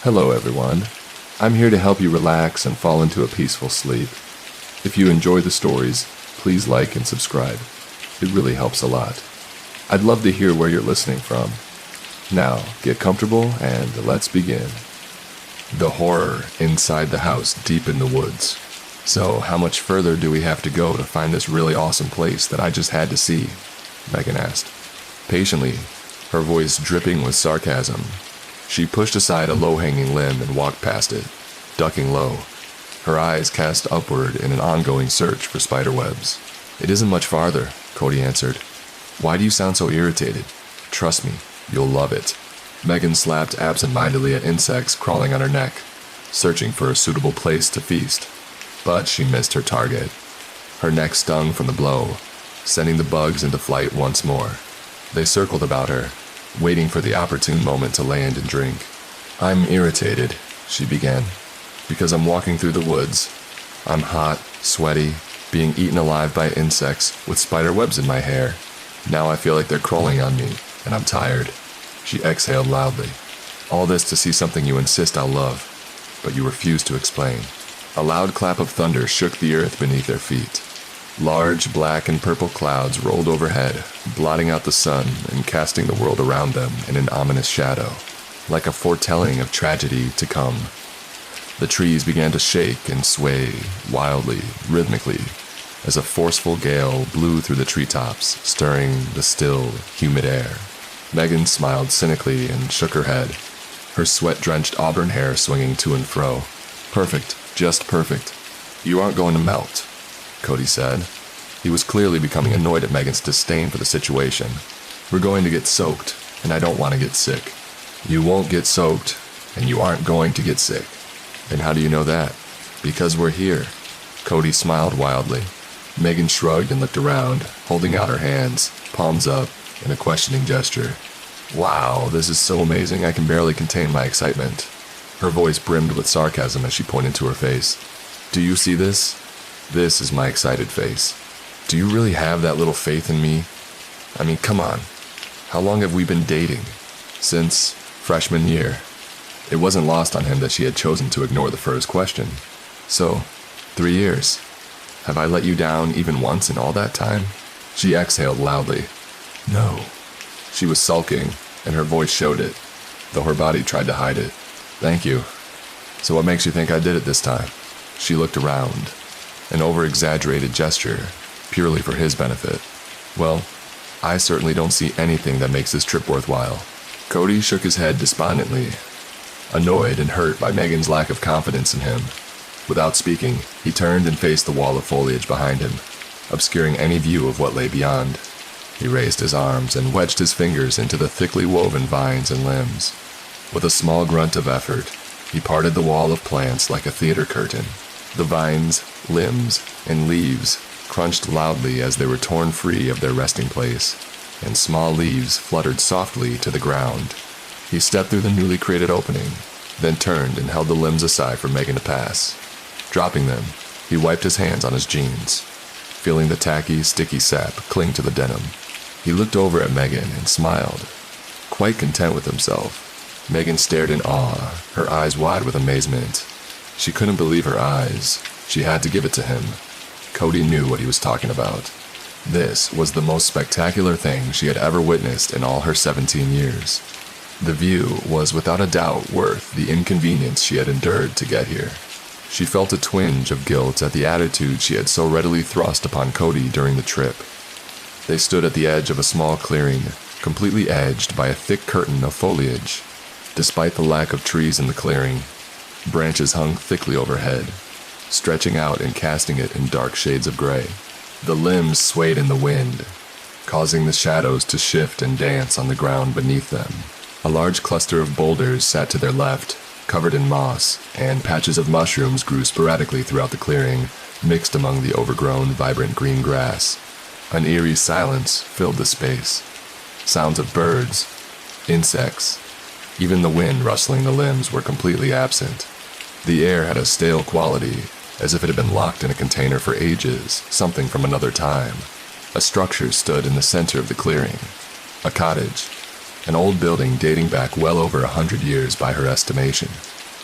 Hello, everyone. I'm here to help you relax and fall into a peaceful sleep. If you enjoy the stories, please like and subscribe. It really helps a lot. I'd love to hear where you're listening from. Now, get comfortable and let's begin. The horror inside the house deep in the woods. So, how much further do we have to go to find this really awesome place that I just had to see? Megan asked. Patiently, her voice dripping with sarcasm. She pushed aside a low-hanging limb and walked past it, ducking low, her eyes cast upward in an ongoing search for spiderwebs. It isn't much farther, Cody answered. Why do you sound so irritated? Trust me, you'll love it. Megan slapped absent-mindedly at insects crawling on her neck, searching for a suitable place to feast. But she missed her target. Her neck stung from the blow, sending the bugs into flight once more. They circled about her, waiting for the opportune moment to land and drink. I'm irritated, she began, because I'm walking through the woods. I'm hot, sweaty, being eaten alive by insects with spider webs in my hair. Now I feel like they're crawling on me, and I'm tired. She exhaled loudly. All this to see something you insist I'll love, but you refuse to explain. A loud clap of thunder shook the earth beneath their feet. Large black and purple clouds rolled overhead, blotting out the sun and casting the world around them in an ominous shadow, like a foretelling of tragedy to come. The trees began to shake and sway wildly, rhythmically, as a forceful gale blew through the treetops, stirring the still, humid air. Megan smiled cynically and shook her head, her sweat-drenched auburn hair swinging to and fro. Perfect, just perfect. You aren't going to melt, Cody said. He was clearly becoming annoyed at Megan's disdain for the situation. We're going to get soaked, and I don't want to get sick. You won't get soaked, and you aren't going to get sick. And how do you know that? Because we're here. Cody smiled wildly. Megan shrugged and looked around, holding out her hands, palms up, in a questioning gesture. Wow, this is so amazing I can barely contain my excitement. Her voice brimmed with sarcasm as she pointed to her face. Do you see this? This is my excited face. Do you really have that little faith in me? I mean, come on. How long have we been dating? Since freshman year. It wasn't lost on him that she had chosen to ignore the first question. So, 3 years. Have I let you down even once in all that time? She exhaled loudly. No. She was sulking, and her voice showed it, though her body tried to hide it. Thank you. So what makes you think I did it this time? She looked around, an over-exaggerated gesture, purely for his benefit. Well, I certainly don't see anything that makes this trip worthwhile. Cody shook his head despondently, annoyed and hurt by Megan's lack of confidence in him. Without speaking, he turned and faced the wall of foliage behind him, obscuring any view of what lay beyond. He raised his arms and wedged his fingers into the thickly woven vines and limbs. With a small grunt of effort, he parted the wall of plants like a theater curtain. The vines, limbs, and leaves crunched loudly as they were torn free of their resting place, and small leaves fluttered softly to the ground. He stepped through the newly created opening, then turned and held the limbs aside for Megan to pass. Dropping them, he wiped his hands on his jeans, feeling the tacky, sticky sap cling to the denim. He looked over at Megan and smiled, quite content with himself. Megan stared in awe, her eyes wide with amazement. She couldn't believe her eyes. She had to give it to him. Cody knew what he was talking about. This was the most spectacular thing she had ever witnessed in all her 17 years. The view was without a doubt worth the inconvenience she had endured to get here. She felt a twinge of guilt at the attitude she had so readily thrust upon Cody during the trip. They stood at the edge of a small clearing, completely edged by a thick curtain of foliage. Despite the lack of trees in the clearing, branches hung thickly overhead, stretching out and casting it in dark shades of gray. The limbs swayed in the wind, causing the shadows to shift and dance on the ground beneath them. A large cluster of boulders sat to their left, covered in moss, and patches of mushrooms grew sporadically throughout the clearing, mixed among the overgrown, vibrant green grass. An eerie silence filled the space. Sounds of birds, insects, even the wind rustling the limbs were completely absent. The air had a stale quality, as if it had been locked in a container for ages, something from another time. A structure stood in the center of the clearing, a cottage, an old building dating back well over 100 years by her estimation.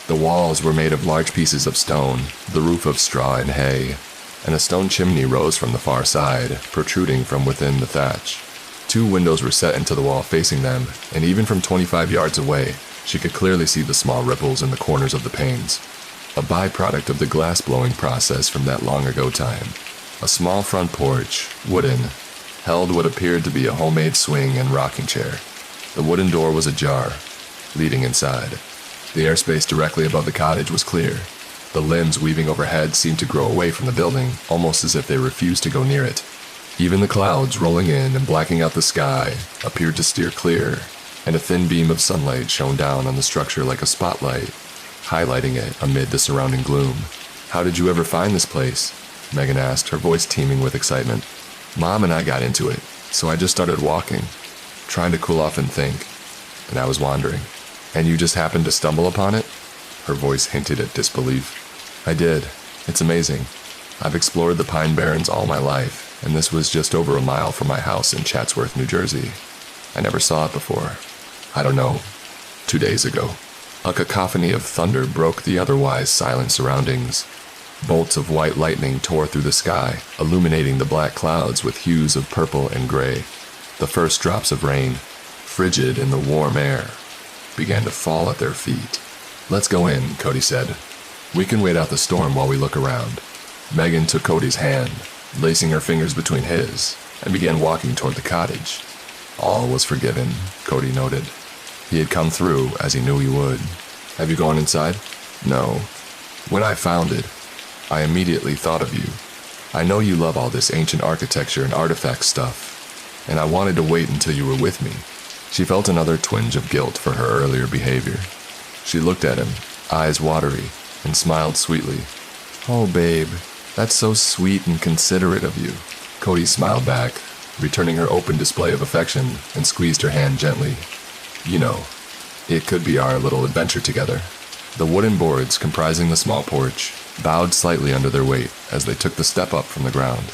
The walls were made of large pieces of stone, the roof of straw and hay, and a stone chimney rose from the far side, protruding from within the thatch. 2 windows were set into the wall facing them, and even from 25 yards away, she could clearly see the small ripples in the corners of the panes, a byproduct of the glass-blowing process from that long-ago time. A small front porch, wooden, held what appeared to be a homemade swing and rocking chair. The wooden door was ajar, leading inside. The airspace directly above the cottage was clear. The limbs weaving overhead seemed to grow away from the building, almost as if they refused to go near it. Even the clouds rolling in and blacking out the sky appeared to steer clear, and a thin beam of sunlight shone down on the structure like a spotlight, highlighting it amid the surrounding gloom. "How did you ever find this place?" Megan asked, her voice teeming with excitement. "Mom and I got into it, so I just started walking, trying to cool off and think, and I was wandering." "And you just happened to stumble upon it?" Her voice hinted at disbelief. "I did. It's amazing. I've explored the Pine Barrens all my life, and this was just over a mile from my house in Chatsworth, New Jersey. I never saw it before. I don't know, 2 days ago." A cacophony of thunder broke the otherwise silent surroundings. Bolts of white lightning tore through the sky, illuminating the black clouds with hues of purple and gray. The first drops of rain, frigid in the warm air, began to fall at their feet. "Let's go in," Cody said. "We can wait out the storm while we look around." Megan took Cody's hand, lacing her fingers between his, and began walking toward the cottage. All was forgiven, Cody noted. He had come through as he knew he would. "Have you gone inside?" "No. When I found it, I immediately thought of you. I know you love all this ancient architecture and artifact stuff, and I wanted to wait until you were with me." She felt another twinge of guilt for her earlier behavior. She looked at him, eyes watery, and smiled sweetly. "Oh, babe, that's so sweet and considerate of you." Cody smiled back, returning her open display of affection, and squeezed her hand gently. "You know, it could be our little adventure together." The wooden boards comprising the small porch bowed slightly under their weight as they took the step up from the ground.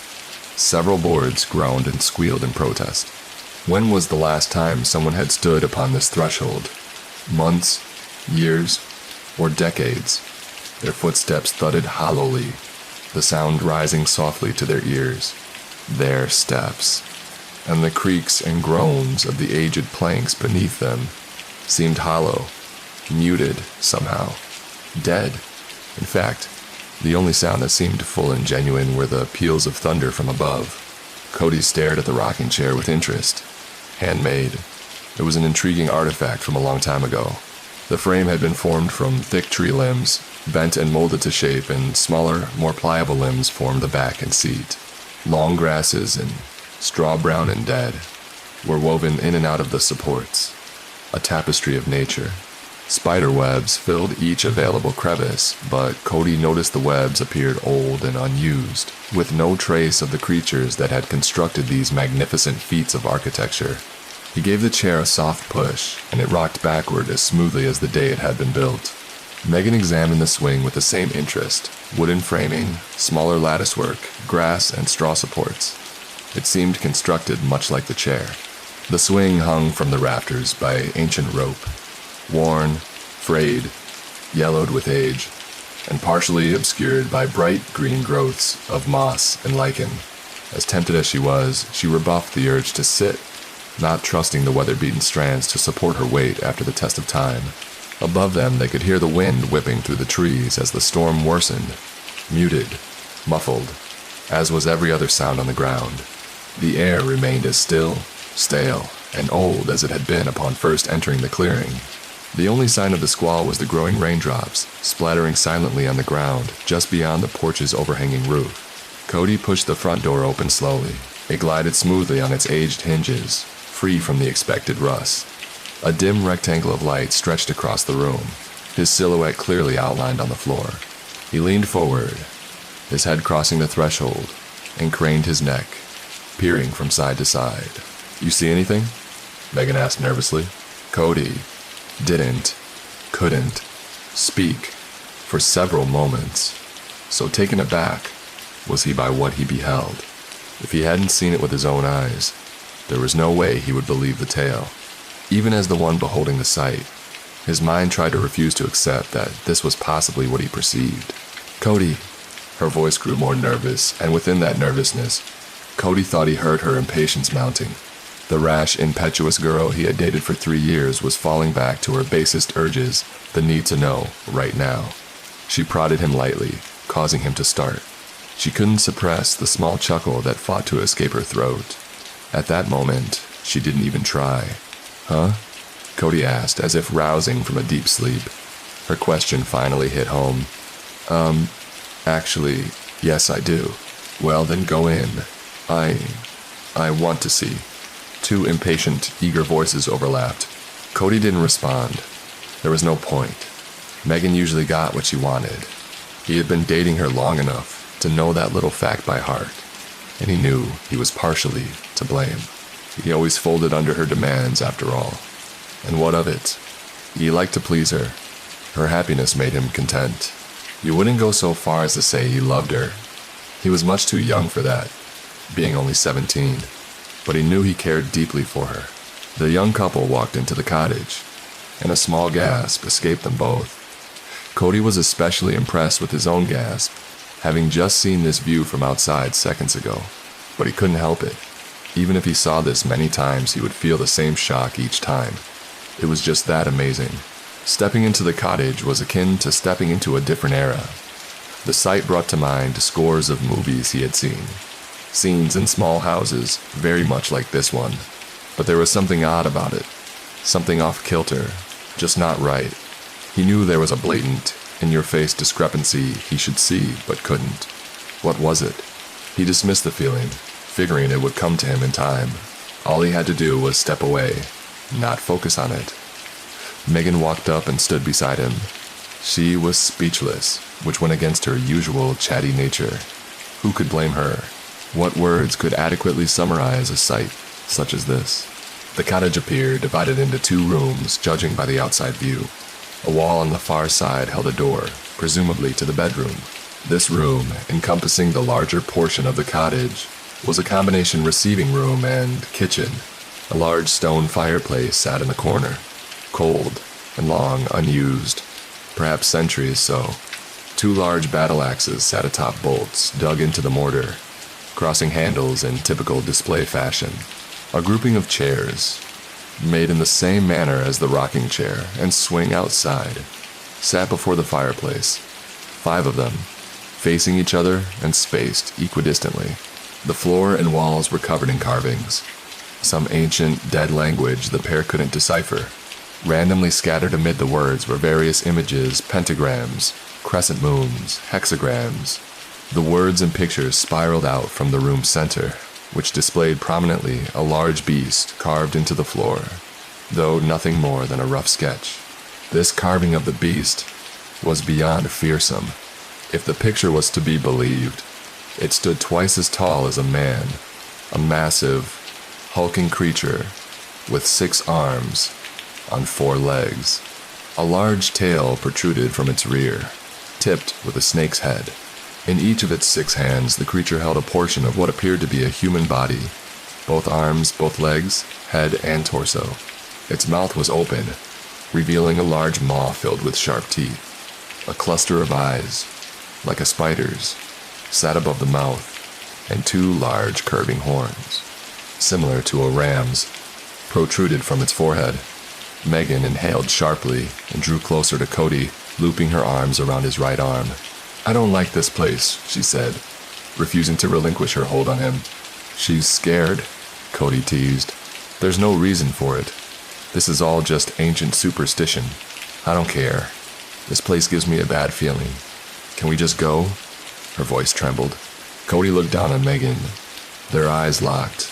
Several boards groaned and squealed in protest. When was the last time someone had stood upon this threshold? Months, years, or decades? Their footsteps thudded hollowly, the sound rising softly to their ears. Their steps, and the creaks and groans of the aged planks beneath them, seemed hollow, muted somehow, dead. In fact, the only sound that seemed full and genuine were the peals of thunder from above. Cody stared at the rocking chair with interest. Handmade. It was an intriguing artifact from a long time ago. The frame had been formed from thick tree limbs, bent and molded to shape, and smaller, more pliable limbs formed the back and seat. Long grasses, and straw brown and dead, were woven in and out of the supports, a tapestry of nature. Spider webs filled each available crevice, but Cody noticed the webs appeared old and unused, with no trace of the creatures that had constructed these magnificent feats of architecture. He gave the chair a soft push, and it rocked backward as smoothly as the day it had been built. Megan examined the swing with the same interest. Wooden framing, smaller latticework, grass and straw supports. It seemed constructed much like the chair. The swing hung from the rafters by ancient rope, worn, frayed, yellowed with age, and partially obscured by bright green growths of moss and lichen. As tempted as she was, she rebuffed the urge to sit, not trusting the weather-beaten strands to support her weight after the test of time. Above them, they could hear the wind whipping through the trees as the storm worsened, muted, muffled, as was every other sound on the ground. The air remained as still, stale, and old as it had been upon first entering the clearing. The only sign of the squall was the growing raindrops, splattering silently on the ground just beyond the porch's overhanging roof. Cody pushed the front door open slowly. It glided smoothly on its aged hinges, free from the expected rust. A dim rectangle of light stretched across the room, his silhouette clearly outlined on the floor. He leaned forward, his head crossing the threshold, and craned his neck, peering from side to side. "You see anything?" Megan asked nervously. Cody couldn't speak for several moments. So taken aback was he by what he beheld. If he hadn't seen it with his own eyes, there was no way he would believe the tale. Even as the one beholding the sight, his mind tried to refuse to accept that this was possibly what he perceived. "Cody." Her voice grew more nervous, and within that nervousness, Cody thought he heard her impatience mounting. The rash, impetuous girl he had dated for 3 years was falling back to her basest urges, the need to know, right now. She prodded him lightly, causing him to start. She couldn't suppress the small chuckle that fought to escape her throat. At that moment, she didn't even try. "Huh?" Cody asked, as if rousing from a deep sleep. Her question finally hit home. Actually, yes, I do." "Well, then go in. I want to see." Two impatient, eager voices overlapped. Cody didn't respond. There was no point. Megan usually got what she wanted. He had been dating her long enough to know that little fact by heart, and he knew he was partially to blame. He always folded under her demands, after all. And what of it? He liked to please her. Her happiness made him content. You wouldn't go so far as to say he loved her. He was much too young for that, being only 17. But he knew he cared deeply for her. The young couple walked into the cottage, and a small gasp escaped them both. Cody was especially impressed with his own gasp, having just seen this view from outside seconds ago. But he couldn't help it. Even if he saw this many times, he would feel the same shock each time. It was just that amazing. Stepping into the cottage was akin to stepping into a different era. The sight brought to mind scores of movies he had seen. Scenes in small houses, very much like this one. But there was something odd about it. Something off-kilter. Just not right. He knew there was a blatant, in-your-face discrepancy he should see, but couldn't. What was it? He dismissed the feeling, figuring it would come to him in time. All he had to do was step away, not focus on it. Megan walked up and stood beside him. She was speechless, which went against her usual chatty nature. Who could blame her? What words could adequately summarize a sight such as this? The cottage appeared divided into 2 rooms, judging by the outside view. A wall on the far side held a door, presumably to the bedroom. This room, encompassing the larger portion of the cottage, was a combination receiving room and kitchen. A large stone fireplace sat in the corner, cold and long unused, perhaps centuries so. 2 large battle axes sat atop bolts dug into the mortar, crossing handles in typical display fashion. A grouping of chairs, made in the same manner as the rocking chair and swing outside, sat before the fireplace, 5 of them, facing each other and spaced equidistantly. The floor and walls were covered in carvings, some ancient, dead language the pair couldn't decipher. Randomly scattered amid the words were various images, pentagrams, crescent moons, hexagrams. The words and pictures spiraled out from the room's center, which displayed prominently a large beast carved into the floor, though nothing more than a rough sketch. This carving of the beast was beyond fearsome. If the picture was to be believed, it stood twice as tall as a man, a massive, hulking creature with 6 arms on 4 legs. A large tail protruded from its rear, tipped with a snake's head. In each of its 6 hands, the creature held a portion of what appeared to be a human body, both arms, both legs, head, and torso. Its mouth was open, revealing a large maw filled with sharp teeth. A cluster of eyes, like a spider's, sat above the mouth, and 2 large curving horns, similar to a ram's, protruded from its forehead. Megan inhaled sharply and drew closer to Cody, looping her arms around his right arm. "I don't like this place," she said, refusing to relinquish her hold on him. "She's scared," Cody teased. "There's no reason for it. This is all just ancient superstition. I don't care. This place gives me a bad feeling. Can we just go?" Her voice trembled. Cody looked down on Megan. Their eyes locked,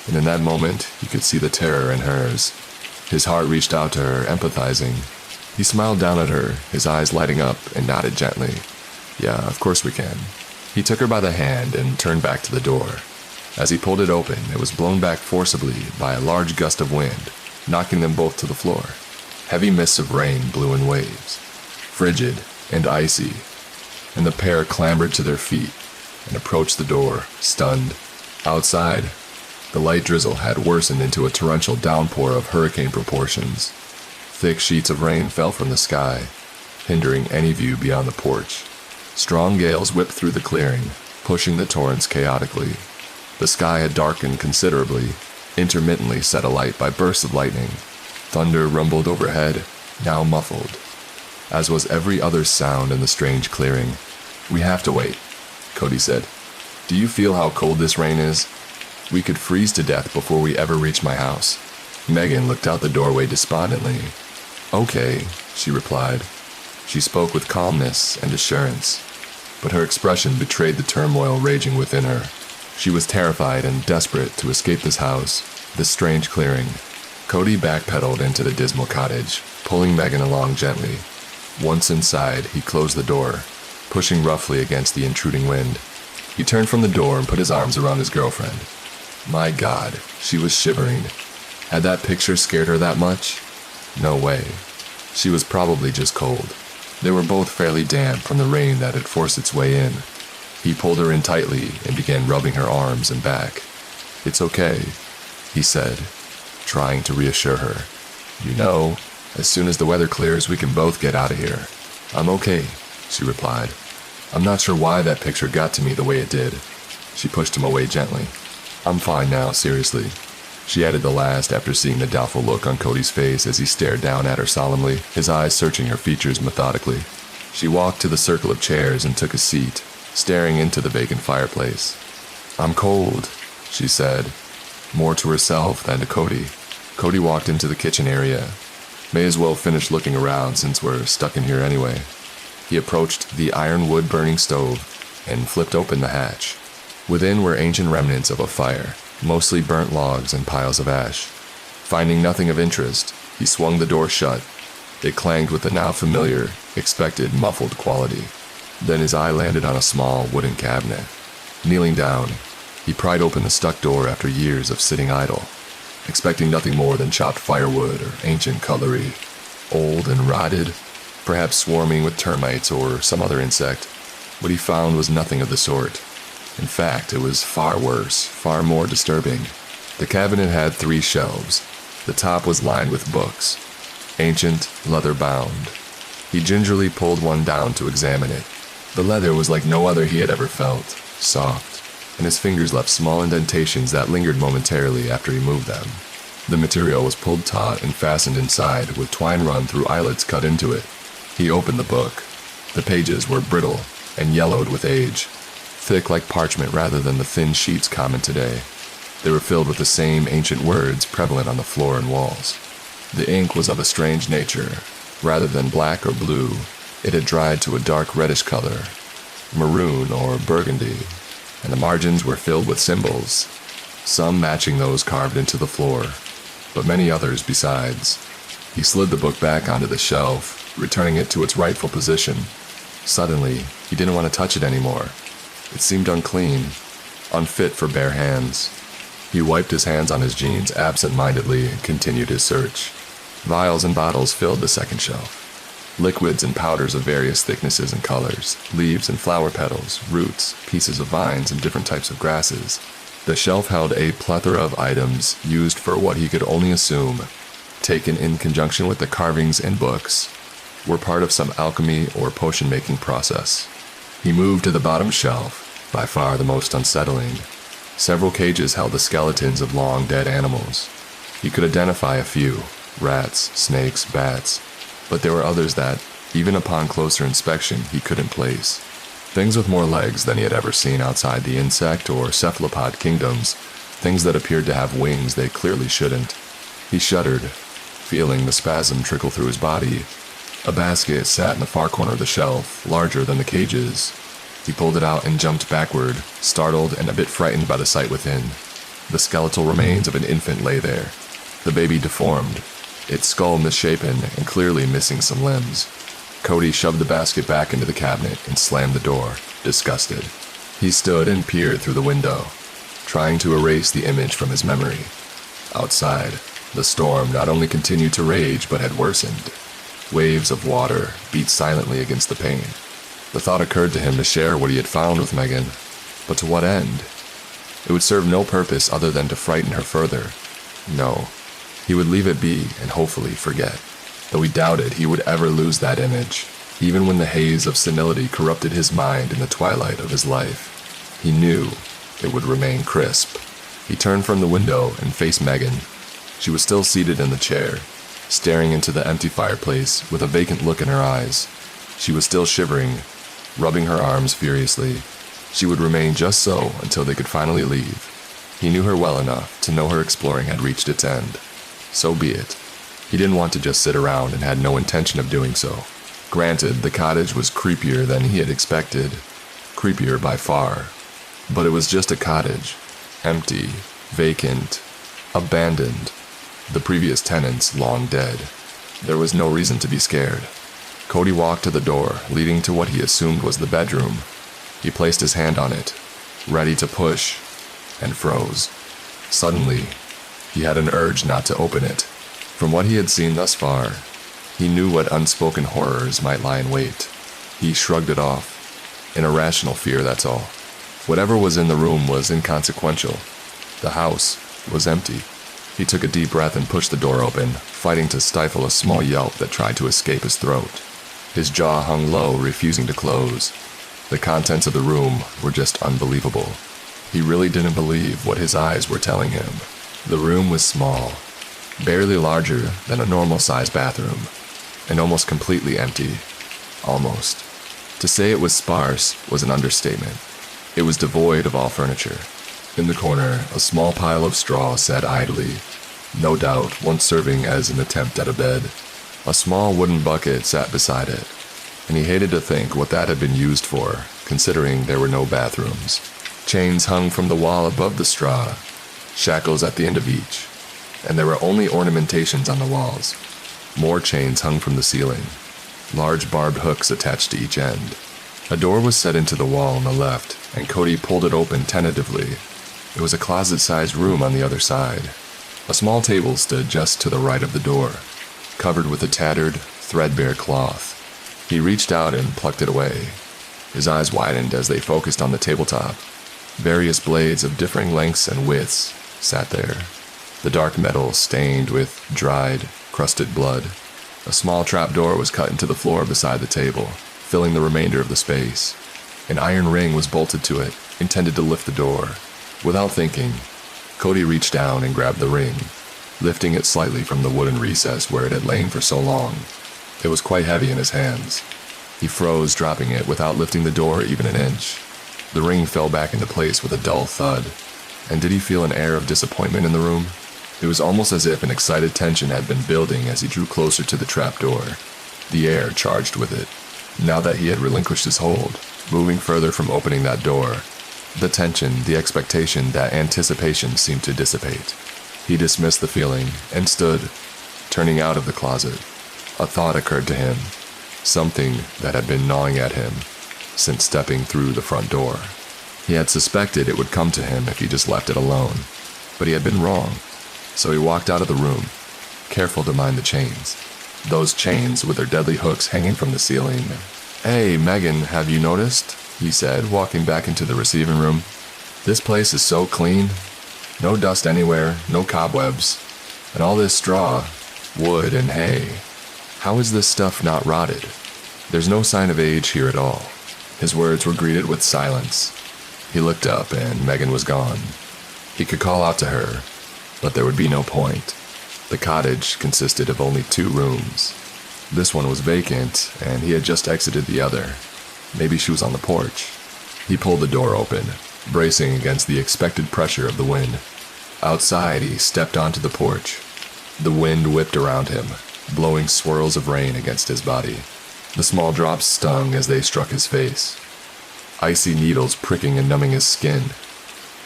and in that moment he could see the terror in hers. His heart reached out to her, empathizing. He smiled down at her, his eyes lighting up, and nodded gently. "Yeah, of course we can." He took her by the hand and turned back to the door. As he pulled it open, it was blown back forcibly by a large gust of wind, knocking them both to the floor. Heavy mists of rain blew in waves, frigid and icy, and the pair clambered to their feet and approached the door, stunned. Outside, The light drizzle had worsened into a torrential downpour of hurricane proportions. Thick sheets of rain fell from the sky, hindering any view beyond the porch. Strong gales whipped through the clearing, pushing the torrents chaotically. The sky had darkened considerably, intermittently set alight by bursts of lightning. Thunder rumbled overhead, now muffled. As was every other sound in the strange clearing. "We have to wait," Cody said. "Do you feel how cold this rain is? We could freeze to death before we ever reach my house." Megan looked out the doorway despondently. "Okay," she replied. She spoke with calmness and assurance, but her expression betrayed the turmoil raging within her. She was terrified and desperate to escape this house, this strange clearing. Cody backpedaled into the dismal cottage, pulling Megan along gently. Once inside, he closed the door, pushing roughly against the intruding wind. He turned from the door and put his arms around his girlfriend. My God, she was shivering. Had that picture scared her that much? No way. She was probably just cold. They were both fairly damp from the rain that had forced its way in. He pulled her in tightly and began rubbing her arms and back. "It's okay," he said, trying to reassure her. "You know, as soon as the weather clears, we can both get out of here." "I'm okay," she replied. "I'm not sure why that picture got to me the way it did." She pushed him away gently. "I'm fine now, seriously," she added the last after seeing the doubtful look on Cody's face as he stared down at her solemnly, his eyes searching her features methodically. She walked to the circle of chairs and took a seat, staring into the vacant fireplace. "I'm cold," she said, more to herself than to Cody. Cody walked into the kitchen area. May as well finish looking around since we're stuck in here anyway. He approached the iron wood burning stove and flipped open the hatch. Within were ancient remnants of a fire, mostly burnt logs and piles of ash. Finding nothing of interest, he swung the door shut. It clanged with the now familiar, expected muffled quality. Then his eye landed on a small wooden cabinet. Kneeling down, he pried open the stuck door after years of sitting idle, expecting nothing more than chopped firewood or ancient cutlery, old and rotted, perhaps swarming with termites or some other insect. What he found was nothing of the sort. In fact, it was far worse, far more disturbing. The cabinet had 3 shelves. The top was lined with books, ancient, leather-bound. He gingerly pulled one down to examine it. The leather was like no other he had ever felt, soft, and his fingers left small indentations that lingered momentarily after he moved them. The material was pulled taut and fastened inside, with twine run through eyelets cut into it. He opened the book. The pages were brittle and yellowed with age, thick like parchment rather than the thin sheets common today. They were filled with the same ancient words prevalent on the floor and walls. The ink was of a strange nature. Rather than black or blue, it had dried to a dark reddish color, maroon or burgundy, and the margins were filled with symbols, some matching those carved into the floor, but many others besides. He slid the book back onto the shelf, returning it to its rightful position. Suddenly, he didn't want to touch it anymore. It seemed unclean, unfit for bare hands. He wiped his hands on his jeans absent-mindedly and continued his search. Vials and bottles filled the second shelf. Liquids and powders of various thicknesses and colors, leaves and flower petals, roots, pieces of vines, and different types of grasses. The shelf held a plethora of items used for what he could only assume, taken in conjunction with the carvings and books, were part of some alchemy or potion-making process. He moved to the bottom shelf, by far the most unsettling. Several cages held the skeletons of long-dead animals. He could identify a few, rats, snakes, bats, but there were others that, even upon closer inspection, he couldn't place. Things with more legs than he had ever seen outside the insect or cephalopod kingdoms, things that appeared to have wings they clearly shouldn't. He shuddered, feeling the spasm trickle through his body. A basket sat in the far corner of the shelf, larger than the cages. He pulled it out and jumped backward, startled and a bit frightened by the sight within. The skeletal remains of an infant lay there, the baby deformed, its skull misshapen and clearly missing some limbs. Cody shoved the basket back into the cabinet and slammed the door, disgusted. He stood and peered through the window, trying to erase the image from his memory. Outside, the storm not only continued to rage but had worsened. Waves of water beat silently against the pane. The thought occurred to him to share what he had found with Megan, but to what end? It would serve no purpose other than to frighten her further. No, he would leave it be and hopefully forget, though he doubted he would ever lose that image. Even when the haze of senility corrupted his mind in the twilight of his life, he knew it would remain crisp. He turned from the window and faced Megan. She was still seated in the chair, staring into the empty fireplace with a vacant look in her eyes. She was still shivering, rubbing her arms furiously. She would remain just so until they could finally leave. He knew her well enough to know her exploring had reached its end. So be it. He didn't want to just sit around and had no intention of doing so. Granted, the cottage was creepier than he had expected. Creepier by far. But it was just a cottage. Empty, vacant, abandoned. The previous tenants long dead. There was no reason to be scared. Cody walked to the door, leading to what he assumed was the bedroom. He placed his hand on it, ready to push, and froze. Suddenly, he had an urge not to open it. From what he had seen thus far, he knew what unspoken horrors might lie in wait. He shrugged it off. An irrational fear, that's all. Whatever was in the room was inconsequential. The house was empty. He took a deep breath and pushed the door open, fighting to stifle a small yelp that tried to escape his throat. His jaw hung low, refusing to close. The contents of the room were just unbelievable. He really didn't believe what his eyes were telling him. The room was small, barely larger than a normal-sized bathroom, and almost completely empty. Almost. To say it was sparse was an understatement. It was devoid of all furniture. In the corner, a small pile of straw sat idly, no doubt once serving as an attempt at a bed. A small wooden bucket sat beside it, and he hated to think what that had been used for, considering there were no bathrooms. Chains hung from the wall above the straw, shackles at the end of each, and there were only ornamentations on the walls. More chains hung from the ceiling, large barbed hooks attached to each end. A door was set into the wall on the left, and Cody pulled it open tentatively. It was a closet-sized room on the other side. A small table stood just to the right of the door, covered with a tattered, threadbare cloth. He reached out and plucked it away. His eyes widened as they focused on the tabletop. Various blades of differing lengths and widths sat there, the dark metal stained with dried, crusted blood. A small trapdoor was cut into the floor beside the table, filling the remainder of the space. An iron ring was bolted to it, intended to lift the door. Without thinking, Cody reached down and grabbed the ring, lifting it slightly from the wooden recess where it had lain for so long. It was quite heavy in his hands. He froze, dropping it without lifting the door even an inch. The ring fell back into place with a dull thud. And did he feel an air of disappointment in the room? It was almost as if an excited tension had been building as he drew closer to the trapdoor, the air charged with it. Now that he had relinquished his hold, moving further from opening that door, the tension, the expectation, that anticipation seemed to dissipate. He dismissed the feeling and stood, turning out of the closet. A thought occurred to him, something that had been gnawing at him since stepping through the front door. He had suspected it would come to him if he just left it alone, but he had been wrong. So he walked out of the room, careful to mind the chains. Those chains with their deadly hooks hanging from the ceiling. "Hey, Megan, have you noticed?" he said, walking back into the receiving room. "This place is so clean. No dust anywhere, no cobwebs. And all this straw, wood, and hay. How is this stuff not rotted? There's no sign of age here at all." His words were greeted with silence. He looked up, and Megan was gone. He could call out to her, but there would be no point. The cottage consisted of only 2 rooms. This one was vacant, and he had just exited the other. Maybe she was on the porch. He pulled the door open, bracing against the expected pressure of the wind. Outside, he stepped onto the porch. The wind whipped around him, blowing swirls of rain against his body. The small drops stung as they struck his face, icy needles pricking and numbing his skin,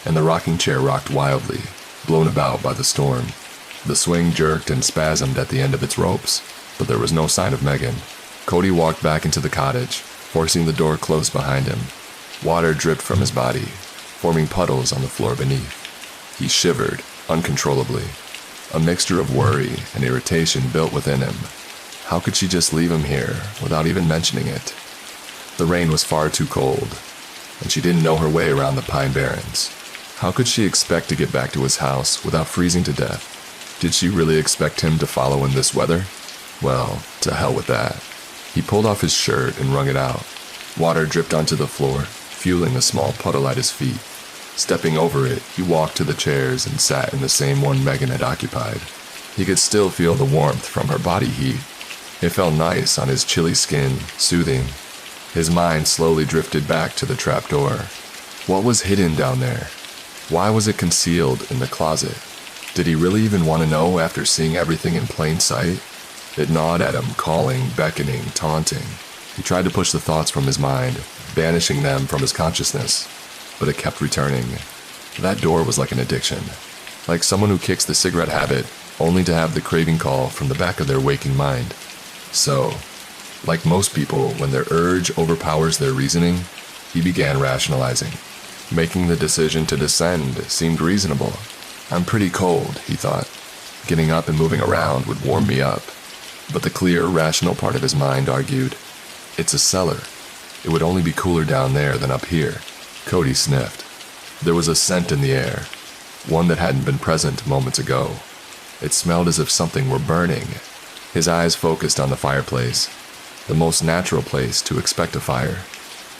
and the rocking chair rocked wildly, blown about by the storm. The swing jerked and spasmed at the end of its ropes, but there was no sign of Megan. Cody walked back into the cottage, forcing the door closed behind him. Water dripped from his body, forming puddles on the floor beneath. He shivered uncontrollably. A mixture of worry and irritation built within him. How could she just leave him here without even mentioning it? The rain was far too cold, and she didn't know her way around the Pine Barrens. How could she expect to get back to his house without freezing to death? Did she really expect him to follow in this weather? Well, to hell with that. He pulled off his shirt and wrung it out. Water dripped onto the floor, fueling a small puddle at his feet. Stepping over it, he walked to the chairs and sat in the same one Megan had occupied. He could still feel the warmth from her body heat. It felt nice on his chilly skin, soothing. His mind slowly drifted back to the trapdoor. What was hidden down there? Why was it concealed in the closet? Did he really even want to know after seeing everything in plain sight? It gnawed at him, calling, beckoning, taunting. He tried to push the thoughts from his mind, banishing them from his consciousness, but it kept returning. That door was like an addiction, like someone who kicks the cigarette habit only to have the craving call from the back of their waking mind. So, like most people, when their urge overpowers their reasoning, he began rationalizing. Making the decision to descend seemed reasonable. I'm pretty cold, he thought. Getting up and moving around would warm me up. But the clear, rational part of his mind argued, it's a cellar. It would only be cooler down there than up here. Cody sniffed. There was a scent in the air, one that hadn't been present moments ago. It smelled as if something were burning. His eyes focused on the fireplace, the most natural place to expect a fire.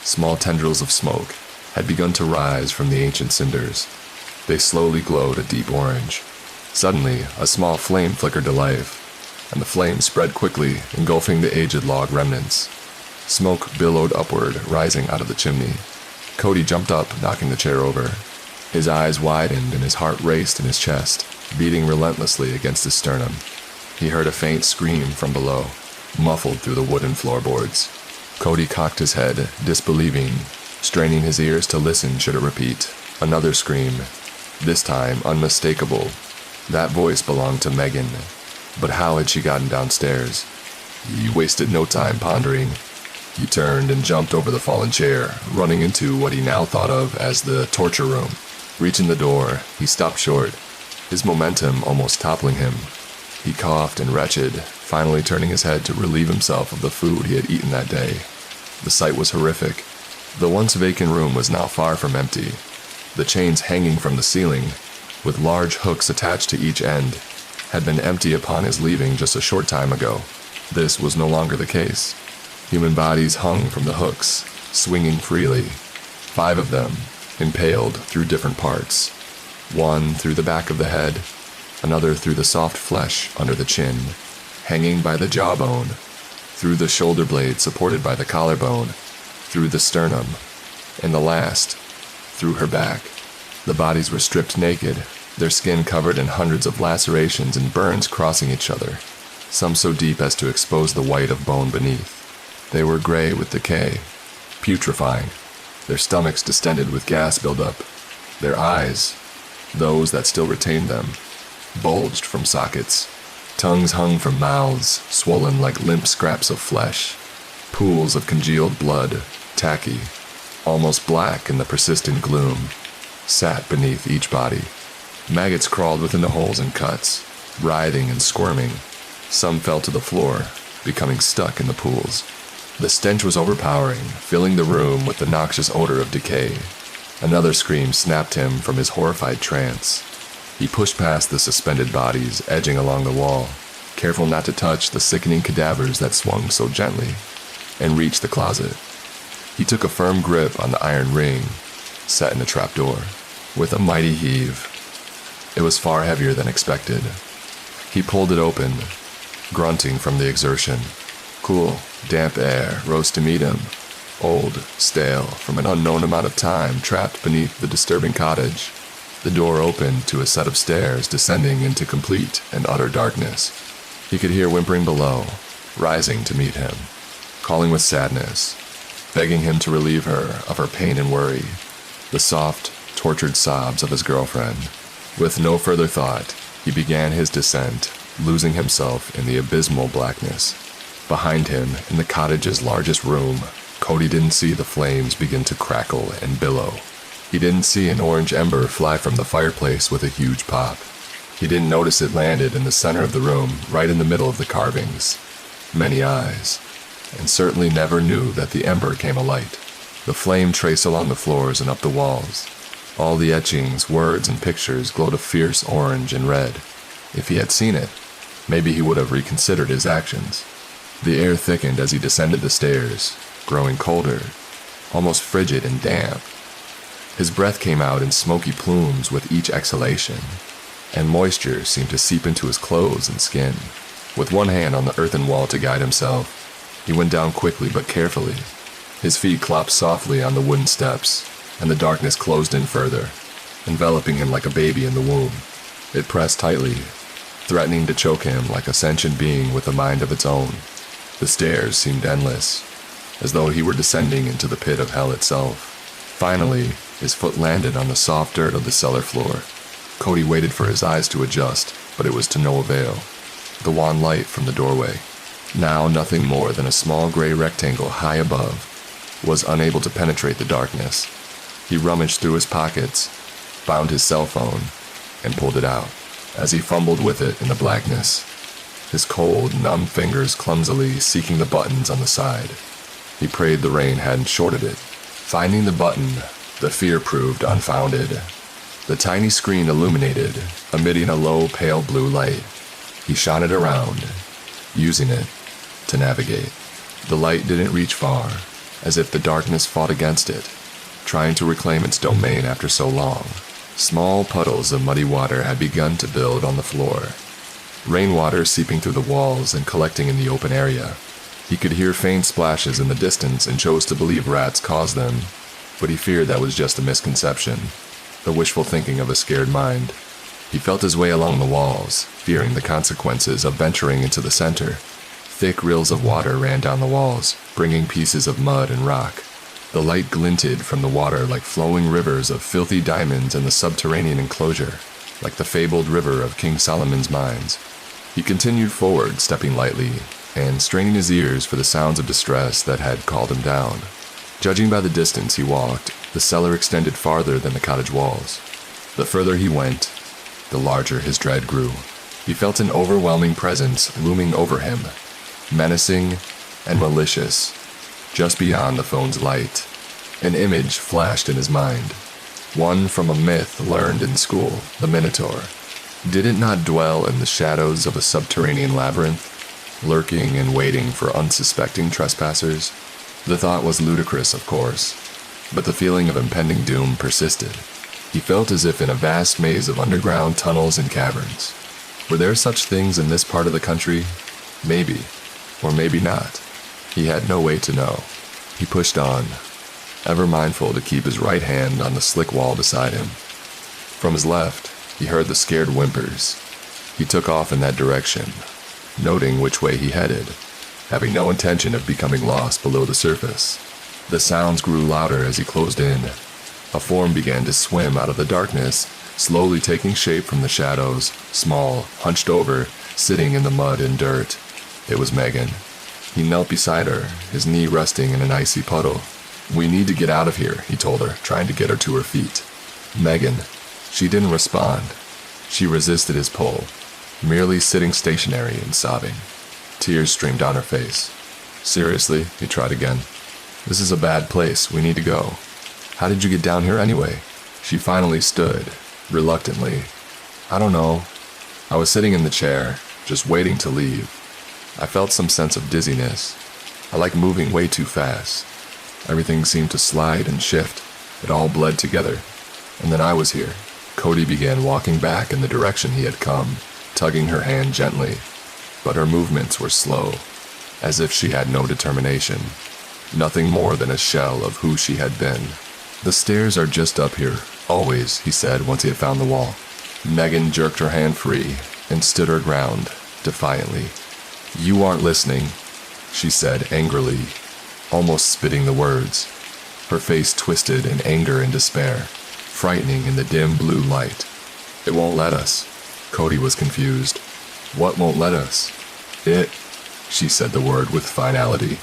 Small tendrils of smoke had begun to rise from the ancient cinders. They slowly glowed a deep orange. Suddenly, a small flame flickered to life, and the flame spread quickly, engulfing the aged log remnants. Smoke billowed upward, rising out of the chimney. Cody jumped up, knocking the chair over. His eyes widened and his heart raced in his chest, beating relentlessly against his sternum. He heard a faint scream from below, muffled through the wooden floorboards. Cody cocked his head, disbelieving, straining his ears to listen should it repeat. Another scream, this time unmistakable. That voice belonged to Megan. But how had she gotten downstairs? He wasted no time pondering. He turned and jumped over the fallen chair, running into what he now thought of as the torture room. Reaching the door, he stopped short, his momentum almost toppling him. He coughed and retched, finally turning his head to relieve himself of the food he had eaten that day. The sight was horrific. The once vacant room was now far from empty. The chains hanging from the ceiling, with large hooks attached to each end, had been empty upon his leaving just a short time ago. This was no longer the case. Human bodies hung from the hooks, swinging freely. 5 of them, impaled through different parts. One through the back of the head, another through the soft flesh under the chin, hanging by the jawbone, through the shoulder blade supported by the collarbone, through the sternum, and the last, through her back. The bodies were stripped naked, their skin covered in hundreds of lacerations and burns crossing each other, some so deep as to expose the white of bone beneath. They were gray with decay, putrefying, their stomachs distended with gas buildup. Their eyes, those that still retained them, bulged from sockets. Tongues hung from mouths, swollen like limp scraps of flesh. Pools of congealed blood, tacky, almost black in the persistent gloom, sat beneath each body. Maggots crawled within the holes and cuts, writhing and squirming. Some fell to the floor, becoming stuck in the pools. The stench was overpowering, filling the room with the noxious odor of decay. Another scream snapped him from his horrified trance. He pushed past the suspended bodies edging along the wall, careful not to touch the sickening cadavers that swung so gently, and reached the closet. He took a firm grip on the iron ring, set in the trapdoor. With a mighty heave, it was far heavier than expected. He pulled it open, grunting from the exertion. Cool, damp air rose to meet him, old, stale, from an unknown amount of time trapped beneath the disturbing cottage. The door opened to a set of stairs descending into complete and utter darkness. He could hear whimpering below, rising to meet him, calling with sadness, begging him to relieve her of her pain and worry, the soft, tortured sobs of his girlfriend. With no further thought, he began his descent, losing himself in the abysmal blackness. Behind him, in the cottage's largest room, Cody didn't see the flames begin to crackle and billow. He didn't see an orange ember fly from the fireplace with a huge pop. He didn't notice it landed in the center of the room, right in the middle of the carvings. Many eyes, and certainly never knew that the ember came alight. The flame traced along the floors and up the walls, All the etchings, words, and pictures glowed a fierce orange and red. If he had seen it, maybe he would have reconsidered his actions. The air thickened as he descended the stairs, growing colder, almost frigid and damp. His breath came out in smoky plumes with each exhalation, and moisture seemed to seep into his clothes and skin. With one hand on the earthen wall to guide himself, he went down quickly but carefully. His feet clopped softly on the wooden steps, and the darkness closed in further, enveloping him like a baby in the womb. It pressed tightly, threatening to choke him like a sentient being with a mind of its own. The stairs seemed endless, as though he were descending into the pit of hell itself. Finally, his foot landed on the soft dirt of the cellar floor. Cody waited for his eyes to adjust, but it was to no avail. The wan light from the doorway, now nothing more than a small gray rectangle high above, was unable to penetrate the darkness. He rummaged through his pockets, found his cell phone, and pulled it out. As he fumbled with it in the blackness, his cold, numb fingers clumsily seeking the buttons on the side, he prayed the rain hadn't shorted it. Finding the button, the fear proved unfounded. The tiny screen illuminated, emitting a low, pale blue light. He shone it around, using it to navigate. The light didn't reach far, as if the darkness fought against it, trying to reclaim its domain after so long. Small puddles of muddy water had begun to build on the floor, rainwater seeping through the walls and collecting in the open area. He could hear faint splashes in the distance and chose to believe rats caused them, but he feared that was just a misconception, the wishful thinking of a scared mind. He felt his way along the walls, fearing the consequences of venturing into the center. Thick rills of water ran down the walls, bringing pieces of mud and rock. The light glinted from the water like flowing rivers of filthy diamonds in the subterranean enclosure, like the fabled river of King Solomon's mines. He continued forward, stepping lightly, and straining his ears for the sounds of distress that had called him down. Judging by the distance he walked, the cellar extended farther than the cottage walls. The further he went, the larger his dread grew. He felt an overwhelming presence looming over him, menacing and malicious. Just beyond the phone's light, an image flashed in his mind, one from a myth learned in school, the Minotaur. Did it not dwell in the shadows of a subterranean labyrinth, lurking and waiting for unsuspecting trespassers? The thought was ludicrous, of course, but the feeling of impending doom persisted. He felt as if in a vast maze of underground tunnels and caverns. Were there such things in this part of the country? Maybe, or maybe not. He had no way to know. He pushed on, ever mindful to keep his right hand on the slick wall beside him. From his left, he heard the scared whimpers. He took off in that direction, noting which way he headed, having no intention of becoming lost below the surface. The sounds grew louder as he closed in. A form began to swim out of the darkness, slowly taking shape from the shadows, small, hunched over, sitting in the mud and dirt. It was Megan. He knelt beside her, his knee resting in an icy puddle. "We need to get out of here," he told her, trying to get her to her feet. Megan. She didn't respond. She resisted his pull, merely sitting stationary and sobbing. Tears streamed down her face. "Seriously?" he tried again. "This is a bad place. We need to go." "How did you get down here anyway?" She finally stood, reluctantly. "I don't know. I was sitting in the chair, just waiting to leave. I felt some sense of dizziness. I like moving way too fast. Everything seemed to slide and shift. It all bled together. And then I was here." Cody began walking back in the direction he had come, tugging her hand gently. But her movements were slow, as if she had no determination. Nothing more than a shell of who she had been. "The stairs are just up here, always," he said once he had found the wall. Megan jerked her hand free and stood her ground, defiantly. "You aren't listening," she said angrily, almost spitting the words. Her face twisted in anger and despair, frightening in the dim blue light. "It won't let us." Cody was confused. "What won't let us?" "It," she said the word with finality.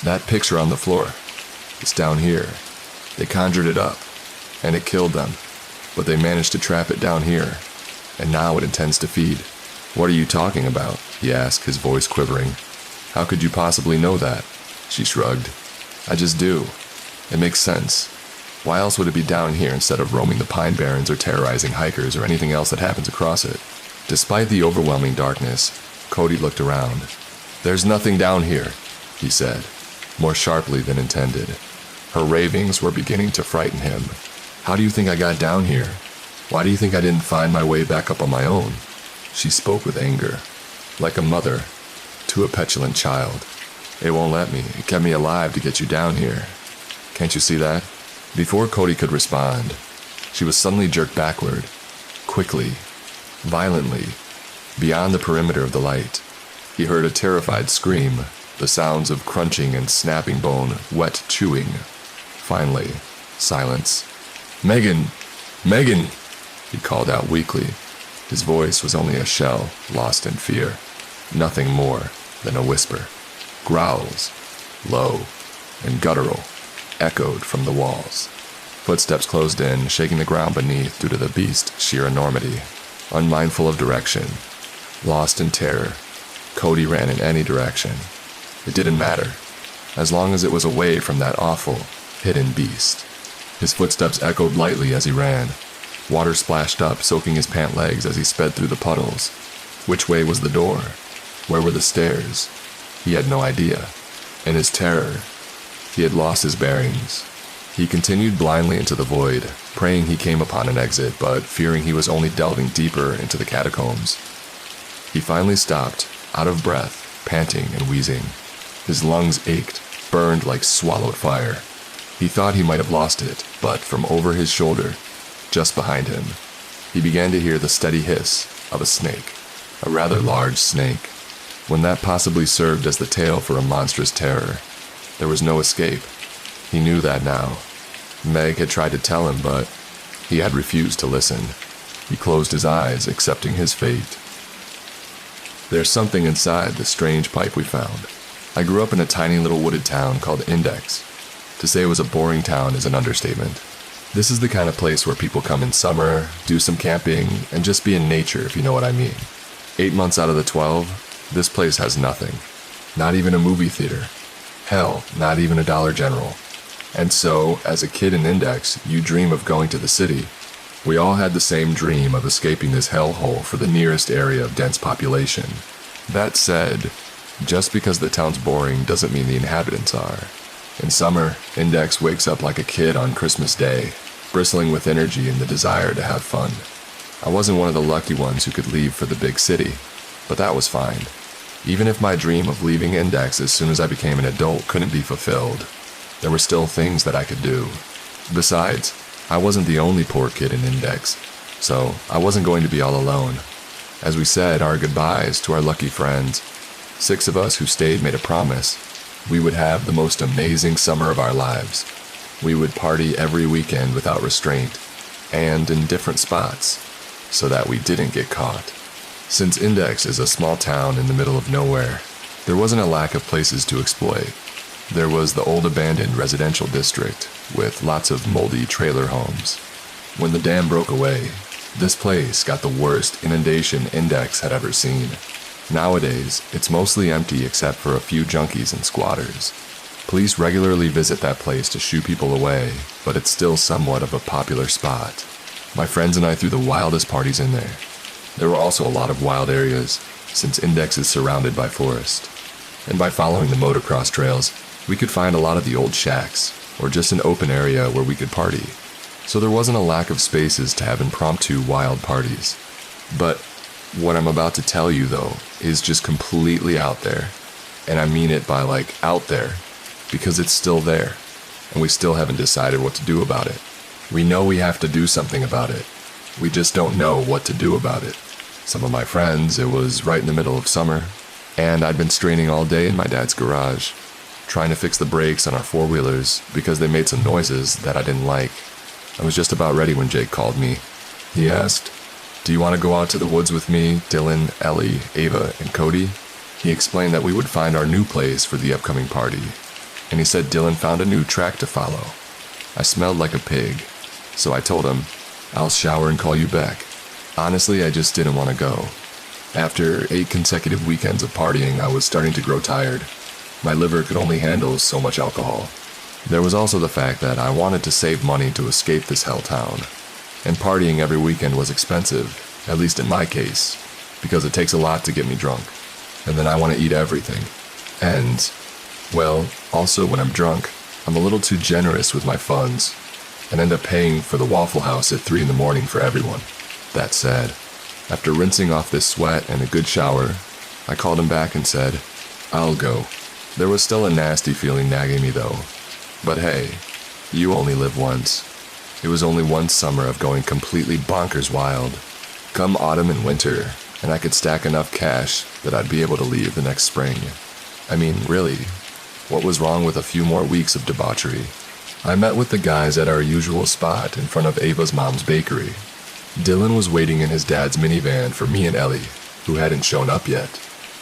"That picture on the floor. It's down here. They conjured it up, and it killed them. But they managed to trap it down here, and now it intends to feed." "What are you talking about?" he asked, his voice quivering. "How could you possibly know that?" She shrugged. "I just do. It makes sense. Why else would it be down here instead of roaming the Pine Barrens or terrorizing hikers or anything else that happens across it? Despite the overwhelming darkness, Cody looked around. "There's nothing down here," he said, more sharply than intended. Her ravings were beginning to frighten him. "How do you think I got down here? Why do you think I didn't find my way back up on my own?" She spoke with anger, like a mother to a petulant child. "It won't let me. It kept me alive to get you down here. Can't you see that?" Before Cody could respond, she was suddenly jerked backward, quickly, violently, beyond the perimeter of the light. He heard a terrified scream, the sounds of crunching and snapping bone, wet chewing. Finally, silence. "Megan! Megan!" he called out weakly. His voice was only a shell, lost in fear. Nothing more than a whisper. Growls, low and guttural, echoed from the walls. Footsteps closed in, shaking the ground beneath due to the beast's sheer enormity. Unmindful of direction, lost in terror, Cody ran in any direction. It didn't matter, as long as it was away from that awful, hidden beast. His footsteps echoed lightly as he ran. Water splashed up, soaking his pant legs as he sped through the puddles. Which way was the door? Where were the stairs? He had no idea. In his terror, he had lost his bearings. He continued blindly into the void, praying he came upon an exit, but fearing he was only delving deeper into the catacombs. He finally stopped, out of breath, panting and wheezing. His lungs ached, burned like swallowed fire. He thought he might have lost it, but from over his shoulder, just behind him, he began to hear the steady hiss of a snake, a rather large snake. When that possibly served as the tail for a monstrous terror, there was no escape. He knew that now. Meg had tried to tell him, but he had refused to listen. He closed his eyes, accepting his fate. There's something inside the strange pipe we found. I grew up in a tiny little wooded town called Index. To say it was a boring town is an understatement. This is the kind of place where people come in summer, do some camping, and just be in nature, if you know what I mean. 8 months out of the 12, this place has nothing. Not even a movie theater. Hell, not even a Dollar General. And so, as a kid in Index, you dream of going to the city. We all had the same dream of escaping this hellhole for the nearest area of dense population. That said, just because the town's boring doesn't mean the inhabitants are. In summer, Index wakes up like a kid on Christmas Day, bristling with energy and the desire to have fun. I wasn't one of the lucky ones who could leave for the big city, but that was fine. Even if my dream of leaving Index as soon as I became an adult couldn't be fulfilled, there were still things that I could do. Besides, I wasn't the only poor kid in Index, so I wasn't going to be all alone. As we said our goodbyes to our lucky friends, 6 of us who stayed made a promise. We would have the most amazing summer of our lives. We would party every weekend without restraint, and in different spots, so that we didn't get caught. Since Index is a small town in the middle of nowhere, there wasn't a lack of places to exploit. There was the old abandoned residential district, with lots of moldy trailer homes. When the dam broke away, this place got the worst inundation Index had ever seen. Nowadays, it's mostly empty except for a few junkies and squatters. Police regularly visit that place to shoo people away, but it's still somewhat of a popular spot. My friends and I threw the wildest parties in there. There were also a lot of wild areas, since Index is surrounded by forest. And by following the motocross trails, we could find a lot of the old shacks, or just an open area where we could party. So there wasn't a lack of spaces to have impromptu wild parties. But what I'm about to tell you, though, is just completely out there. And I mean it by out there, because it's still there, and we still haven't decided what to do about it. We know we have to do something about it. We just don't know what to do about it. Some of my friends, it was right in the middle of summer, and I'd been straining all day in my dad's garage, trying to fix the brakes on our four-wheelers because they made some noises that I didn't like. I was just about ready when Jake called me. He asked, "Do you want to go out to the woods with me, Dylan, Ellie, Ava, and Cody?" He explained that we would find our new place for the upcoming party, and he said Dylan found a new track to follow. I smelled like a pig, so I told him, "I'll shower and call you back." Honestly, I just didn't want to go. After 8 consecutive weekends of partying, I was starting to grow tired. My liver could only handle so much alcohol. There was also the fact that I wanted to save money to escape this hell town. And partying every weekend was expensive, at least in my case, because it takes a lot to get me drunk. And then I want to eat everything. And, well, also when I'm drunk, I'm a little too generous with my funds and end up paying for the Waffle House at 3 in the morning for everyone. That said, after rinsing off this sweat and a good shower, I called him back and said, "I'll go." There was still a nasty feeling nagging me though. But hey, you only live once. It was only one summer of going completely bonkers wild. Come autumn and winter, and I could stack enough cash that I'd be able to leave the next spring. I mean, really, what was wrong with a few more weeks of debauchery? I met with the guys at our usual spot in front of Ava's mom's bakery. Dylan was waiting in his dad's minivan for me and Ellie, who hadn't shown up yet.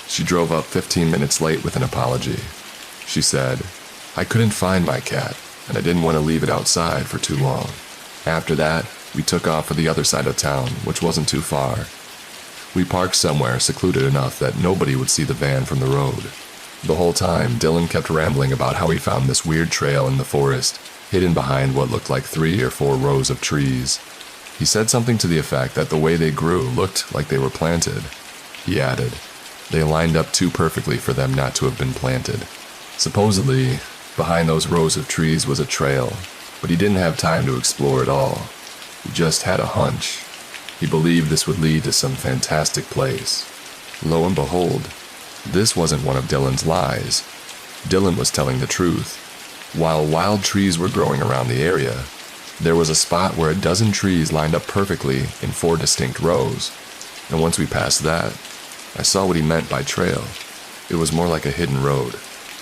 She drove up 15 minutes late with an apology. She said, "I couldn't find my cat, and I didn't want to leave it outside for too long." After that, we took off for the other side of town, which wasn't too far. We parked somewhere secluded enough that nobody would see the van from the road. The whole time, Dylan kept rambling about how he found this weird trail in the forest, hidden behind what looked like 3 or 4 rows of trees. He said something to the effect that the way they grew looked like they were planted. He added, they lined up too perfectly for them not to have been planted. Supposedly, behind those rows of trees was a trail, but he didn't have time to explore it all. He just had a hunch. He believed this would lead to some fantastic place. Lo and behold, this wasn't one of Dylan's lies. Dylan was telling the truth. While wild trees were growing around the area, there was a spot where a dozen trees lined up perfectly in 4 distinct rows. And once we passed that, I saw what he meant by trail. It was more like a hidden road.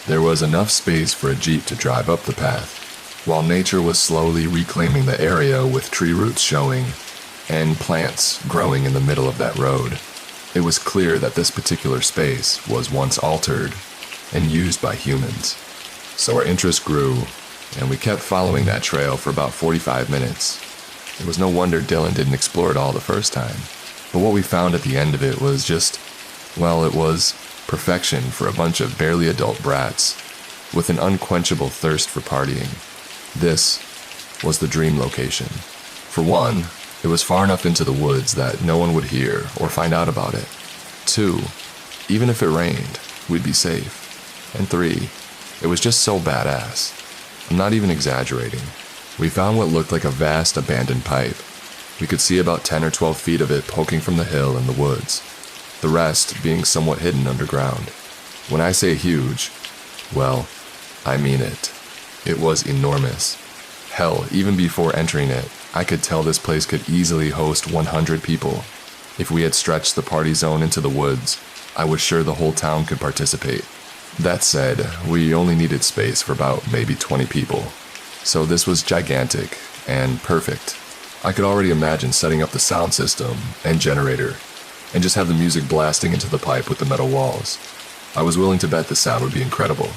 There was enough space for a jeep to drive up the path, while nature was slowly reclaiming the area with tree roots showing and plants growing in the middle of that road. It was clear that this particular space was once altered and used by humans. So our interest grew, and we kept following that trail for about 45 minutes. It was no wonder Dylan didn't explore it all the first time. But what we found at the end of it was just, well, it was perfection for a bunch of barely adult brats with an unquenchable thirst for partying. This was the dream location. For one, it was far enough into the woods that no one would hear or find out about it. 2, even if it rained, we'd be safe. And 3, it was just so badass. I'm not even exaggerating. We found what looked like a vast abandoned pipe. We could see about 10 or 12 feet of it poking from the hill in the woods, the rest being somewhat hidden underground. When I say huge, well, I mean it. It was enormous. Hell, even before entering it, I could tell this place could easily host 100 people. If we had stretched the party zone into the woods, I was sure the whole town could participate. That said, we only needed space for about maybe 20 people. So this was gigantic and perfect. I could already imagine setting up the sound system and generator and just have the music blasting into the pipe with the metal walls. I was willing to bet the sound would be incredible.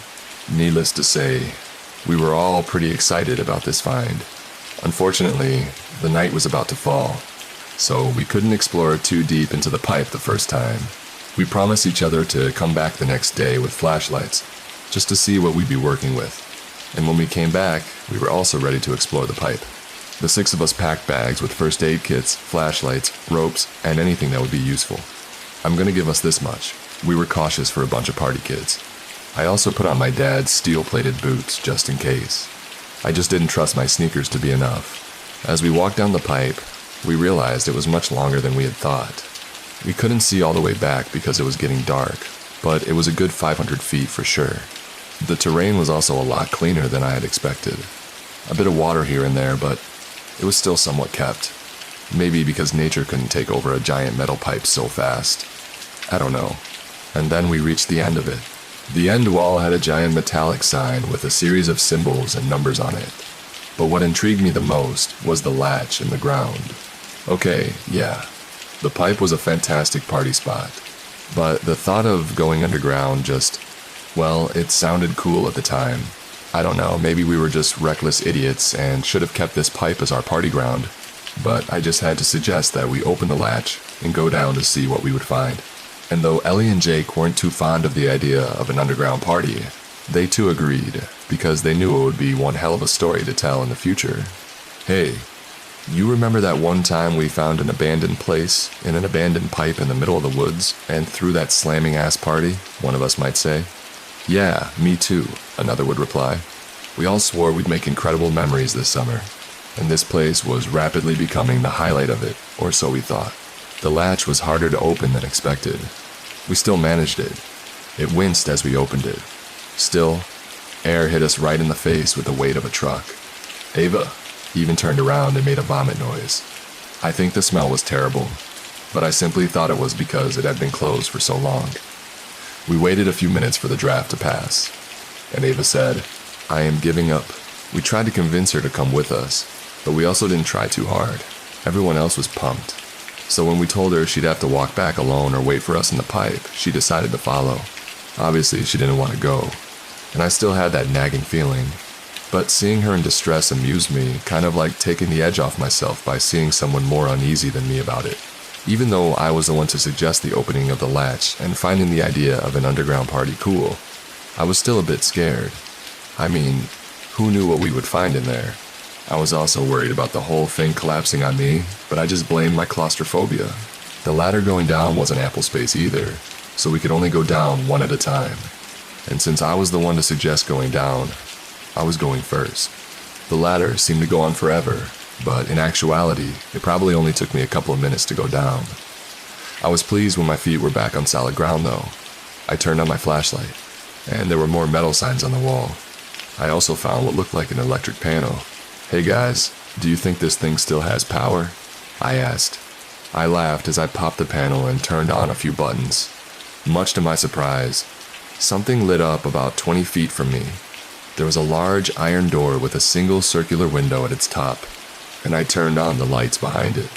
Needless to say, we were all pretty excited about this find. Unfortunately, the night was about to fall, so we couldn't explore too deep into the pipe the first time. We promised each other to come back the next day with flashlights, just to see what we'd be working with. And when we came back, we were also ready to explore the pipe. The 6 of us packed bags with first aid kits, flashlights, ropes, and anything that would be useful. I'm gonna give us this much. We were cautious for a bunch of party kids. I also put on my dad's steel-plated boots just in case. I just didn't trust my sneakers to be enough. As we walked down the pipe, we realized it was much longer than we had thought. We couldn't see all the way back because it was getting dark, but it was a good 500 feet for sure. The terrain was also a lot cleaner than I had expected. A bit of water here and there, but it was still somewhat kept. Maybe because nature couldn't take over a giant metal pipe so fast. I don't know. And then we reached the end of it. The end wall had a giant metallic sign with a series of symbols and numbers on it. But what intrigued me the most was the latch in the ground. Okay, yeah, the pipe was a fantastic party spot. But the thought of going underground just, well, it sounded cool at the time. I don't know, maybe we were just reckless idiots and should have kept this pipe as our party ground. But I just had to suggest that we open the latch and go down to see what we would find. And though Ellie and Jake weren't too fond of the idea of an underground party, they too agreed. because they knew it would be one hell of a story to tell in the future. Hey, you remember that one time we found an abandoned place in an abandoned pipe in the middle of the woods and threw that slamming ass party? One of us might say. Yeah, me too, another would reply. We all swore we'd make incredible memories this summer, and this place was rapidly becoming the highlight of it, or so we thought. The latch was harder to open than expected. We still managed it. It winced as we opened it. Still, air hit us right in the face with the weight of a truck. Ava even turned around and made a vomit noise. I think the smell was terrible, but I simply thought it was because it had been closed for so long. We waited a few minutes for the draft to pass, and Ava said, "I am giving up." We tried to convince her to come with us, but we also didn't try too hard. Everyone else was pumped. So when we told her she'd have to walk back alone or wait for us in the pipe, she decided to follow. Obviously, she didn't want to go, and I still had that nagging feeling. But seeing her in distress amused me, kind of like taking the edge off myself by seeing someone more uneasy than me about it. Even though I was the one to suggest the opening of the latch and finding the idea of an underground party cool, I was still a bit scared. I mean, who knew what we would find in there? I was also worried about the whole thing collapsing on me, but I just blamed my claustrophobia. The ladder going down wasn't ample space either, so we could only go down one at a time. And since I was the one to suggest going down, I was going first. The ladder seemed to go on forever, but in actuality, it probably only took me a couple of minutes to go down. I was pleased when my feet were back on solid ground though. I turned on my flashlight, and there were more metal signs on the wall. I also found what looked like an electric panel. "Hey guys, do you think this thing still has power?" I asked. I laughed as I popped the panel and turned on a few buttons. Much to my surprise, something lit up about 20 feet from me. There was a large iron door with a single circular window at its top, and I turned on the lights behind it.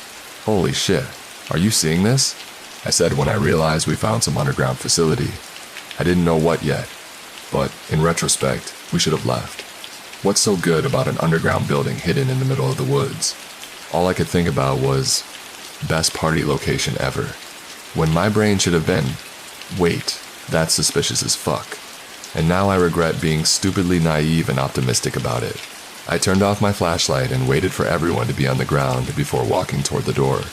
"Holy shit, are you seeing this?" I said when I realized we found some underground facility. I didn't know what yet, but in retrospect, we should have left. What's so good about an underground building hidden in the middle of the woods? All I could think about was, best party location ever. When my brain should have been, wait, that's suspicious as fuck. And now I regret being stupidly naive and optimistic about it. I turned off my flashlight and waited for everyone to be on the ground before walking toward the door.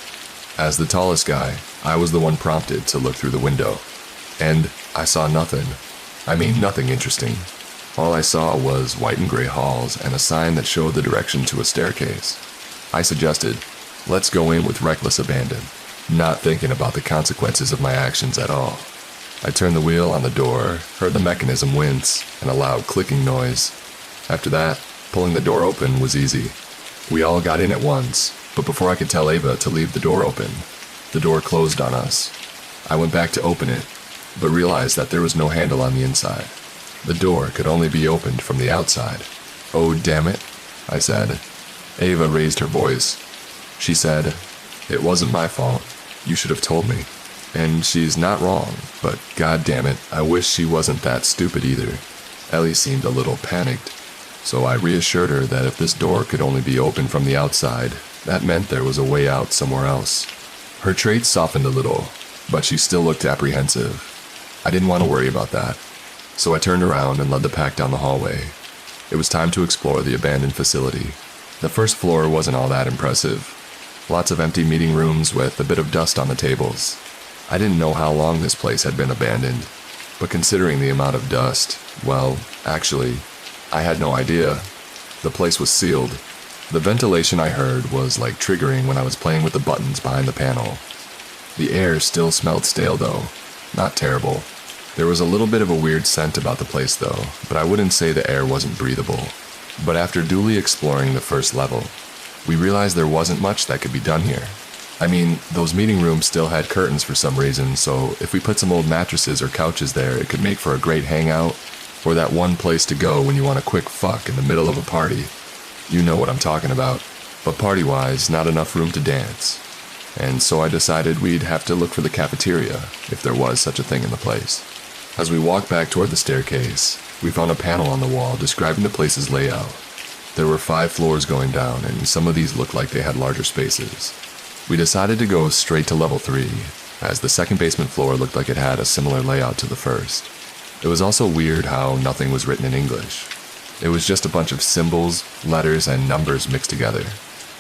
As the tallest guy, I was the one prompted to look through the window. And I saw nothing. I mean, nothing interesting. All I saw was white and gray halls and a sign that showed the direction to a staircase. I suggested, let's go in with reckless abandon, not thinking about the consequences of my actions at all. I turned the wheel on the door, heard the mechanism wince, and a loud clicking noise. After that, pulling the door open was easy. We all got in at once, but before I could tell Ava to leave the door open, the door closed on us. I went back to open it, but realized that there was no handle on the inside. The door could only be opened from the outside. "Oh, damn it," I said. Ava raised her voice. She said, "It wasn't my fault. You should have told me." And she's not wrong, but god damn it, I wish she wasn't that stupid either. Ellie seemed a little panicked, so I reassured her that if this door could only be opened from the outside, that meant there was a way out somewhere else. Her traits softened a little, but she still looked apprehensive. I didn't want to worry about that, so I turned around and led the pack down the hallway. It was time to explore the abandoned facility. The first floor wasn't all that impressive. Lots of empty meeting rooms with a bit of dust on the tables. I didn't know how long this place had been abandoned, but considering the amount of dust, well, actually, I had no idea. The place was sealed. The ventilation I heard was like triggering when I was playing with the buttons behind the panel. The air still smelled stale though, not terrible. There was a little bit of a weird scent about the place though, but I wouldn't say the air wasn't breathable. But after duly exploring the first level, we realized there wasn't much that could be done here. I mean, those meeting rooms still had curtains for some reason, so if we put some old mattresses or couches there, it could make for a great hangout, or that one place to go when you want a quick fuck in the middle of a party. You know what I'm talking about. But party-wise, not enough room to dance. And so I decided we'd have to look for the cafeteria, if there was such a thing in the place. As we walked back toward the staircase, we found a panel on the wall describing the place's layout. There were 5 floors going down, and some of these looked like they had larger spaces. We decided to go straight to level 3, as the second basement floor looked like it had a similar layout to the first. It was also weird how nothing was written in English. It was just a bunch of symbols, letters, and numbers mixed together.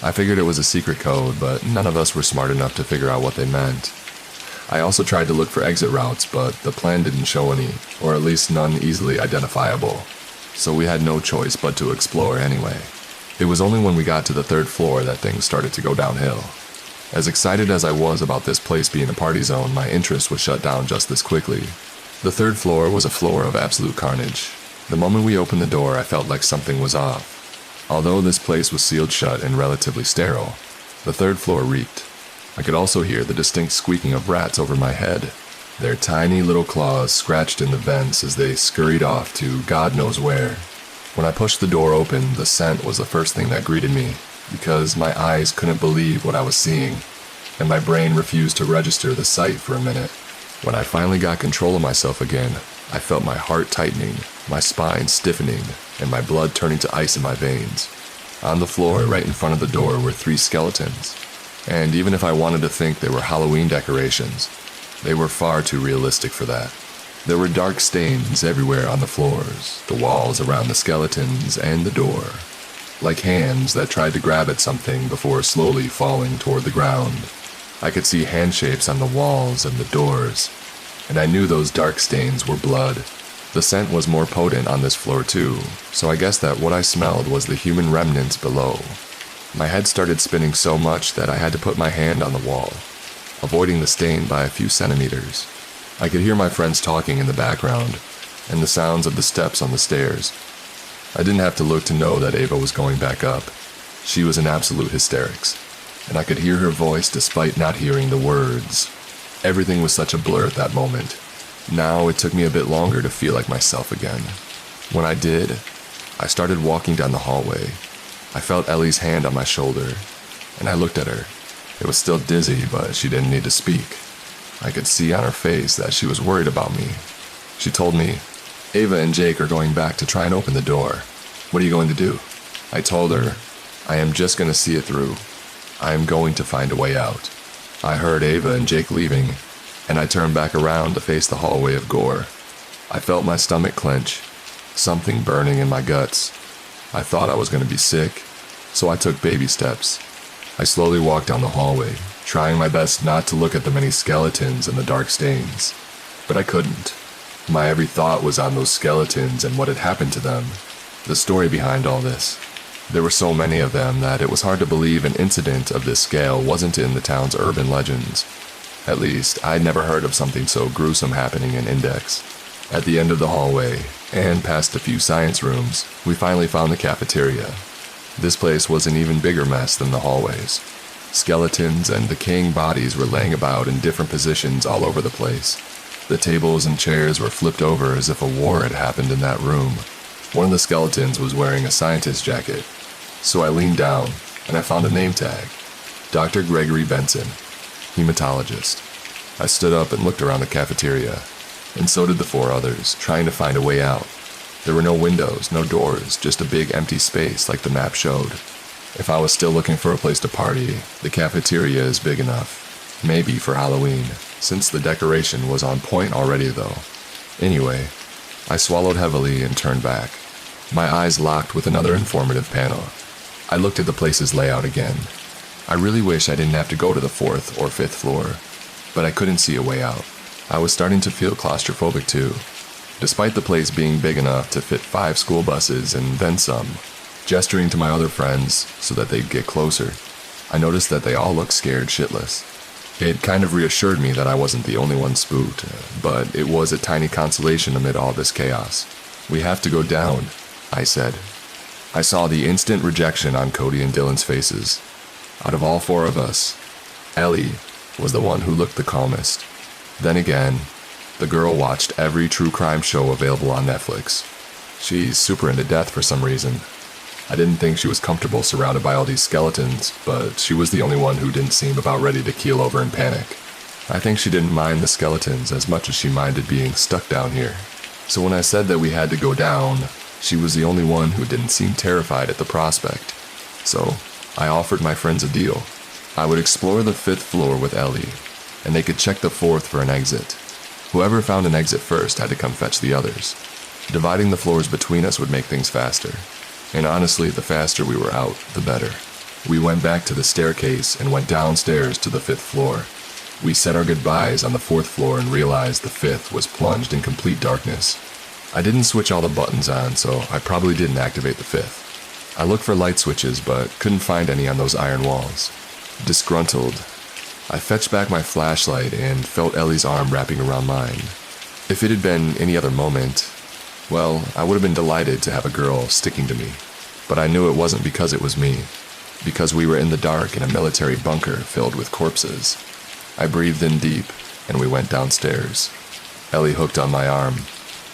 I figured it was a secret code, but none of us were smart enough to figure out what they meant. I also tried to look for exit routes, but the plan didn't show any, or at least none easily identifiable. So we had no choice but to explore anyway. It was only when we got to the 3rd floor that things started to go downhill. As excited as I was about this place being a party zone, my interest was shut down just as quickly. The 3rd floor was a floor of absolute carnage. The moment we opened the door, I felt like something was off. Although this place was sealed shut and relatively sterile, the 3rd floor reeked. I could also hear the distinct squeaking of rats over my head, their tiny little claws scratched in the vents as they scurried off to God knows where. When I pushed the door open, the scent was the first thing that greeted me, because my eyes couldn't believe what I was seeing, and my brain refused to register the sight for a minute. When I finally got control of myself again, I felt my heart tightening, my spine stiffening, and my blood turning to ice in my veins. On the floor, right in front of the door, were 3 skeletons. And even if I wanted to think they were Halloween decorations, they were far too realistic for that. There were dark stains everywhere on the floors, the walls around the skeletons, and the door, like hands that tried to grab at something before slowly falling toward the ground. I could see hand shapes on the walls and the doors, and I knew those dark stains were blood. The scent was more potent on this floor too, so I guessed that what I smelled was the human remnants below. My head started spinning so much that I had to put my hand on the wall, avoiding the stain by a few centimeters. I could hear my friends talking in the background, and the sounds of the steps on the stairs. I didn't have to look to know that Ava was going back up. She was in absolute hysterics, and I could hear her voice despite not hearing the words. Everything was such a blur at that moment. Now it took me a bit longer to feel like myself again. When I did, I started walking down the hallway. I felt Ellie's hand on my shoulder, and I looked at her. It was still dizzy, but she didn't need to speak. I could see on her face that she was worried about me. She told me, "Ava and Jake are going back to try and open the door. What are you going to do?" I told her, "I am just going to see it through. I am going to find a way out." I heard Ava and Jake leaving, and I turned back around to face the hallway of gore. I felt my stomach clench, something burning in my guts. I thought I was going to be sick, so I took baby steps. I slowly walked down the hallway, trying my best not to look at the many skeletons and the dark stains. But I couldn't. My every thought was on those skeletons and what had happened to them. The story behind all this. There were so many of them that it was hard to believe an incident of this scale wasn't in the town's urban legends. At least, I'd never heard of something so gruesome happening in Index. At the end of the hallway, and past a few science rooms, we finally found the cafeteria. This place was an even bigger mess than the hallways. Skeletons and decaying bodies were laying about in different positions all over the place. The tables and chairs were flipped over as if a war had happened in that room. One of the skeletons was wearing a scientist's jacket, so I leaned down and I found a name tag. Dr. Gregory Benson, hematologist. I stood up and looked around the cafeteria, and so did the 4 others, trying to find a way out. There were no windows, no doors, just a big empty space like the map showed. If I was still looking for a place to party, the cafeteria is big enough. Maybe for Halloween, since the decoration was on point already though. Anyway, I swallowed heavily and turned back. My eyes locked with another informative panel. I looked at the place's layout again. I really wish I didn't have to go to the 4th or 5th floor, but I couldn't see a way out. I was starting to feel claustrophobic too, despite the place being big enough to fit 5 school buses and then some. Gesturing to my other friends so that they'd get closer, I noticed that they all looked scared shitless. It kind of reassured me that I wasn't the only one spooked, but it was a tiny consolation amid all this chaos. "We have to go down," I said. I saw the instant rejection on Cody and Dylan's faces. Out of all 4 of us, Ellie was the one who looked the calmest. Then again, the girl watched every true crime show available on Netflix. She's super into death for some reason. I didn't think she was comfortable surrounded by all these skeletons, but she was the only one who didn't seem about ready to keel over in panic. I think she didn't mind the skeletons as much as she minded being stuck down here. So when I said that we had to go down, she was the only one who didn't seem terrified at the prospect. So I offered my friends a deal. I would explore the 5th floor with Ellie, and they could check the 4th for an exit. Whoever found an exit first had to come fetch the others. Dividing the floors between us would make things faster. And honestly, the faster we were out, the better. We went back to the staircase and went downstairs to the 5th floor. We said our goodbyes on the 4th floor and realized the 5th was plunged in complete darkness. I didn't switch all the buttons on, so I probably didn't activate the 5th. I looked for light switches, but couldn't find any on those iron walls. Disgruntled, I fetched back my flashlight and felt Ellie's arm wrapping around mine. If it had been any other moment, well, I would have been delighted to have a girl sticking to me. But I knew it wasn't because it was me, because we were in the dark in a military bunker filled with corpses. I breathed in deep, and we went downstairs. Ellie hooked on my arm.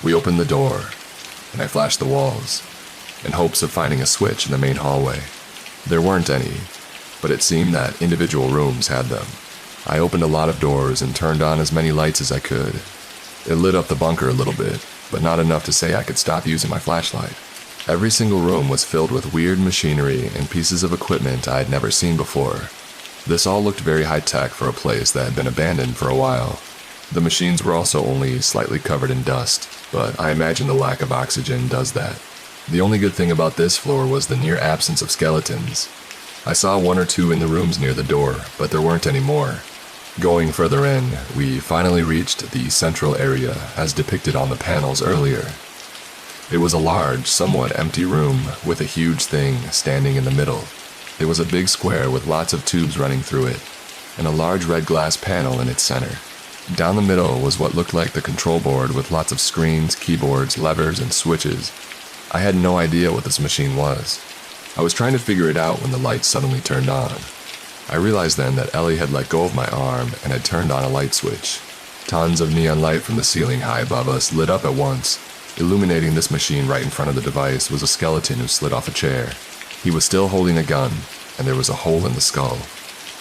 We opened the door, and I flashed the walls, in hopes of finding a switch in the main hallway. There weren't any, but it seemed that individual rooms had them. I opened a lot of doors and turned on as many lights as I could. It lit up the bunker a little bit, but not enough to say I could stop using my flashlight. Every single room was filled with weird machinery and pieces of equipment I had never seen before. This all looked very high-tech for a place that had been abandoned for a while. The machines were also only slightly covered in dust, but I imagine the lack of oxygen does that. The only good thing about this floor was the near absence of skeletons. I saw 1 or 2 in the rooms near the door, but there weren't any more. Going further in, we finally reached the central area as depicted on the panels earlier. It was a large, somewhat empty room with a huge thing standing in the middle. It was a big square with lots of tubes running through it, and a large red glass panel in its center. Down the middle was what looked like the control board with lots of screens, keyboards, levers, and switches. I had no idea what this machine was. I was trying to figure it out when the lights suddenly turned on. I realized then that Ellie had let go of my arm and had turned on a light switch. Tons of neon light from the ceiling high above us lit up at once. Illuminating this machine right in front of the device was a skeleton who slid off a chair. He was still holding a gun, and there was a hole in the skull.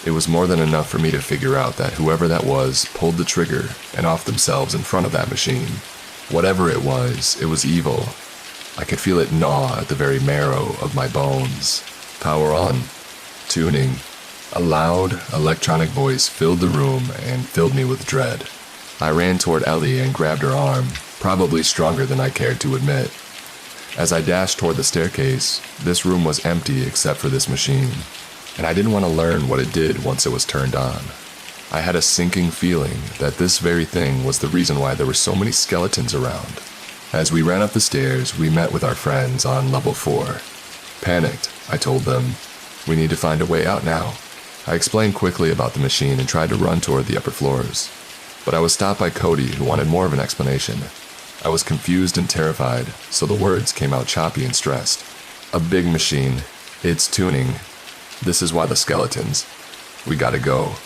It was more than enough for me to figure out that whoever that was pulled the trigger and offed themselves in front of that machine. Whatever it was evil. I could feel it gnaw at the very marrow of my bones. Power on. Tuning. A loud, electronic voice filled the room and filled me with dread. I ran toward Ellie and grabbed her arm, probably stronger than I cared to admit. As I dashed toward the staircase, this room was empty except for this machine, and I didn't want to learn what it did once it was turned on. I had a sinking feeling that this very thing was the reason why there were so many skeletons around. As we ran up the stairs, we met with our friends on level 4. Panicked, I told them, "We need to find a way out now." I explained quickly about the machine and tried to run toward the upper floors, but I was stopped by Cody, who wanted more of an explanation. I was confused and terrified, so the words came out choppy and stressed. "A big machine. It's tuning. This is why the skeletons. We gotta go."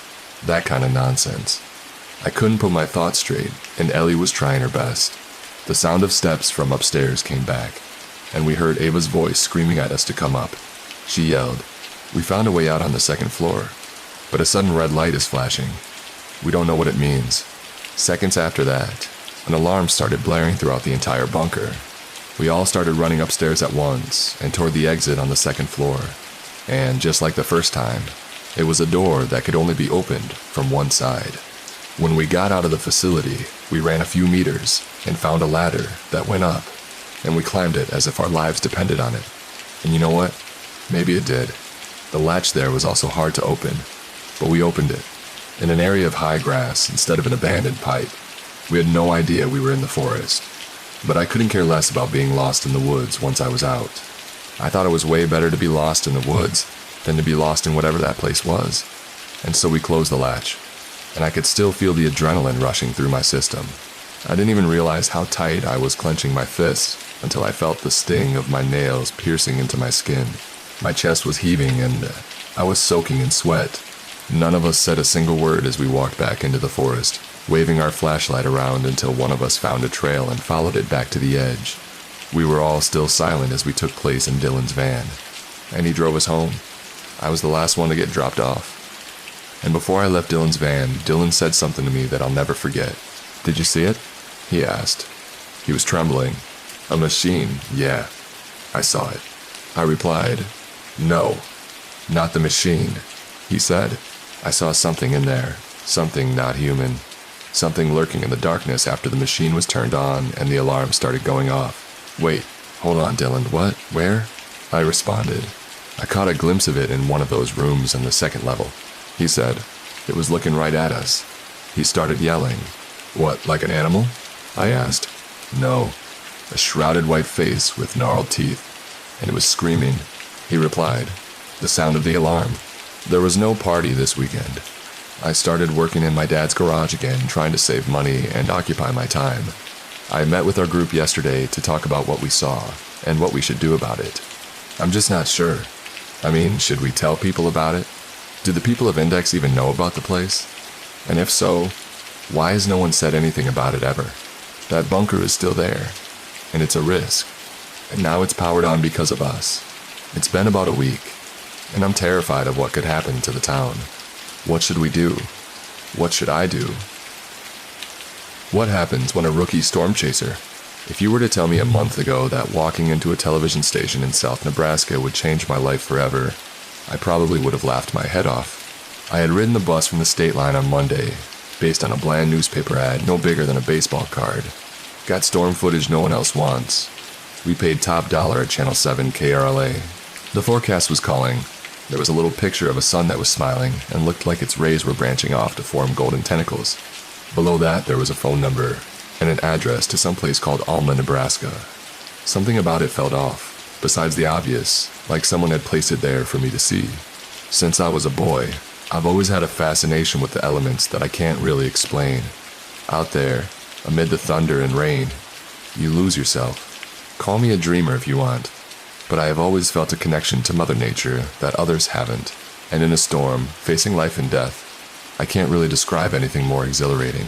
That kind of nonsense. I couldn't put my thoughts straight, and Ellie was trying her best. The sound of steps from upstairs came back, and we heard Ava's voice screaming at us to come up. She yelled. We found a way out on the 2nd floor, but a sudden red light is flashing. We don't know what it means. Seconds after that, an alarm started blaring throughout the entire bunker. We all started running upstairs at once and toward the exit on the 2nd floor. And just like the first time, it was a door that could only be opened from one side. When we got out of the facility, we ran a few meters and found a ladder that went up, and we climbed it as if our lives depended on it. And you know what? Maybe it did. The latch there was also hard to open, but we opened it. In an area of high grass instead of an abandoned pipe. We had no idea we were in the forest, but I couldn't care less about being lost in the woods once I was out. I thought it was way better to be lost in the woods than to be lost in whatever that place was. And so we closed the latch, and I could still feel the adrenaline rushing through my system. I didn't even realize how tight I was clenching my fists until I felt the sting of my nails piercing into my skin. My chest was heaving and I was soaking in sweat. None of us said a single word as we walked back into the forest, waving our flashlight around until one of us found a trail and followed it back to the edge. We were all still silent as we took place in Dylan's van, and he drove us home. I was the last one to get dropped off. And before I left Dylan's van, Dylan said something to me that I'll never forget. "Did you see it?" he asked. He was trembling. "A machine, yeah. I saw it." I replied, "No, not the machine." He said, "I saw something in there, something not human." something lurking in the darkness after the machine was turned on and the alarm started going off. Wait, hold on, Dylan, what? Where? I responded. I caught a glimpse of it in one of those rooms on the second level. He said, it was looking right at us. He started yelling. What, like an animal? I asked. No, a shrouded white face with gnarled teeth, and it was screaming. He replied, the sound of the alarm. There was no party this weekend. I started working in my dad's garage again, trying to save money and occupy my time. I met with our group yesterday to talk about what we saw and what we should do about it. I'm just not sure. I mean, should we tell people about it? Do the people of Index even know about the place? And if so, why has no one said anything about it ever? That bunker is still there, and it's a risk. And now it's powered on because of us. It's been about a week, and I'm terrified of what could happen to the town. What should we do? What should I do? What happens when a rookie storm chaser? If you were to tell me a month ago that walking into a television station in South Nebraska would change my life forever, I probably would have laughed my head off. I had ridden the bus from the state line on Monday, based on a bland newspaper ad no bigger than a baseball card. Got storm footage no one else wants. We paid top dollar at Channel 7 KRLA. The forecast was calling. There was a little picture of a sun that was smiling and looked like its rays were branching off to form golden tentacles. Below that, there was a phone number and an address to some place called Alma, Nebraska. Something about it felt off, besides the obvious, like someone had placed it there for me to see. Since I was a boy, I've always had a fascination with the elements that I can't really explain. Out there, amid the thunder and rain, you lose yourself. Call me a dreamer if you want, but I have always felt a connection to Mother Nature that others haven't, and in a storm, facing life and death, I can't really describe anything more exhilarating.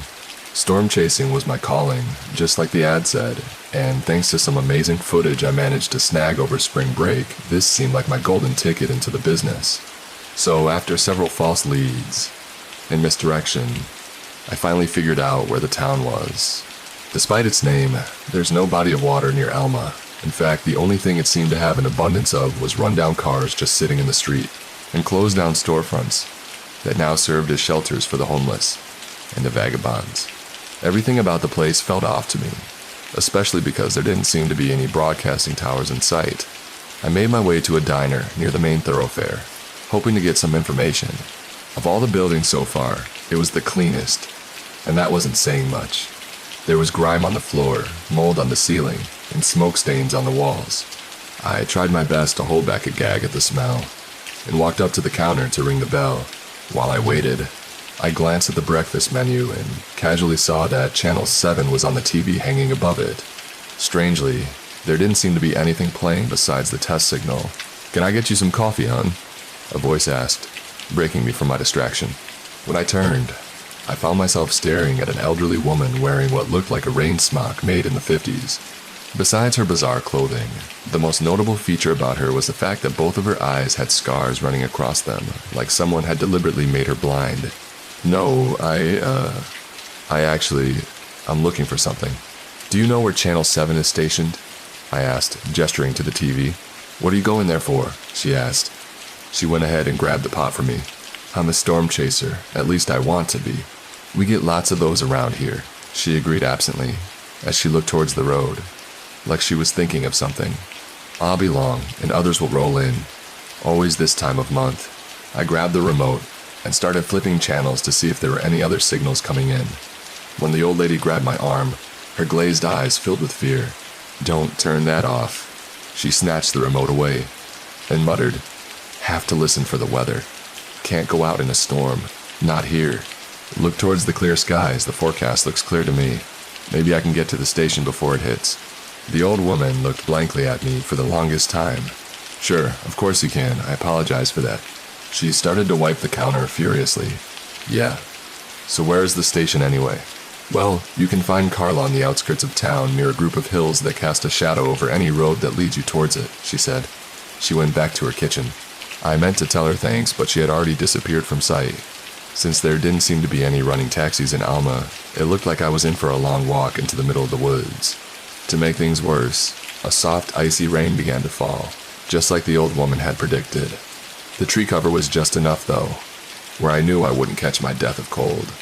Storm chasing was my calling, just like the ad said, and thanks to some amazing footage I managed to snag over spring break, this seemed like my golden ticket into the business. So after several false leads and misdirection, I finally figured out where the town was. Despite its name, there's no body of water near Alma. In fact, the only thing it seemed to have an abundance of was rundown cars just sitting in the street, and closed down storefronts that now served as shelters for the homeless and the vagabonds. Everything about the place felt off to me, especially because there didn't seem to be any broadcasting towers in sight. I made my way to a diner near the main thoroughfare, hoping to get some information. Of all the buildings so far, it was the cleanest, and that wasn't saying much. There was grime on the floor, mold on the ceiling, and smoke stains on the walls. I tried my best to hold back a gag at the smell, and walked up to the counter to ring the bell. While I waited, I glanced at the breakfast menu and casually saw that Channel 7 was on the TV hanging above it. Strangely, there didn't seem to be anything playing besides the test signal. "Can I get you some coffee, hon?" a voice asked, breaking me from my distraction. When I turned, I found myself staring at an elderly woman wearing what looked like a rain smock made in the 50s. Besides her bizarre clothing, the most notable feature about her was the fact that both of her eyes had scars running across them, like someone had deliberately made her blind. "No, I'm looking for something." "Do you know where Channel 7 is stationed?" I asked, gesturing to the TV. "What are you going there for?" she asked. She went ahead and grabbed the pot for me. "I'm a storm chaser, at least I want to be. We get lots of those around here," she agreed absently, as she looked towards the road, like she was thinking of something. "I'll be long, and others will roll in. Always this time of month." I grabbed the remote and started flipping channels to see if there were any other signals coming in. When the old lady grabbed my arm, her glazed eyes filled with fear. "Don't turn that off." She snatched the remote away and muttered, "Have to listen for the weather. Can't go out in a storm. Not here. Look towards the clear skies. The forecast looks clear to me. Maybe I can get to the station before it hits." The old woman looked blankly at me for the longest time. "Sure, of course you can. I apologize for that." She started to wipe the counter furiously. "Yeah. So where is the station anyway?" "Well, you can find Carla on the outskirts of town near a group of hills that cast a shadow over any road that leads you towards it," she said. She went back to her kitchen. I meant to tell her thanks, but she had already disappeared from sight. Since there didn't seem to be any running taxis in Alma, it looked like I was in for a long walk into the middle of the woods. To make things worse, a soft, icy rain began to fall, just like the old woman had predicted. The tree cover was just enough, though, where I knew I wouldn't catch my death of cold.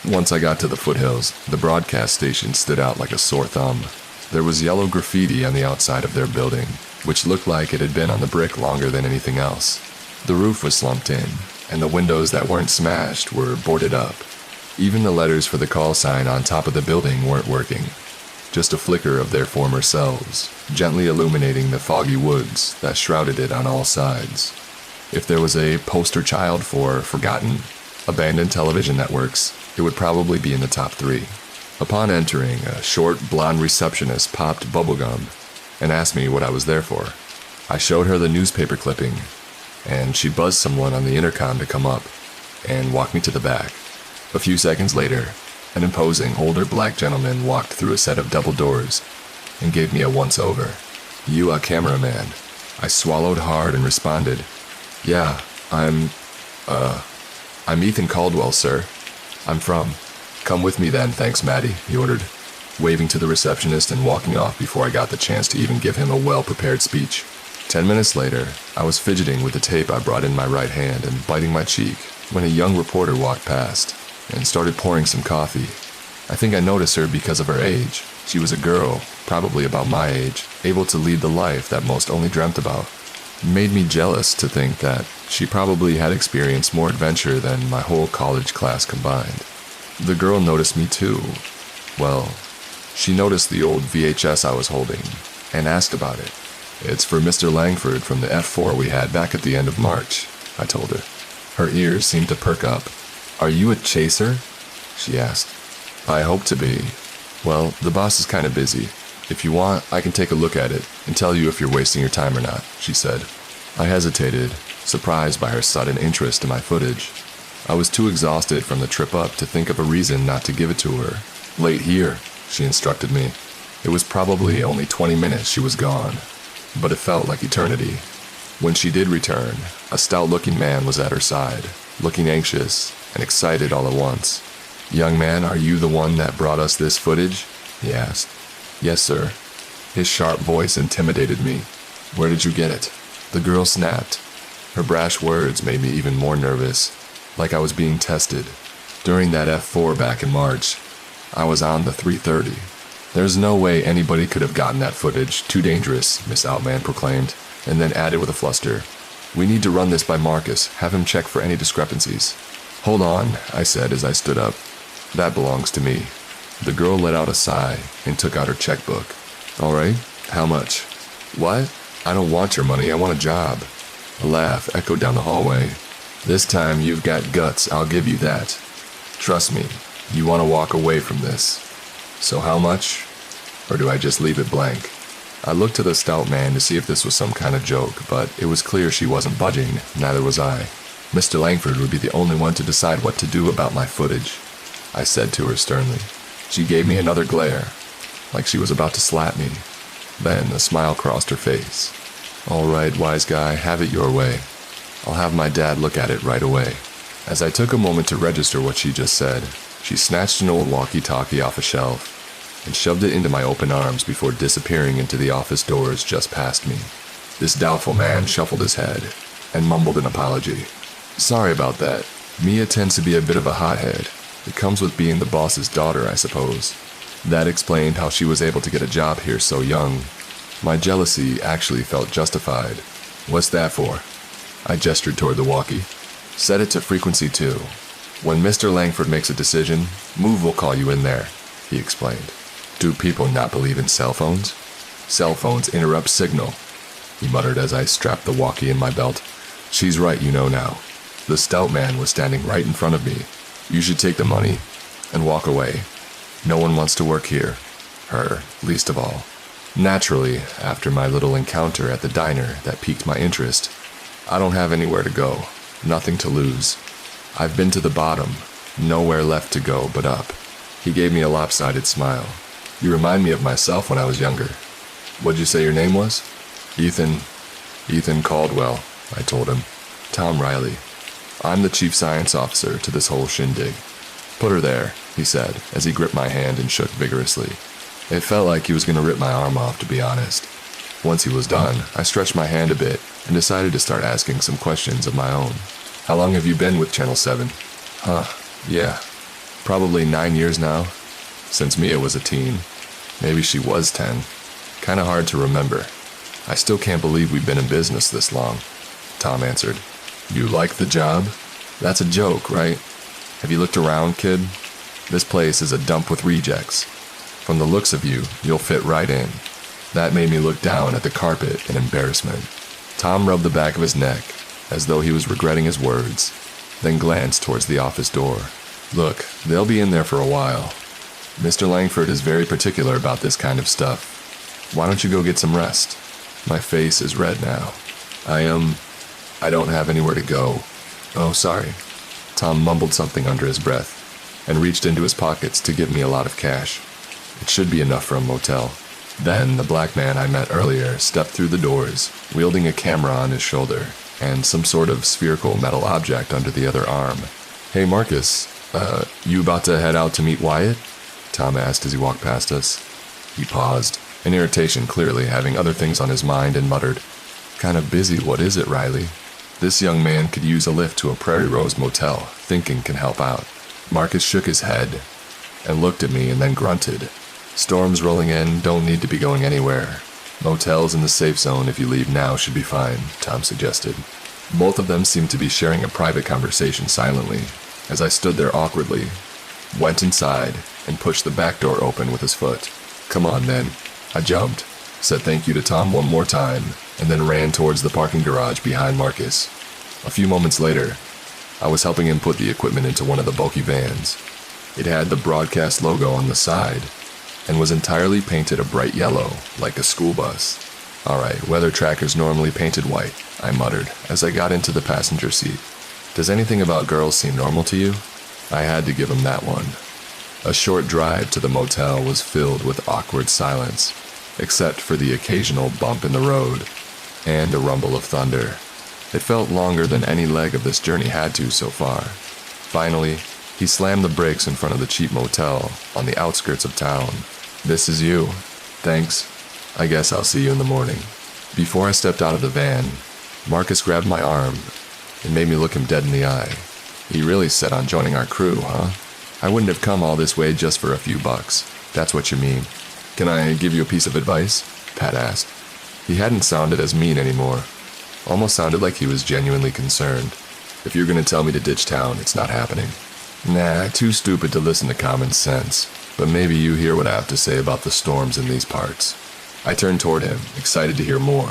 Once I got to the foothills, the broadcast station stood out like a sore thumb. There was yellow graffiti on the outside of their building, which looked like it had been on the brick longer than anything else. The roof was slumped in, and the windows that weren't smashed were boarded up. Even the letters for the call sign on top of the building weren't working. Just a flicker of their former selves, gently illuminating the foggy woods that shrouded it on all sides. If there was a poster child for forgotten, abandoned television networks, it would probably be in the top 3. Upon entering, a short, blonde receptionist popped bubblegum and asked me what I was there for. I showed her the newspaper clipping, and she buzzed someone on the intercom to come up and walk me to the back. A few seconds later, an imposing older black gentleman walked through a set of double doors and gave me a once-over. "You a cameraman?" I swallowed hard and responded, "Yeah, I'm Ethan Caldwell, sir. I'm from." "Come with me then, thanks, Maddie," he ordered, waving to the receptionist and walking off before I got the chance to even give him a well-prepared speech. 10 minutes later, I was fidgeting with the tape I brought in my right hand and biting my cheek when a young reporter walked past and started pouring some coffee. I think I noticed her because of her age. She was a girl, probably about my age, able to lead the life that most only dreamt about. It made me jealous to think that she probably had experienced more adventure than my whole college class combined. The girl noticed me too. Well, she noticed the old VHS I was holding and asked about it. "It's for Mr. Langford from the F4 we had back at the end of March," I told her. Her ears seemed to perk up. "Are you a chaser?" she asked. "I hope to be. Well, the boss is kind of busy. If you want, I can take a look at it and tell you if you're wasting your time or not," she said. I hesitated, surprised by her sudden interest in my footage. I was too exhausted from the trip up to think of a reason not to give it to her. "Wait here," she instructed me. It was probably only 20 minutes she was gone, but it felt like eternity. When she did return, a stout-looking man was at her side, looking anxious and excited all at once. "Young man, are you the one that brought us this footage?" he asked. "Yes, sir." His sharp voice intimidated me. "Where did you get it?" The girl snapped. Her brash words made me even more nervous, like I was being tested. During that F4 back in March, I was on the 330. "There's no way anybody could have gotten that footage. Too dangerous," Miss Outman proclaimed, and then added with a fluster, "We need to run this by Marcus. Have him check for any discrepancies." "Hold on," I said as I stood up. "That belongs to me." The girl let out a sigh and took out her checkbook. "All right, how much?" "What? I don't want your money, I want a job." A laugh echoed down the hallway. "This time you've got guts, I'll give you that. Trust me, you want to walk away from this. So how much? Or do I just leave it blank?" I looked to the stout man to see if this was some kind of joke, but it was clear she wasn't budging, neither was I. Mr. Langford would be the only one to decide what to do about my footage, I said to her sternly. She gave me another glare, like she was about to slap me. Then a smile crossed her face. "All right, wise guy, have it your way. I'll have my dad look at it right away." As I took a moment to register what she just said, she snatched an old walkie-talkie off a shelf and shoved it into my open arms before disappearing into the office doors just past me. This doubtful man shuffled his head and mumbled an apology. "Sorry about that. Mia tends to be a bit of a hothead. It comes with being the boss's daughter, I suppose." That explained how she was able to get a job here so young. My jealousy actually felt justified. "What's that for?" I gestured toward the walkie. "Set it to frequency 2. When Mr. Langford makes a decision, Move will call you in there," he explained. "Do people not believe in cell phones?" "Cell phones interrupt signal," he muttered as I strapped the walkie in my belt. "She's right, you know now." The stout man was standing right in front of me. "You should take the money and walk away. No one wants to work here. Her, least of all." Naturally, after my little encounter at the diner that piqued my interest, I don't have anywhere to go, nothing to lose. I've been to the bottom, nowhere left to go but up. He gave me a lopsided smile. "You remind me of myself when I was younger." "What'd you say your name was?" Ethan Caldwell," I told him. "Tom Riley. I'm the chief science officer to this whole shindig." "Put her there," he said, as he gripped my hand and shook vigorously. It felt like he was going to rip my arm off, to be honest. Once he was done, I stretched my hand a bit and decided to start asking some questions of my own. "How long have you been with Channel 7? "Yeah. Probably 9 years now, since Mia was a teen. Maybe she was 10. Kinda hard to remember. I still can't believe we've been in business this long. Tom answered. You like the job? That's a joke, right? Have you looked around, kid? This place is a dump with rejects. From the looks of you, you'll fit right in. That made me look down at the carpet in embarrassment. Tom rubbed the back of his neck, as though he was regretting his words, then glanced towards the office door. Look, they'll be in there for a while. Mr. Langford is very particular about this kind of stuff. Why don't you go get some rest? My face is red now. I don't have anywhere to go. Oh, sorry. Tom mumbled something under his breath and reached into his pockets to give me a lot of cash. It should be enough for a motel. Then the black man I met earlier stepped through the doors, wielding a camera on his shoulder and some sort of spherical metal object under the other arm. Hey, Marcus, you about to head out to meet Wyatt? Tom asked as he walked past us. He paused, in irritation clearly, having other things on his mind, and muttered, Kind of busy, what is it, Riley? This young man could use a lift to a Prairie Rose motel. Thinking can help out. Marcus shook his head and looked at me and then grunted. Storms rolling in, don't need to be going anywhere. Motels in the safe zone if you leave now should be fine, Tom suggested. Both of them seemed to be sharing a private conversation silently, as I stood there awkwardly, went inside, and pushed the back door open with his foot. Come on then. I jumped, said thank you to Tom one more time, and then ran towards the parking garage behind Marcus. A few moments later, I was helping him put the equipment into one of the bulky vans. It had the broadcast logo on the side, and was entirely painted a bright yellow, like a school bus. Alright, weather tracker's normally painted white, I muttered as I got into the passenger seat. Does anything about girls seem normal to you? I had to give him that one. A short drive to the motel was filled with awkward silence, except for the occasional bump in the road and a rumble of thunder. It felt longer than any leg of this journey had to so far. Finally, he slammed the brakes in front of the cheap motel on the outskirts of town. This is you. Thanks. I guess I'll see you in the morning. Before I stepped out of the van, Marcus grabbed my arm and made me look him dead in the eye. He really set on joining our crew, huh? I wouldn't have come all this way just for a few bucks. That's what you mean. Can I give you a piece of advice? Pat asked. He hadn't sounded as mean anymore. Almost sounded like he was genuinely concerned. If you're gonna tell me to ditch town, it's not happening. Nah, too stupid to listen to common sense. But maybe you hear what I have to say about the storms in these parts. I turned toward him, excited to hear more.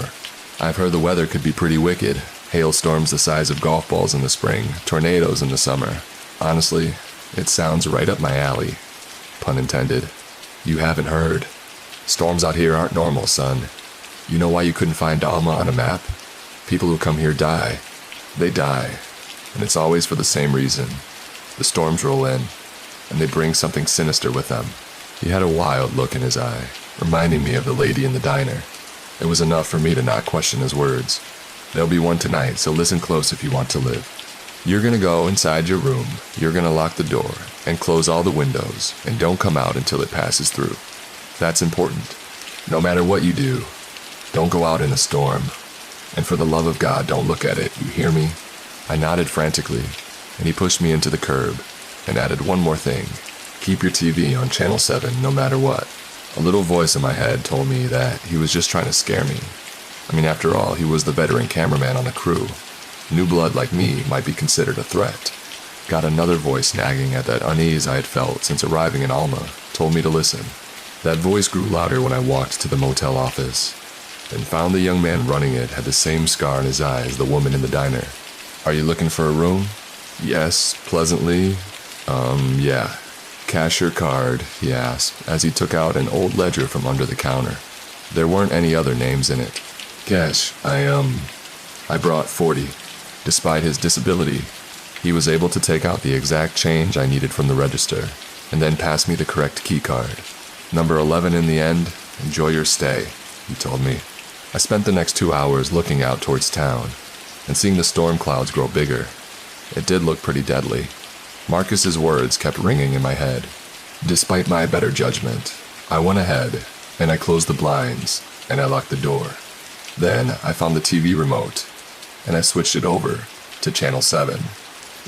I've heard the weather could be pretty wicked. Hailstorms the size of golf balls in the spring, tornadoes in the summer. Honestly, it sounds right up my alley. Pun intended. You haven't heard. Storms out here aren't normal, son. You know why you couldn't find Alma on a map? People who come here die. They die. And it's always for the same reason. The storms roll in, and they bring something sinister with them. He had a wild look in his eye, reminding me of the lady in the diner. It was enough for me to not question his words. There'll be one tonight, so listen close if you want to live. You're gonna go inside your room, you're gonna lock the door, and close all the windows, and don't come out until it passes through. That's important. No matter what you do, don't go out in a storm. And for the love of God, don't look at it, you hear me? I nodded frantically, and he pushed me into the curb, and added one more thing. Keep your TV on Channel 7 no matter what. A little voice in my head told me that he was just trying to scare me. I mean, after all, he was the veteran cameraman on the crew. New blood like me might be considered a threat. Got another voice nagging at that unease I had felt since arriving in Alma, told me to listen. That voice grew louder when I walked to the motel office, and found the young man running it had the same scar in his eye as the woman in the diner. Are you looking for a room? Yes, pleasantly. Yeah. Cash or card, he asked, as he took out an old ledger from under the counter. There weren't any other names in it. Cash, I brought 40. Despite his disability, he was able to take out the exact change I needed from the register, and then pass me the correct key card. Number 11 in the end, enjoy your stay, he told me. I spent the next 2 hours looking out towards town, and seeing the storm clouds grow bigger. It did look pretty deadly. Marcus's words kept ringing in my head. Despite my better judgment, I went ahead, and I closed the blinds, and I locked the door. Then I found the TV remote, and I switched it over to Channel 7.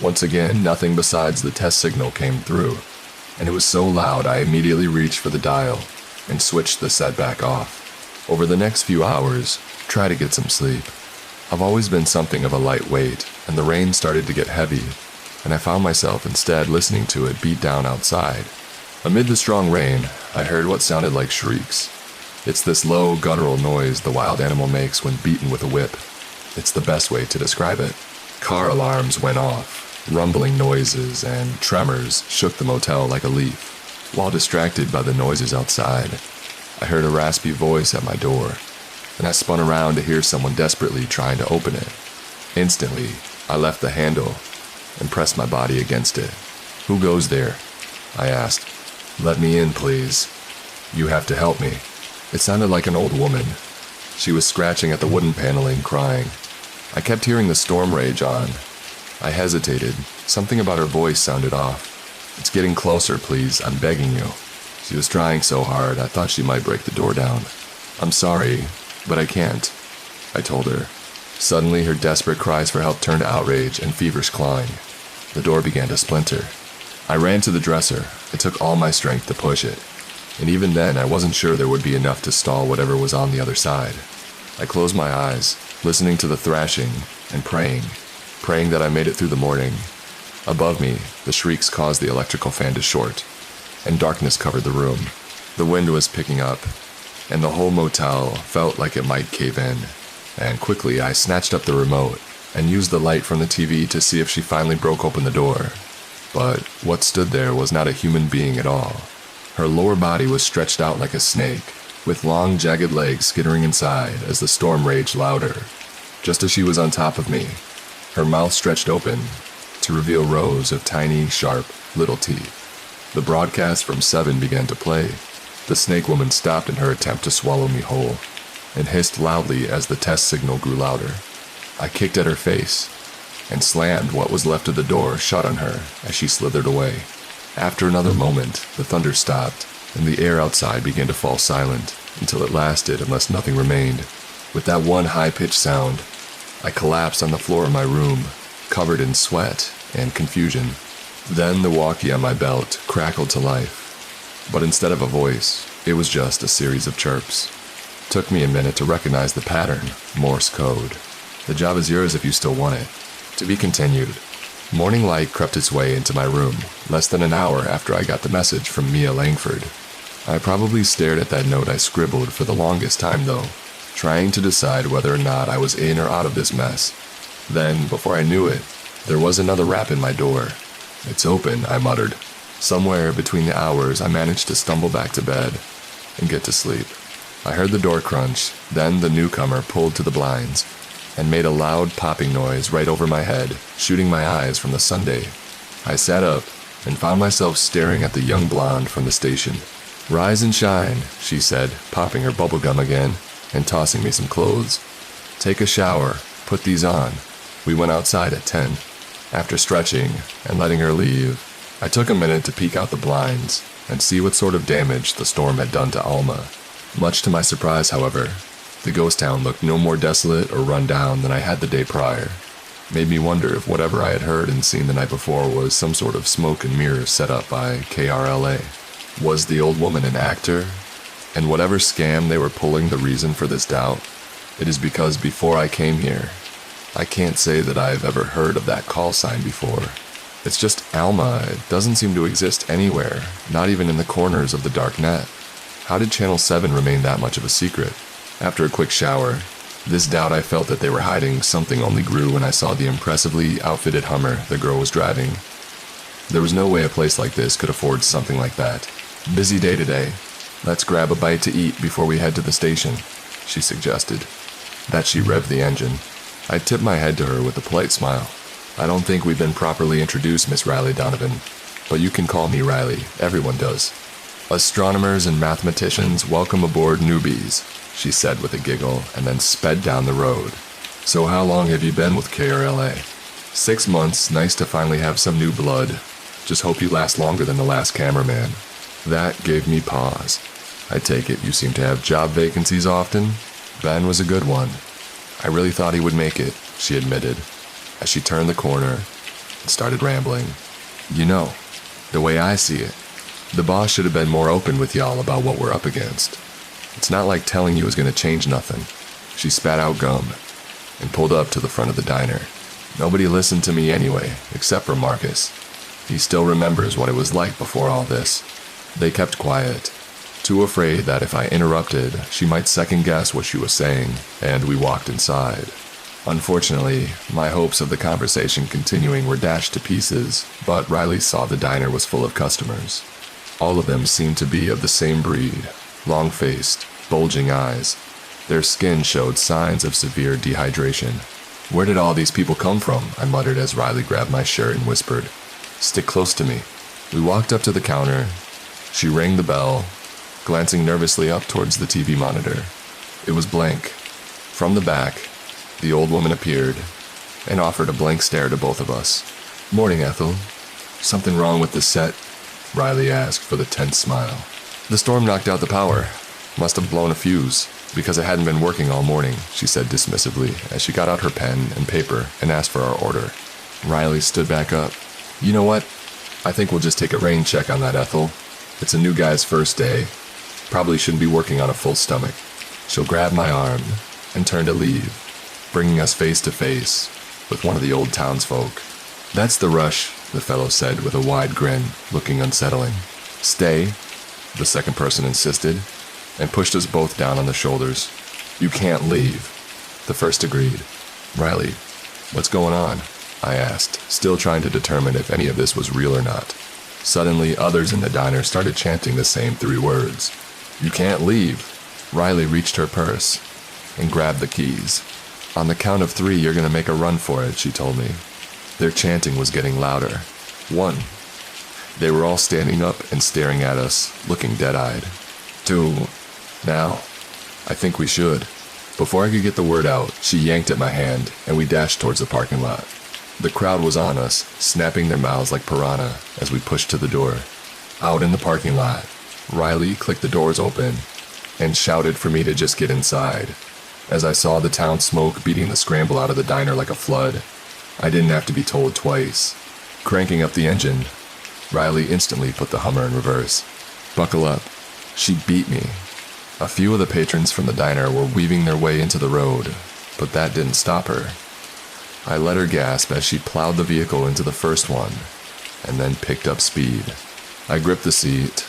Once again, nothing besides the test signal came through, and it was so loud I immediately reached for the dial and switched the set back off. Over the next few hours, try to get some sleep. I've always been something of a lightweight, and the rain started to get heavy, and I found myself instead listening to it beat down outside. Amid the strong rain, I heard what sounded like shrieks. It's this low, guttural noise the wild animal makes when beaten with a whip. It's the best way to describe it. Car alarms went off, rumbling noises and tremors shook the motel like a leaf. While distracted by the noises outside, I heard a raspy voice at my door, and I spun around to hear someone desperately trying to open it. Instantly, I left the handle and pressed my body against it. "Who goes there?" I asked. "Let me in, please. You have to help me." It sounded like an old woman. She was scratching at the wooden paneling, crying. I kept hearing the storm rage on. I hesitated. Something about her voice sounded off. "It's getting closer, please. I'm begging you." She was trying so hard, I thought she might break the door down. "I'm sorry, but I can't," I told her. Suddenly, her desperate cries for help turned to outrage and feverish clawing. The door began to splinter. I ran to the dresser. It took all my strength to push it, and even then I wasn't sure there would be enough to stall whatever was on the other side. I closed my eyes, listening to the thrashing and praying that I made it through the morning. Above me, the shrieks caused the electrical fan to short, and darkness covered the room. The wind was picking up, and the whole motel felt like it might cave in. And quickly I snatched up the remote and used the light from the TV to see if she finally broke open the door. But what stood there was not a human being at all. Her lower body was stretched out like a snake, with long, jagged legs skittering inside as the storm raged louder. Just as she was on top of me, her mouth stretched open to reveal rows of tiny, sharp, little teeth. The broadcast from 7 began to play. The snake woman stopped in her attempt to swallow me whole, and hissed loudly as the test signal grew louder. I kicked at her face, and slammed what was left of the door shut on her as she slithered away. After another moment, the thunder stopped, and the air outside began to fall silent until it lasted unless nothing remained. With that one high-pitched sound, I collapsed on the floor of my room, covered in sweat and confusion. Then the walkie on my belt crackled to life, but instead of a voice, it was just a series of chirps. It took me a minute to recognize the pattern, Morse code. The job is yours if you still want it. To be continued. Morning light crept its way into my room less than an hour after I got the message from Mia Langford. I probably stared at that note I scribbled for the longest time though, trying to decide whether or not I was in or out of this mess. Then, before I knew it, there was another rap in my door. "It's open," I muttered. Somewhere between the hours, I managed to stumble back to bed and get to sleep. I heard the door crunch, then the newcomer pulled to the blinds and made a loud popping noise right over my head, shooting my eyes from the sundae. I sat up and found myself staring at the young blonde from the station. "Rise and shine," she said, popping her bubble gum again and tossing me some clothes. "Take a shower, put these on." We went outside at 10. After stretching and letting her leave, I took a minute to peek out the blinds and see what sort of damage the storm had done to Alma. Much to my surprise, however, the ghost town looked no more desolate or run down than I had the day prior. Made me wonder if whatever I had heard and seen the night before was some sort of smoke and mirrors set up by KRLA. Was the old woman an actor? And whatever scam they were pulling the reason for this doubt, it is because before I came here, I can't say that I've ever heard of that call sign before. It's just Alma. It doesn't seem to exist anywhere, not even in the corners of the dark net. How did Channel 7 remain that much of a secret? After a quick shower, this doubt I felt that they were hiding something only grew when I saw the impressively outfitted Hummer the girl was driving. There was no way a place like this could afford something like that. "Busy day today. Let's grab a bite to eat before we head to the station," she suggested. That she revved the engine. I tipped my head to her with a polite smile. "I don't think we've been properly introduced, Miss Riley Donovan, but you can call me Riley. Everyone does. Astronomers and mathematicians welcome aboard newbies," she said with a giggle, and then sped down the road. "So how long have you been with KRLA?" 6 months. Nice to finally have some new blood. Just hope you last longer than the last cameraman." That gave me pause. "I take it you seem to have job vacancies often?" "Ben was a good one. I really thought he would make it," she admitted, as she turned the corner and started rambling. "You know, the way I see it, The boss should have been more open with y'all about what we're up against. It's not like telling you is going to change nothing. She spat out gum and pulled up to the front of the diner. Nobody listened to me anyway, except for Marcus. He still remembers what it was like before all this. They kept quiet, too afraid that if I interrupted, she might second-guess what she was saying, and we walked inside. Unfortunately, my hopes of the conversation continuing were dashed to pieces, but Riley saw the diner was full of customers. All of them seemed to be of the same breed, long-faced, bulging eyes. Their skin showed signs of severe dehydration. "Where did all these people come from?" I muttered as Riley grabbed my shirt and whispered, "Stick close to me." We walked up to the counter. She rang the bell, glancing nervously up towards the TV monitor. It was blank. From the back, the old woman appeared and offered a blank stare to both of us. "Morning, Ethel. Something wrong with the set?" Riley asked with a tense smile. "The storm knocked out the power. Must have blown a fuse, because it hadn't been working all morning," she said dismissively as she got out her pen and paper and asked for our order. Riley stood back up. "You know what? I think we'll just take a rain check on that, Ethel. It's a new guy's first day. Probably shouldn't be working on a full stomach." She'll grab my arm and turn to leave, bringing us face to face with one of the old townsfolk. "That's the rush," the fellow said with a wide grin, looking unsettling. "Stay," the second person insisted, and pushed us both down on the shoulders. "You can't leave," the first agreed. "Riley, what's going on?" I asked, still trying to determine if any of this was real or not. Suddenly, others in the diner started chanting the same three words. "You can't leave." Riley reached her purse and grabbed the keys. "On the count of 3, you're going to make a run for it," she told me. Their chanting was getting louder. 1. They were all standing up and staring at us, looking dead-eyed. 2. Now, I think we should. Before I could get the word out, she yanked at my hand, and we dashed towards the parking lot. The crowd was on us, snapping their mouths like piranha as we pushed to the door. Out in the parking lot, Riley clicked the doors open and shouted for me to just get inside. As I saw the town smoke beating the scramble out of the diner like a flood, I didn't have to be told twice. Cranking up the engine, Riley instantly put the Hummer in reverse. "Buckle up." She beat me. A few of the patrons from the diner were weaving their way into the road, but that didn't stop her. I let her gasp as she plowed the vehicle into the first one, and then picked up speed. I gripped the seat,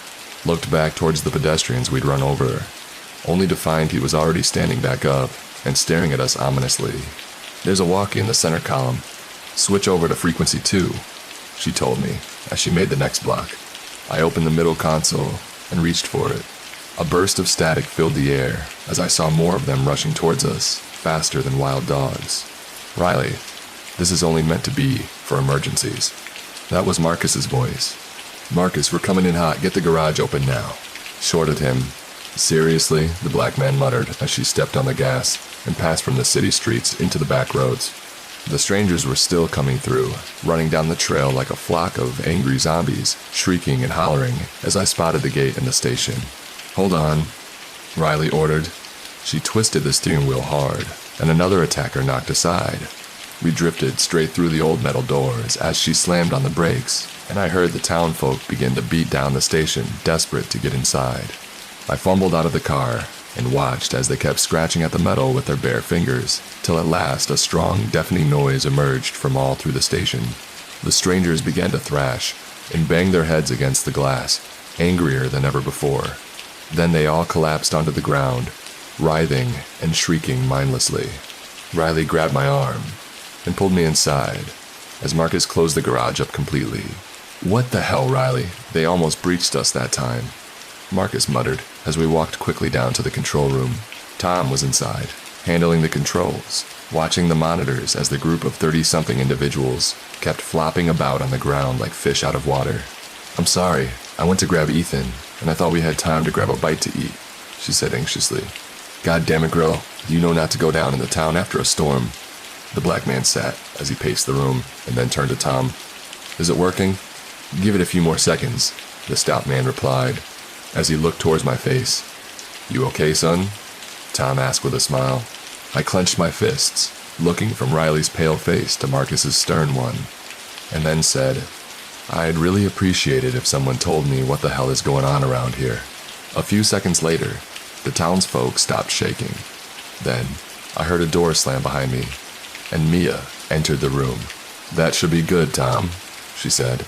looked back towards the pedestrians we'd run over, only to find he was already standing back up and staring at us ominously. "There's a walkie in the center column. Switch over to frequency 2, she told me as she made the next block. I opened the middle console and reached for it. A burst of static filled the air as I saw more of them rushing towards us, faster than wild dogs. "Riley, this is only meant to be for emergencies." That was Marcus's voice. "Marcus, we're coming in hot. Get the garage open now." Short at him. "Seriously?" the black man muttered as she stepped on the gas and passed from the city streets into the back roads. The strangers were still coming through, running down the trail like a flock of angry zombies, shrieking and hollering as I spotted the gate in the station. "Hold on," Riley ordered. She twisted the steering wheel hard, and another attacker knocked aside. We drifted straight through the old metal doors as she slammed on the brakes, and I heard the townfolk begin to beat down the station, desperate to get inside. I fumbled out of the car and watched as they kept scratching at the metal with their bare fingers, till at last a strong, deafening noise emerged from all through the station. The strangers began to thrash and bang their heads against the glass, angrier than ever before. Then they all collapsed onto the ground, writhing and shrieking mindlessly. Riley grabbed my arm and pulled me inside as Marcus closed the garage up completely. "What the hell, Riley? They almost breached us that time," Marcus muttered as we walked quickly down to the control room. Tom was inside, handling the controls, watching the monitors as the group of 30-something individuals kept flopping about on the ground like fish out of water. "I'm sorry, I went to grab Ethan, and I thought we had time to grab a bite to eat," she said anxiously. "God damn it, girl, you know not to go down in the town after a storm." The black man sat as he paced the room and then turned to Tom. "Is it working?" "Give it a few more seconds," the stout man replied as he looked towards my face. "You okay, son?" Tom asked with a smile. I clenched my fists, looking from Riley's pale face to Marcus's stern one, and then said, I'd really appreciate it if someone told me what the hell is going on around here. A few seconds later, the townsfolk stopped shaking. Then, I heard a door slam behind me, and Mia entered the room. "That should be good, Tom," she said.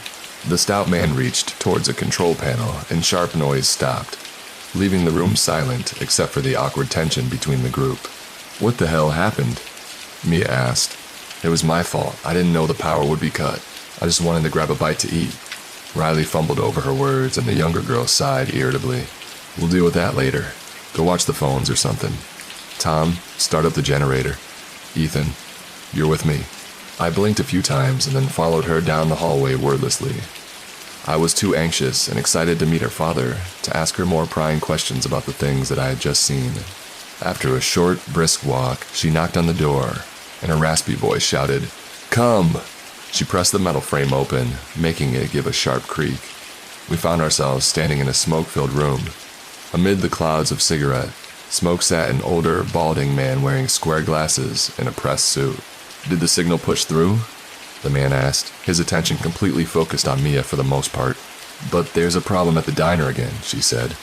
The stout man reached towards a control panel, and sharp noise stopped, leaving the room silent except for the awkward tension between the group. "What the hell happened?" Mia asked. "It was my fault. I didn't know the power would be cut. I just wanted to grab a bite to eat." Riley fumbled over her words, and the younger girl sighed irritably. "We'll deal with that later. Go watch the phones or something. Tom, start up the generator. Ethan, you're with me." I blinked a few times and then followed her down the hallway wordlessly. I was too anxious and excited to meet her father to ask her more prying questions about the things that I had just seen. After a short, brisk walk, she knocked on the door, and a raspy voice shouted, "Come!" She pressed the metal frame open, making it give a sharp creak. We found ourselves standing in a smoke-filled room. Amid the clouds of cigarette smoke sat an older, balding man wearing square glasses and a pressed suit. "Did the signal push through?" the man asked, his attention completely focused on Mia for the most part. "But there's a problem at the diner again," she said.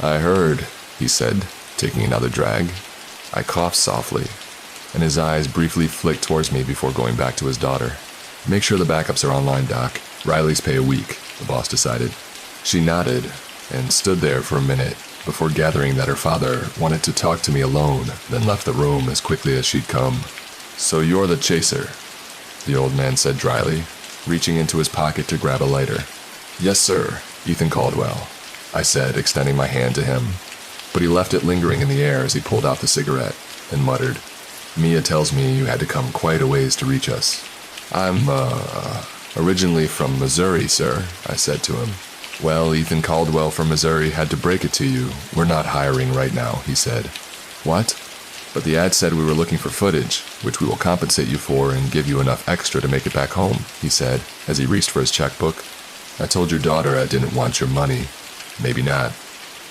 "I heard," he said, taking another drag. I coughed softly, and his eyes briefly flicked towards me before going back to his daughter. "Make sure the backups are online, Doc. Riley's pay a week," the boss decided. She nodded and stood there for a minute before gathering that her father wanted to talk to me alone, then left the room as quickly as she'd come. "So you're the chaser," the old man said dryly, reaching into his pocket to grab a lighter. "Yes, sir, Ethan Caldwell," I said, extending my hand to him. But he left it lingering in the air as he pulled out the cigarette and muttered, "Mia tells me you had to come quite a ways to reach us." I'm originally from Missouri, sir," I said to him. "Well, Ethan Caldwell from Missouri had to break it to you. We're not hiring right now," he said. "What?" "But the ad said we were looking for footage, which we will compensate you for and give you enough extra to make it back home," he said, as he reached for his checkbook. "I told your daughter I didn't want your money. Maybe not.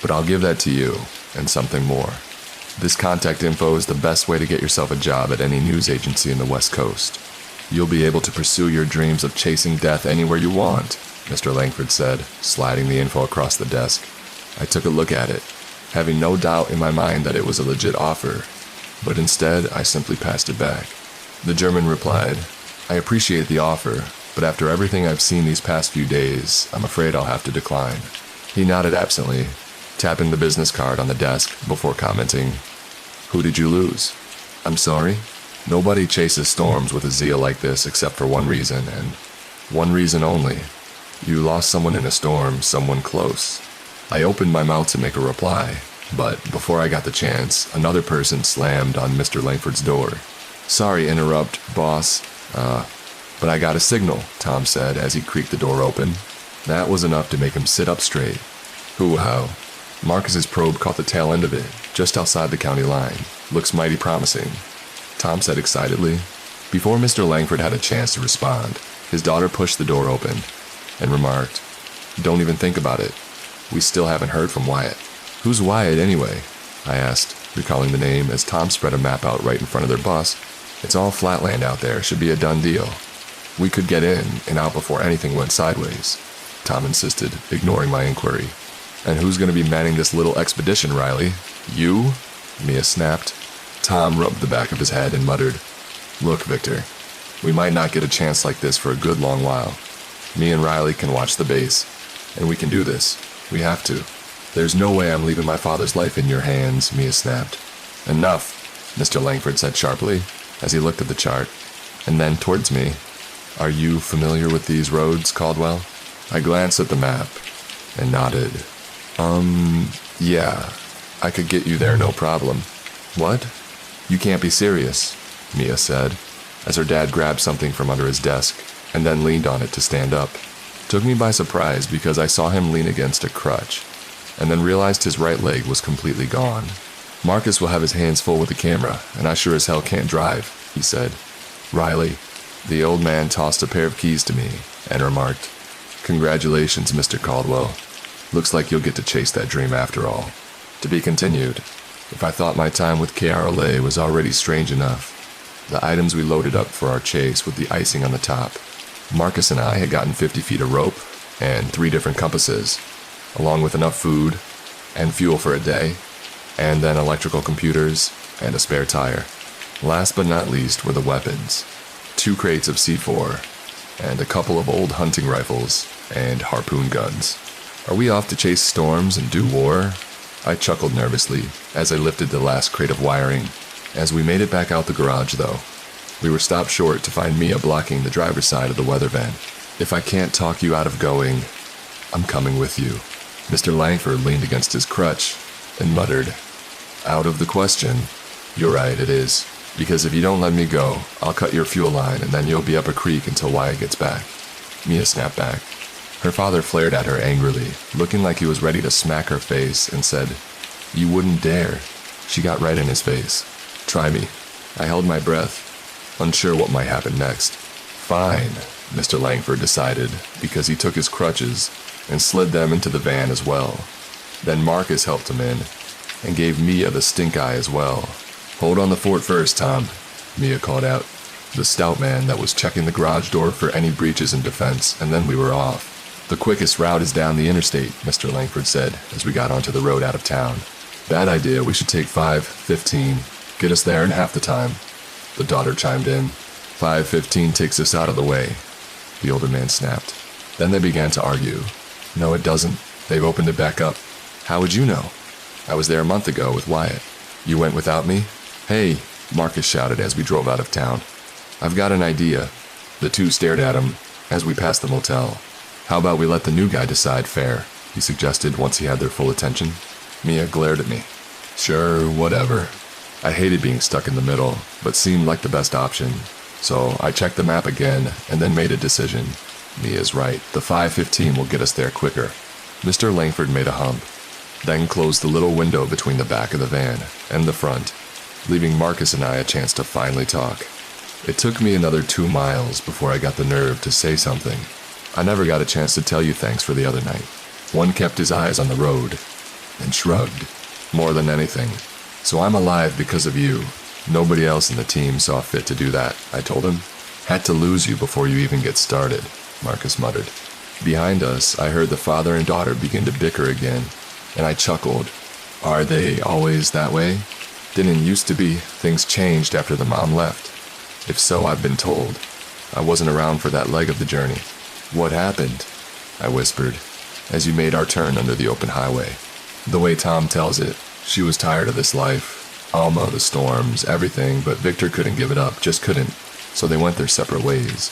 But I'll give that to you, and something more. This contact info is the best way to get yourself a job at any news agency in the West Coast. You'll be able to pursue your dreams of chasing death anywhere you want," Mr. Langford said, sliding the info across the desk. I took a look at it, having no doubt in my mind that it was a legit offer, but instead I simply passed it back. The German replied, "I appreciate the offer, but after everything I've seen these past few days, I'm afraid I'll have to decline." He nodded absently, tapping the business card on the desk before commenting, "Who did you lose?" "I'm sorry?" "Nobody chases storms with a zeal like this except for one reason, and one reason only. You lost someone in a storm, someone close." I opened my mouth to make a reply, but before I got the chance, another person slammed on Mr. Langford's door. "Sorry, interrupt, boss. But I got a signal," Tom said as he creaked the door open. That was enough to make him sit up straight. "Hoo-how. Marcus's probe caught the tail end of it, just outside the county line. Looks mighty promising," Tom said excitedly. Before Mr. Langford had a chance to respond, his daughter pushed the door open and remarked, "Don't even think about it. We still haven't heard from Wyatt." "Who's Wyatt, anyway?" I asked, recalling the name as Tom spread a map out right in front of their bus. "It's all flatland out there. Should be a done deal. We could get in and out before anything went sideways," Tom insisted, ignoring my inquiry. "And who's going to be manning this little expedition, Riley? You?" Mia snapped. Tom rubbed the back of his head and muttered, "Look, Victor, we might not get a chance like this for a good long while. Me and Riley can watch the base, and we can do this. We have to." "There's no way I'm leaving my father's life in your hands," Mia snapped. "Enough," Mr. Langford said sharply, as he looked at the chart, and then towards me. "Are you familiar with these roads, Caldwell?" I glanced at the map and nodded. Yeah, I could get you there no problem." "What? You can't be serious," Mia said, as her dad grabbed something from under his desk and then leaned on it to stand up. Took me by surprise because I saw him lean against a crutch, and then realized his right leg was completely gone. "Marcus will have his hands full with the camera, and I sure as hell can't drive," he said. "Riley," the old man tossed a pair of keys to me and remarked, "Congratulations, Mr. Caldwell. Looks like you'll get to chase that dream after all." To be continued. If I thought my time with KRLA was already strange enough, the items we loaded up for our chase with the icing on the top Marcus and I had gotten 50 feet of rope and 3 different compasses, along with enough food and fuel for a day, and then electrical computers and a spare tire. Last but not least were the weapons: 2 crates of C4 and a couple of old hunting rifles and harpoon guns. Are we off to chase storms and do war? I chuckled nervously as I lifted the last crate of wiring. As we made it back out the garage, though, we were stopped short to find Mia blocking the driver's side of the weather van. "If I can't talk you out of going, I'm coming with you." Mr. Langford leaned against his crutch and muttered, "Out of the question." "You're right, it is. Because if you don't let me go, I'll cut your fuel line and then you'll be up a creek until Wyatt gets back." Mia snapped back. Her father flared at her angrily, looking like he was ready to smack her face, and said, "You wouldn't dare." She got right in his face. "Try me." I held my breath, unsure what might happen next. "Fine," Mr. Langford decided, because he took his crutches and slid them into the van as well. Then Marcus helped him in and gave Mia the stink eye as well. "Hold on the fort first, Tom," Mia called out, the stout man that was checking the garage door for any breaches in defense, and then we were off. "The quickest route is down the interstate," Mr. Langford said as we got onto the road out of town. "Bad idea, we should take 5:15. Get us there in half the time," the daughter chimed in. 5:15 takes us out of the way," the older man snapped. Then they began to argue. "No, it doesn't. They've opened it back up." "How would you know?" "I was there a month ago with Wyatt." "You went without me?" "Hey," Marcus shouted as we drove out of town. "I've got an idea." The two stared at him as we passed the motel. "How about we let the new guy decide fair?" he suggested once he had their full attention. Mia glared at me. "Sure, whatever." I hated being stuck in the middle, but seemed like the best option. So I checked the map again and then made a decision. Mia's right. The 5:15 will get us there quicker. Mr. Langford made a hump, then closed the little window between the back of the van and the front, leaving Marcus and I a chance to finally talk. It took me another 2 miles before I got the nerve to say something. "I never got a chance to tell you thanks for the other night." One kept his eyes on the road and shrugged. "More than anything. So I'm alive because of you. Nobody else in the team saw fit to do that," I told him. "Had to lose you before you even get started," Marcus muttered. Behind us, I heard the father and daughter begin to bicker again, and I chuckled. "Are they always that way?" "Didn't used to be. Things changed after the mom left." "If so, I've been told. I wasn't around for that leg of the journey." "What happened?" I whispered, as you made our turn under the open highway. "The way Tom tells it, she was tired of this life. Alma, the storms, everything, but Victor couldn't give it up, just couldn't. So they went their separate ways."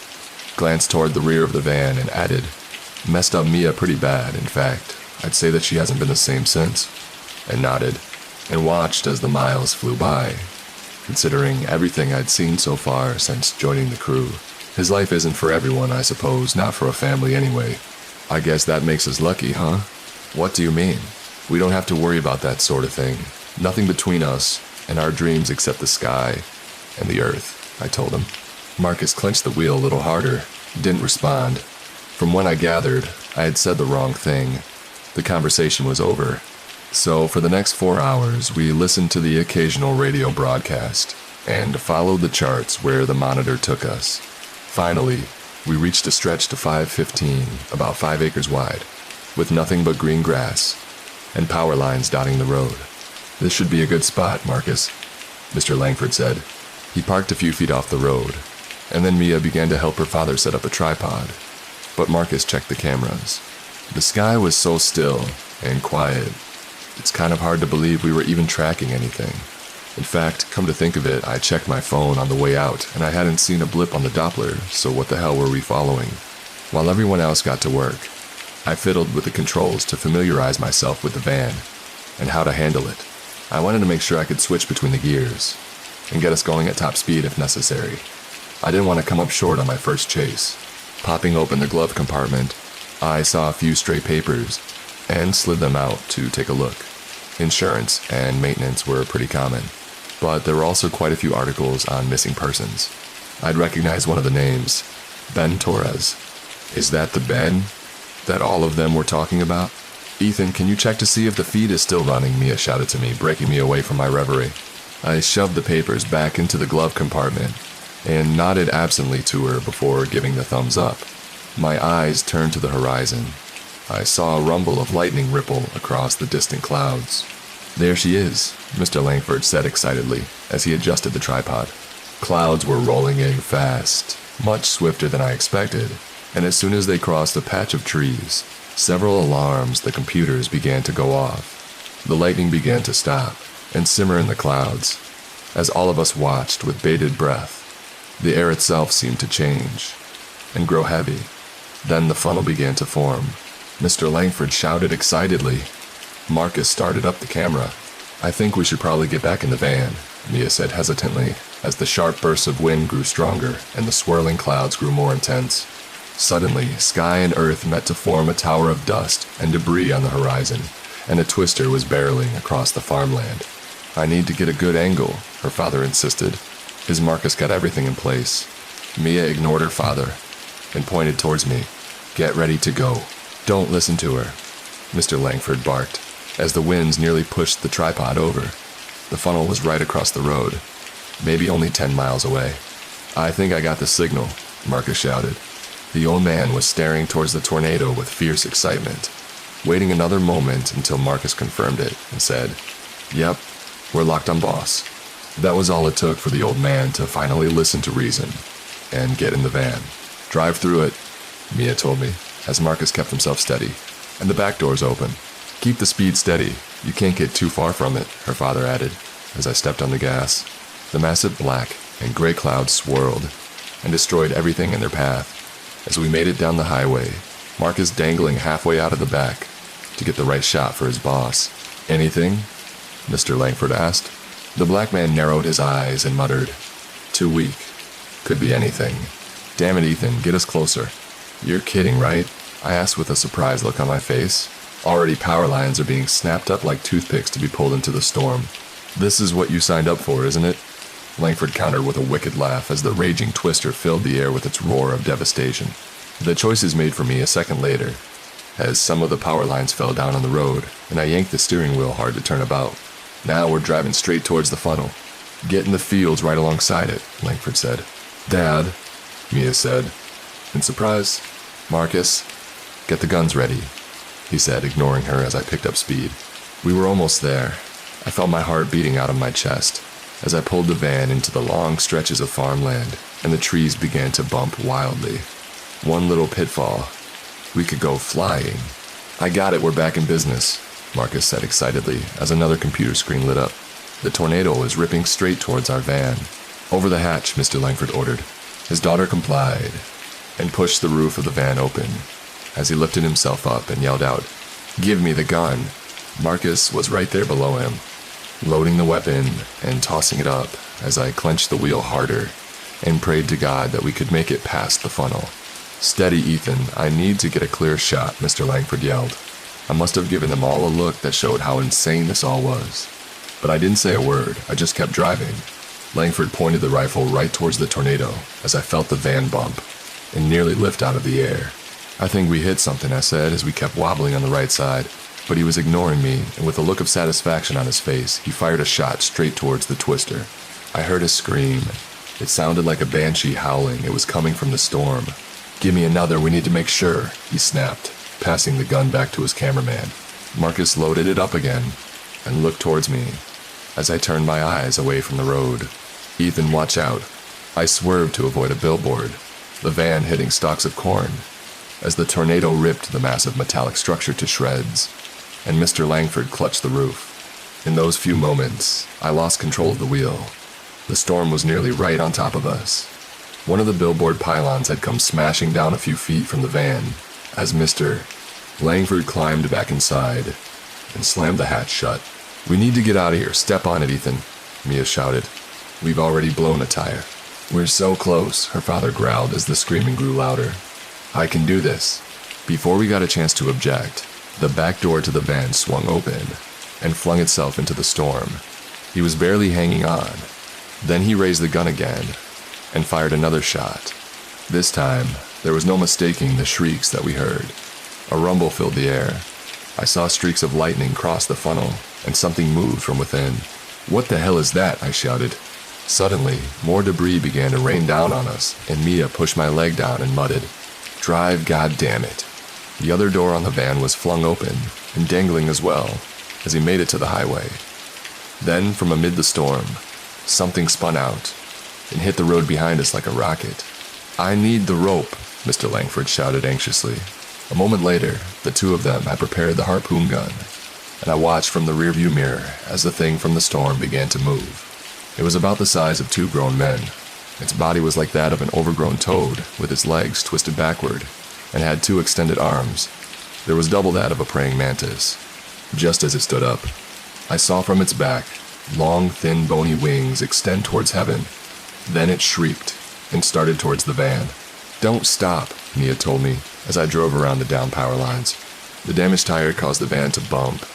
Glanced toward the rear of the van and added, "Messed up Mia pretty bad, in fact. I'd say that she hasn't been the same since." I nodded and watched as the miles flew by, considering everything I'd seen so far since joining the crew. His life isn't for everyone, I suppose, not for a family anyway. "I guess that makes us lucky, huh?" "What do you mean?" "We don't have to worry about that sort of thing. Nothing between us and our dreams except the sky and the earth," I told him. Marcus clenched the wheel a little harder, didn't respond. From what I gathered, I had said the wrong thing. The conversation was over. So for the next 4 hours, we listened to the occasional radio broadcast and followed the charts where the monitor took us. Finally, we reached a stretch to 5:15, about 5 acres wide, with nothing but green grass and power lines dotting the road. "This should be a good spot, Marcus," Mr. Langford said. He parked a few feet off the road, and then Mia began to help her father set up a tripod. But Marcus checked the cameras. The sky was so still and quiet, it's kind of hard to believe we were even tracking anything. In fact, come to think of it, I checked my phone on the way out, and I hadn't seen a blip on the Doppler, so what the hell were we following? While everyone else got to work, I fiddled with the controls to familiarize myself with the van and how to handle it. I wanted to make sure I could switch between the gears and get us going at top speed if necessary. I didn't want to come up short on my first chase. Popping open the glove compartment, I saw a few stray papers and slid them out to take a look. Insurance and maintenance were pretty common, but there were also quite a few articles on missing persons. I'd recognize one of the names, Ben Torres. Is that the Ben that all of them were talking about? "Ethan, can you check to see if the feed is still running?" Mia shouted to me, breaking me away from my reverie. I shoved the papers back into the glove compartment and nodded absently to her before giving the thumbs up. My eyes turned to the horizon. I saw a rumble of lightning ripple across the distant clouds. "There she is," Mr. Langford said excitedly as he adjusted the tripod. Clouds were rolling in fast, much swifter than I expected, and as soon as they crossed a patch of trees, several alarms the computers began to go off. The lightning began to stop and simmer in the clouds. As all of us watched with bated breath, the air itself seemed to change and grow heavy. Then the funnel began to form. Mr. Langford shouted excitedly. Marcus started up the camera. "I think we should probably get back in the van," Mia said hesitantly, as the sharp bursts of wind grew stronger and the swirling clouds grew more intense. Suddenly, sky and earth met to form a tower of dust and debris on the horizon, and a twister was barreling across the farmland. "I need to get a good angle," her father insisted. "Has Marcus got everything in place?" Mia ignored her father and pointed towards me. "Get ready to go. Don't listen to her," Mr. Langford barked, as the winds nearly pushed the tripod over. The funnel was right across the road, maybe only 10 miles away. "I think I got the signal," Marcus shouted. The old man was staring towards the tornado with fierce excitement, waiting another moment until Marcus confirmed it and said, "Yep, we're locked on, boss." That was all it took for the old man to finally listen to reason and get in the van. "Drive through it," Mia told me, as Marcus kept himself steady. "And the back door's open. Keep the speed steady. You can't get too far from it," her father added, as I stepped on the gas. The massive black and gray clouds swirled and destroyed everything in their path. As we made it down the highway, Marcus dangling halfway out of the back to get the right shot for his boss. "Anything?" Mr. Langford asked. The black man narrowed his eyes and muttered, "Too weak. Could be anything." "Damn it, Ethan, get us closer." "You're kidding, right?" I asked with a surprised look on my face. Already power lines are being snapped up like toothpicks to be pulled into the storm. "This is what you signed up for, isn't it?" Langford countered with a wicked laugh as the raging twister filled the air with its roar of devastation. The choice is made for me a second later, as some of the power lines fell down on the road, and I yanked the steering wheel hard to turn about. "Now we're driving straight towards the funnel. Get in the fields right alongside it," Langford said. "Dad," Mia said, in surprise. "Marcus, get the guns ready," he said, ignoring her as I picked up speed. We were almost there. I felt my heart beating out of my chest as I pulled the van into the long stretches of farmland, and the trees began to bump wildly. One little pitfall. We could go flying. "I got it, we're back in business," Marcus said excitedly as another computer screen lit up. The tornado was ripping straight towards our van. "Over the hatch," Mr. Langford ordered. His daughter complied and pushed the roof of the van open as he lifted himself up and yelled out, "Give me the gun." Marcus was right there below him, loading the weapon and tossing it up as I clenched the wheel harder and prayed to God that we could make it past the funnel. "Steady, Ethan, I need to get a clear shot," Mr. Langford yelled. I must have given them all a look that showed how insane this all was. But I didn't say a word, I just kept driving. Langford pointed the rifle right towards the tornado as I felt the van bump and nearly lift out of the air. "I think we hit something," I said as we kept wobbling on the right side. But he was ignoring me, and with a look of satisfaction on his face, he fired a shot straight towards the twister. I heard a scream. It sounded like a banshee howling. It was coming from the storm. "Give me another, we need to make sure," he snapped, passing the gun back to his cameraman. Marcus loaded it up again and looked towards me as I turned my eyes away from the road. "Ethan, watch out." I swerved to avoid a billboard, the van hitting stalks of corn, as the tornado ripped the massive metallic structure to shreds, and Mr. Langford clutched the roof. In those few moments, I lost control of the wheel. The storm was nearly right on top of us. One of the billboard pylons had come smashing down a few feet from the van as Mr. Langford climbed back inside and slammed the hatch shut. "We need to get out of here. Step on it, Ethan," Mia shouted. "We've already blown a tire." "We're so close," her father growled as the screaming grew louder. "I can do this." Before we got a chance to object, the back door to the van swung open and flung itself into the storm. He was barely hanging on. Then he raised the gun again and fired another shot. This time, there was no mistaking the shrieks that we heard. A rumble filled the air. I saw streaks of lightning cross the funnel, and something moved from within. "What the hell is that?" I shouted. Suddenly, more debris began to rain down on us, and Mia pushed my leg down and muttered, "Drive, goddammit." The other door on the van was flung open, and dangling as well, as he made it to the highway. Then, from amid the storm, something spun out, and hit the road behind us like a rocket. "I need the rope," Mr. Langford shouted anxiously. A moment later, the two of them had prepared the harpoon gun, and I watched from the rearview mirror as the thing from the storm began to move. It was about the size of two grown men. Its body was like that of an overgrown toad, with its legs twisted backward, and had two extended arms. There was double that of a praying mantis. Just as it stood up, I saw from its back long, thin, bony wings extend towards heaven. Then it shrieked and started towards the van. "Don't stop," Mia told me as I drove around the down power lines. The damaged tire caused the van to bump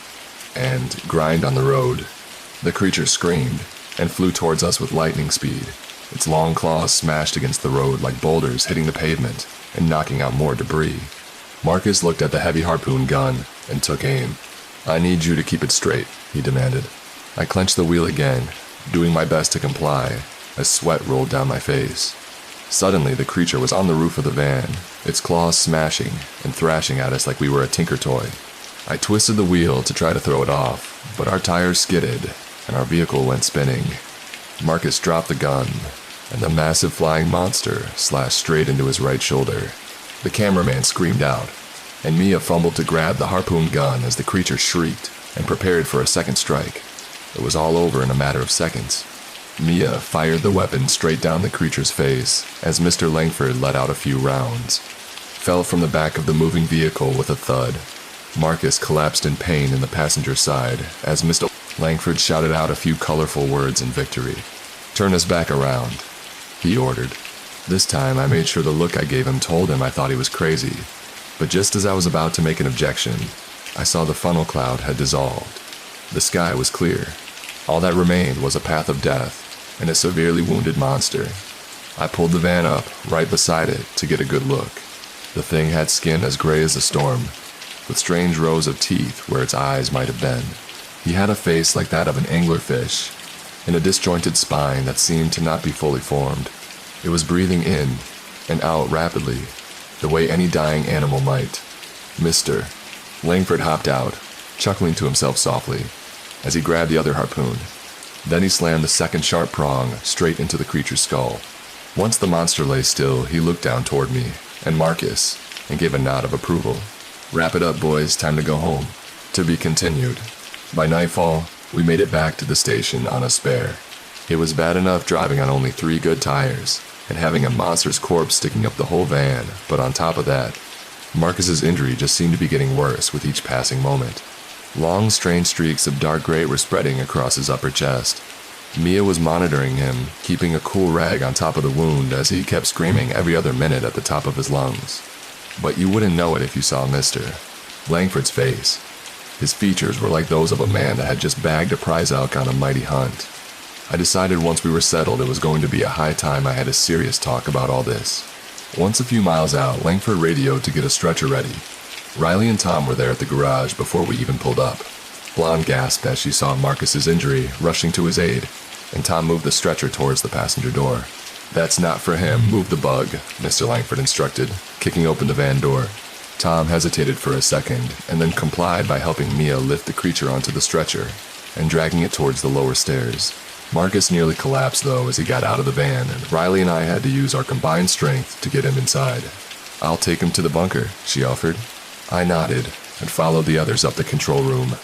and grind on the road. The creature screamed and flew towards us with lightning speed. Its long claws smashed against the road like boulders hitting the pavement and knocking out more debris. Marcus looked at the heavy harpoon gun and took aim. "I need you to keep it straight," he demanded. I clenched the wheel again, doing my best to comply, as sweat rolled down my face. Suddenly, the creature was on the roof of the van, its claws smashing and thrashing at us like we were a tinker toy. I twisted the wheel to try to throw it off, but our tires skidded, and our vehicle went spinning. Marcus dropped the gun, and the massive flying monster slashed straight into his right shoulder. The cameraman screamed out, and Mia fumbled to grab the harpoon gun as the creature shrieked and prepared for a second strike. It was all over in a matter of seconds. Mia fired the weapon straight down the creature's face as Mr. Langford let out a few rounds. Fell from the back of the moving vehicle with a thud. Marcus collapsed in pain in the passenger side as Mr. Langford shouted out a few colorful words in victory. "Turn us back around," he ordered. This time I made sure the look I gave him told him I thought he was crazy. But just as I was about to make an objection, I saw the funnel cloud had dissolved. The sky was clear. All that remained was a path of death and a severely wounded monster. I pulled the van up right beside it to get a good look. The thing had skin as gray as the storm, with strange rows of teeth where its eyes might have been. He had a face like that of an anglerfish, and a disjointed spine that seemed to not be fully formed. It was breathing in and out rapidly, the way any dying animal might. Mr. Langford hopped out, chuckling to himself softly, as he grabbed the other harpoon. Then he slammed the second sharp prong straight into the creature's skull. Once the monster lay still, he looked down toward me and Marcus and gave a nod of approval. "Wrap it up, boys. Time to go home." To be continued. By nightfall, we made it back to the station on a spare. It was bad enough driving on only 3 good tires and having a monster's corpse sticking up the whole van, but on top of that, Marcus's injury just seemed to be getting worse with each passing moment. Long, strange streaks of dark gray were spreading across his upper chest. Mia was monitoring him, keeping a cool rag on top of the wound as he kept screaming every other minute at the top of his lungs. But you wouldn't know it if you saw Mr. Langford's face. His features were like those of a man that had just bagged a prize elk on a mighty hunt. I decided once we were settled it was going to be a high time I had a serious talk about all this. Once a few miles out, Langford radioed to get a stretcher ready. Riley and Tom were there at the garage before we even pulled up. Blonde gasped as she saw Marcus's injury, rushing to his aid, and Tom moved the stretcher towards the passenger door. "That's not for him. Move the bug," Mr. Langford instructed, kicking open the van door. Tom hesitated for a second, and then complied by helping Mia lift the creature onto the stretcher and dragging it towards the lower stairs. Marcus nearly collapsed, though, as he got out of the van, and Riley and I had to use our combined strength to get him inside. "I'll take him to the bunker," she offered. I nodded and followed the others up the control room.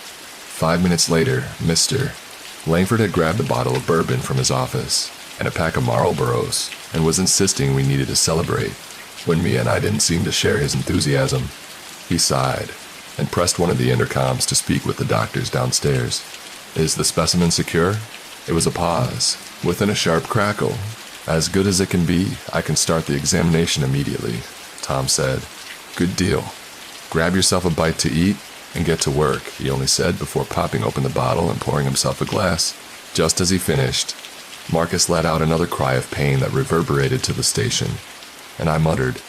5 minutes later, Mr. Langford had grabbed a bottle of bourbon from his office and a pack of Marlboros and was insisting we needed to celebrate when Mia and I didn't seem to share his enthusiasm. He sighed and pressed one of the intercoms to speak with the doctors downstairs. "Is the specimen secure?" It was a pause, within a sharp crackle. "As good as it can be. I can start the examination immediately," Tom said. "Good deal. Grab yourself a bite to eat and get to work," he only said before popping open the bottle and pouring himself a glass. Just as he finished, Marcus let out another cry of pain that reverberated to the station, and I muttered,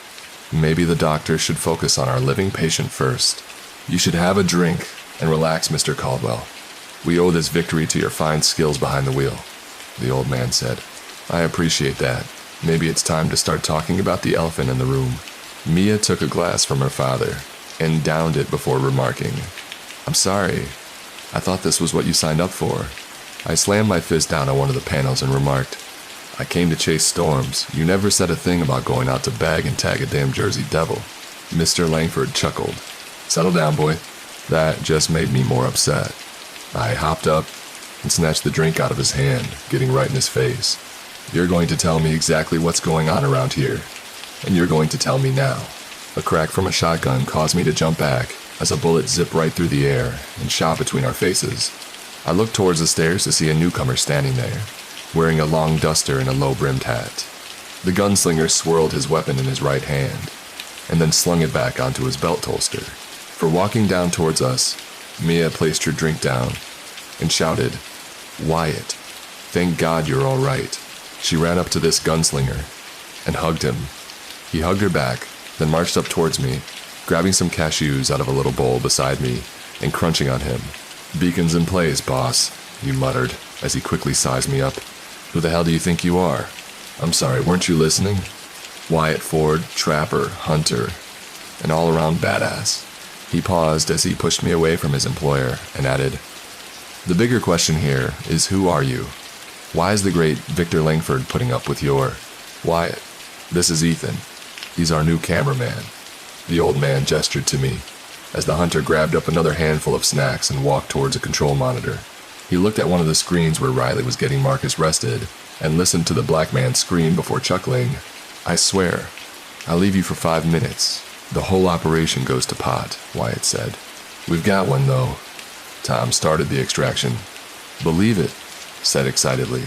"Maybe the doctor should focus on our living patient first. You should have a drink and relax, Mr. Caldwell. We owe this victory to your fine skills behind the wheel." the old man said. I appreciate that. Maybe it's time to start talking about the elephant in the room. Mia took a glass from her father and downed it before remarking, I'm sorry. I thought this was what you signed up for. I slammed my fist down on one of the panels and remarked, I came to chase storms. You never said a thing about going out to bag and tag a damn Jersey Devil. Mr. Langford chuckled. Settle down, boy. That just made me more upset. I hopped up and snatched the drink out of his hand, getting right in his face. You're going to tell me exactly what's going on around here, and you're going to tell me now. A crack from a shotgun caused me to jump back as a bullet zipped right through the air and shot between our faces. I looked towards the stairs to see a newcomer standing there, wearing a long duster and a low-brimmed hat. The gunslinger swirled his weapon in his right hand, and then slung it back onto his belt holster. For walking down towards us, Mia placed her drink down and shouted, Wyatt, thank God you're all right. She ran up to this gunslinger and hugged him. He hugged her back, then marched up towards me, grabbing some cashews out of a little bowl beside me and crunching on him. Beacons in place, boss, he muttered as he quickly sized me up. Who the hell do you think you are? I'm sorry, weren't you listening? Wyatt Ford, trapper, hunter, an all-around badass. He paused as he pushed me away from his employer and added, The bigger question here is who are you? Why is the great Victor Langford putting up with your... Wyatt, this is Ethan. He's our new cameraman. The old man gestured to me as the hunter grabbed up another handful of snacks and walked towards a control monitor. He looked at one of the screens where Riley was getting Marcus rested and listened to the black man scream before chuckling. I swear, I'll leave you for 5 minutes. The whole operation goes to pot, Wyatt said. We've got one, though. Tom started the extraction. Believe it, said excitedly.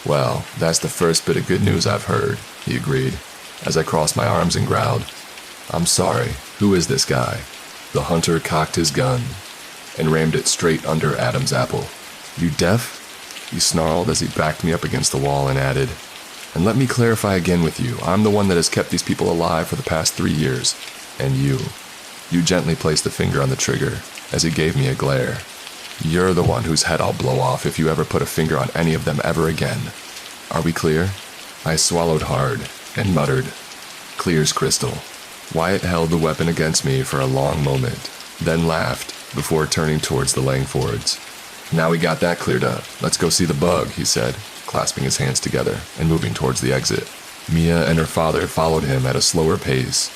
Well, that's the first bit of good news I've heard, he agreed, as I crossed my arms and growled. I'm sorry, who is this guy? The hunter cocked his gun and rammed it straight under Adam's apple. You deaf? He snarled as he backed me up against the wall and added, And let me clarify again with you, I'm the one that has kept these people alive for the past 3 years. And you. You gently placed the finger on the trigger as he gave me a glare. You're the one whose head I'll blow off if you ever put a finger on any of them ever again. Are we clear? I swallowed hard and muttered, Clear's crystal. Wyatt held the weapon against me for a long moment, then laughed before turning towards the Langfords. Now we got that cleared up. Let's go see the bug, he said, clasping his hands together and moving towards the exit. Mia and her father followed him at a slower pace,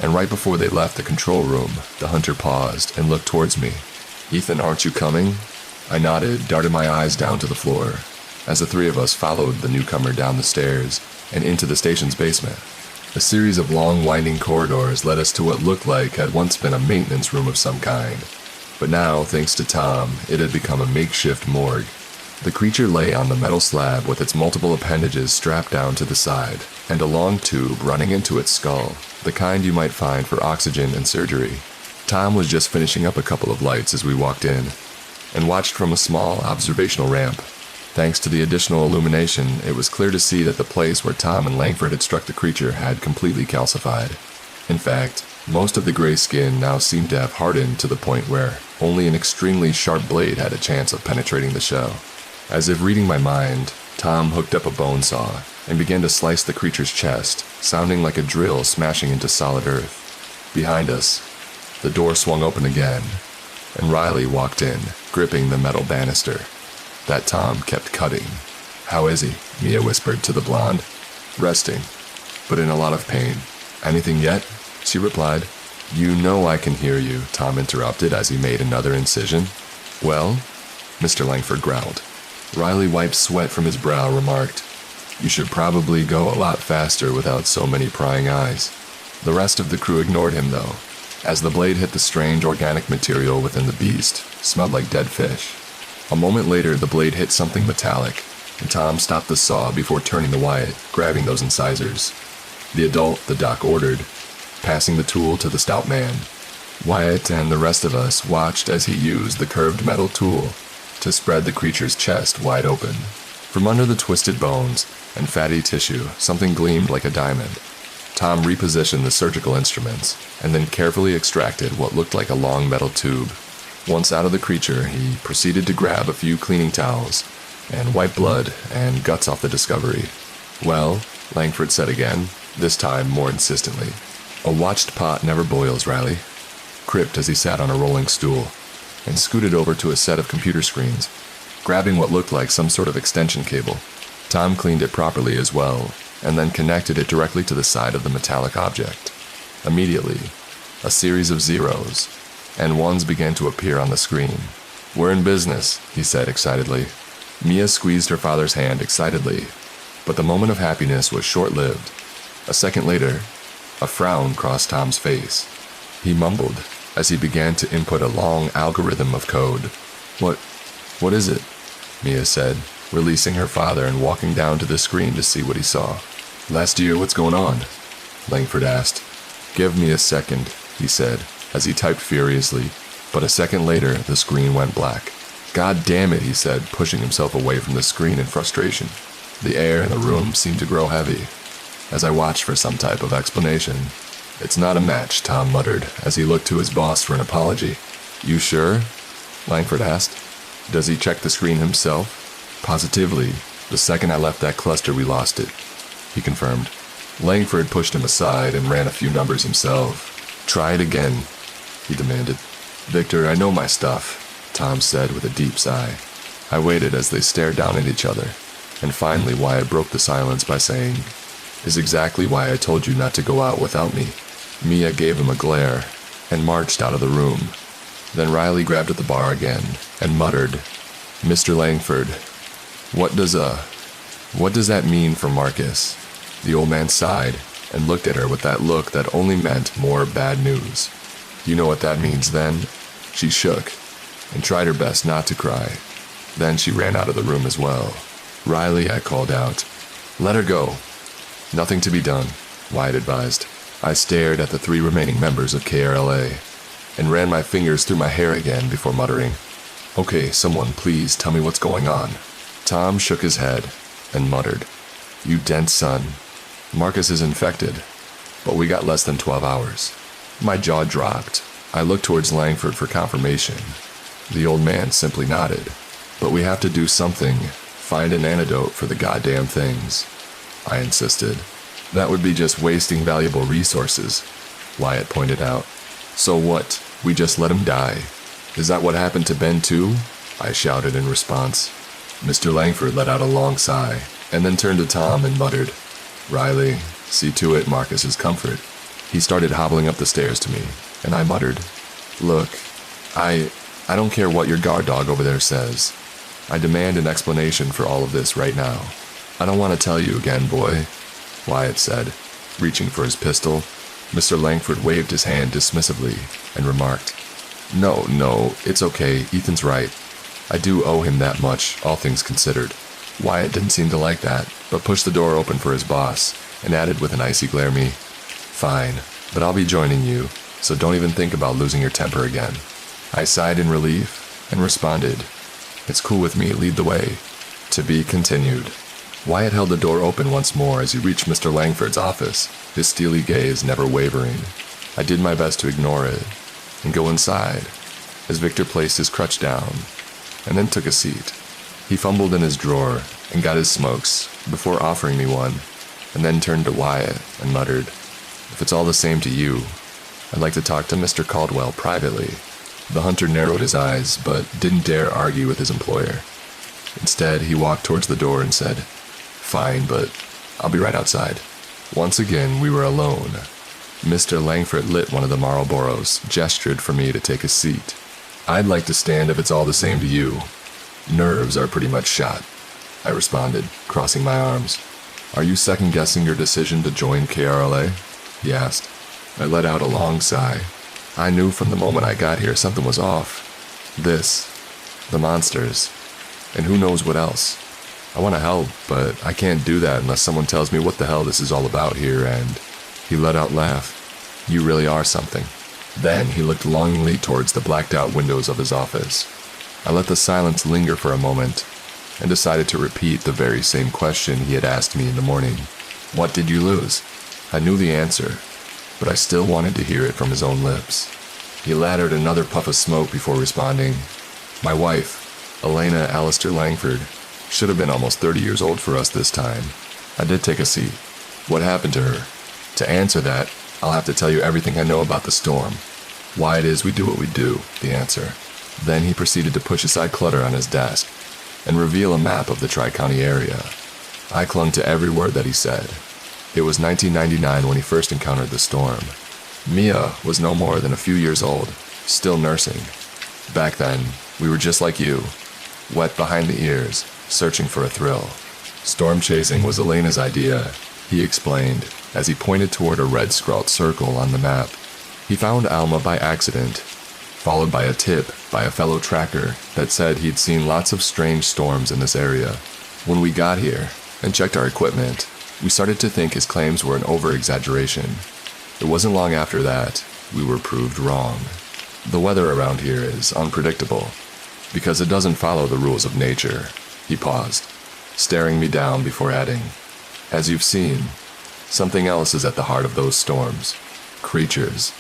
and right before they left the control room, the hunter paused and looked towards me. Ethan, aren't you coming? I nodded, darted my eyes down to the floor, as the three of us followed the newcomer down the stairs and into the station's basement. A series of long, winding corridors led us to what looked like had once been a maintenance room of some kind. But now, thanks to Tom, it had become a makeshift morgue. The creature lay on the metal slab with its multiple appendages strapped down to the side, and a long tube running into its skull, the kind you might find for oxygen and surgery. Tom was just finishing up a couple of lights as we walked in, and watched from a small observational ramp. Thanks to the additional illumination, it was clear to see that the place where Tom and Langford had struck the creature had completely calcified. In fact, most of the gray skin now seemed to have hardened to the point where only an extremely sharp blade had a chance of penetrating the shell. As if reading my mind, Tom hooked up a bone saw and began to slice the creature's chest, sounding like a drill smashing into solid earth. Behind us, the door swung open again, and Riley walked in, gripping the metal banister that Tom kept cutting. How is he? Mia whispered to the blonde. Resting, but in a lot of pain. Anything yet? She replied. You know I can hear you, Tom interrupted as he made another incision. Well? Mr. Langford growled. Riley wiped sweat from his brow, remarked, You should probably go a lot faster without so many prying eyes. The rest of the crew ignored him, though, as the blade hit the strange organic material within the beast. Smelled like dead fish. A moment later, the blade hit something metallic, and Tom stopped the saw before turning to Wyatt, grabbing those incisors. The adult, the doc ordered, passing the tool to the stout man. Wyatt and the rest of us watched as he used the curved metal tool to spread the creature's chest wide open. From under the twisted bones and fatty tissue, something gleamed like a diamond. Tom repositioned the surgical instruments and then carefully extracted what looked like a long metal tube. Once out of the creature, he proceeded to grab a few cleaning towels and white blood and guts off the discovery. Well, Langford said again, this time more insistently. A watched pot never boils, Riley. Cripped as he sat on a rolling stool and scooted over to a set of computer screens, grabbing what looked like some sort of extension cable. Tom cleaned it properly as well, and then connected it directly to the side of the metallic object. Immediately, a series of zeros and ones began to appear on the screen. We're in business, he said excitedly. Mia squeezed her father's hand excitedly, but the moment of happiness was short-lived. A second later, a frown crossed Tom's face. He mumbled as he began to input a long algorithm of code. What is it? Mia said, releasing her father and walking down to the screen to see what he saw. Last year, what's going on? Langford asked. Give me a second, he said, as he typed furiously, but a second later, the screen went black. God damn it, he said, pushing himself away from the screen in frustration. The air in the room seemed to grow heavy, as I watched for some type of explanation. It's not a match, Tom muttered, as he looked to his boss for an apology. You sure? Langford asked. Does he check the screen himself? Positively. The second I left that cluster, we lost it, he confirmed. Langford pushed him aside and ran a few numbers himself. Try it again, he demanded. Victor, I know my stuff, Tom said with a deep sigh. I waited as they stared down at each other, and finally Wyatt broke the silence by saying, Is exactly why I told you not to go out without me. Mia gave him a glare and marched out of the room. Then Riley grabbed at the bar again and muttered, Mr. Langford, what does that mean for Marcus? The old man sighed and looked at her with that look that only meant more bad news. You know what that means then? She shook and tried her best not to cry. Then she ran out of the room as well. Riley, I called out. Let her go. Nothing to be done, Wyatt advised. I stared at the 3 remaining members of KRLA and ran my fingers through my hair again before muttering, Okay, someone please tell me what's going on. Tom shook his head and muttered, You dense son. Marcus is infected, but we got less than 12 hours. My jaw dropped. I looked towards Langford for confirmation. The old man simply nodded. But we have to do something. Find an antidote for the goddamn things, I insisted. That would be just wasting valuable resources, Wyatt pointed out. So what? We just let him die. Is that what happened to Ben too? I shouted in response. Mr. Langford let out a long sigh, and then turned to Tom and muttered, Riley, see to it Marcus's comfort. He started hobbling up the stairs to me, and I muttered, Look, I don't care what your guard dog over there says. I demand an explanation for all of this right now. I don't want to tell you again, boy, Wyatt said, reaching for his pistol. Mr. Langford waved his hand dismissively and remarked, No, it's okay, Ethan's right. I do owe him that much, all things considered. Wyatt didn't seem to like that, but pushed the door open for his boss and added with an icy glare me, Fine, but I'll be joining you, so don't even think about losing your temper again. I sighed in relief and responded, It's cool with me, lead the way. To be continued. Wyatt held the door open once more as he reached Mr. Langford's office, his steely gaze never wavering. I did my best to ignore it and go inside as Victor placed his crutch down and then took a seat. He fumbled in his drawer and got his smokes before offering me one, and then turned to Wyatt and muttered, If it's all the same to you, I'd like to talk to Mr. Caldwell privately. The hunter narrowed his eyes, but didn't dare argue with his employer. Instead, he walked towards the door and said, Fine, but I'll be right outside. Once again, we were alone. Mr. Langford lit one of the Marlboros, gestured for me to take a seat. I'd like to stand if it's all the same to you. Nerves are pretty much shot, I responded, crossing my arms. Are you second-guessing your decision to join KRLA? He asked. I let out a long sigh. I knew from the moment I got here something was off. This, the monsters, and who knows what else. I want to help, but I can't do that unless someone tells me what the hell this is all about here, and he let out a laugh. You really are something. Then he looked longingly towards the blacked-out windows of his office. I let the silence linger for a moment and decided to repeat the very same question he had asked me in the morning. What did you lose? I knew the answer, but I still wanted to hear it from his own lips. He laddered another puff of smoke before responding. My wife, Elena Alistair Langford. Should have been almost 30 years old for us this time. I did take a seat. What happened to her? To answer that, I'll have to tell you everything I know about the storm. Why it is we do what we do, the answer. Then he proceeded to push aside clutter on his desk and reveal a map of the Tri-County area. I clung to every word that he said. It was 1999 when he first encountered the storm. Mia was no more than a few years old, still nursing. Back then, we were just like you, wet behind the ears, searching for a thrill. Storm chasing was Elena's idea, he explained, as he pointed toward a red scrawled circle on the map. He found Alma by accident, followed by a tip by a fellow tracker that said he'd seen lots of strange storms in this area. When we got here and checked our equipment, we started to think his claims were an over-exaggeration. It wasn't long after that we were proved wrong. The weather around here is unpredictable because it doesn't follow the rules of nature. He paused, staring me down before adding, as you've seen, something else is at the heart of those storms. Creatures.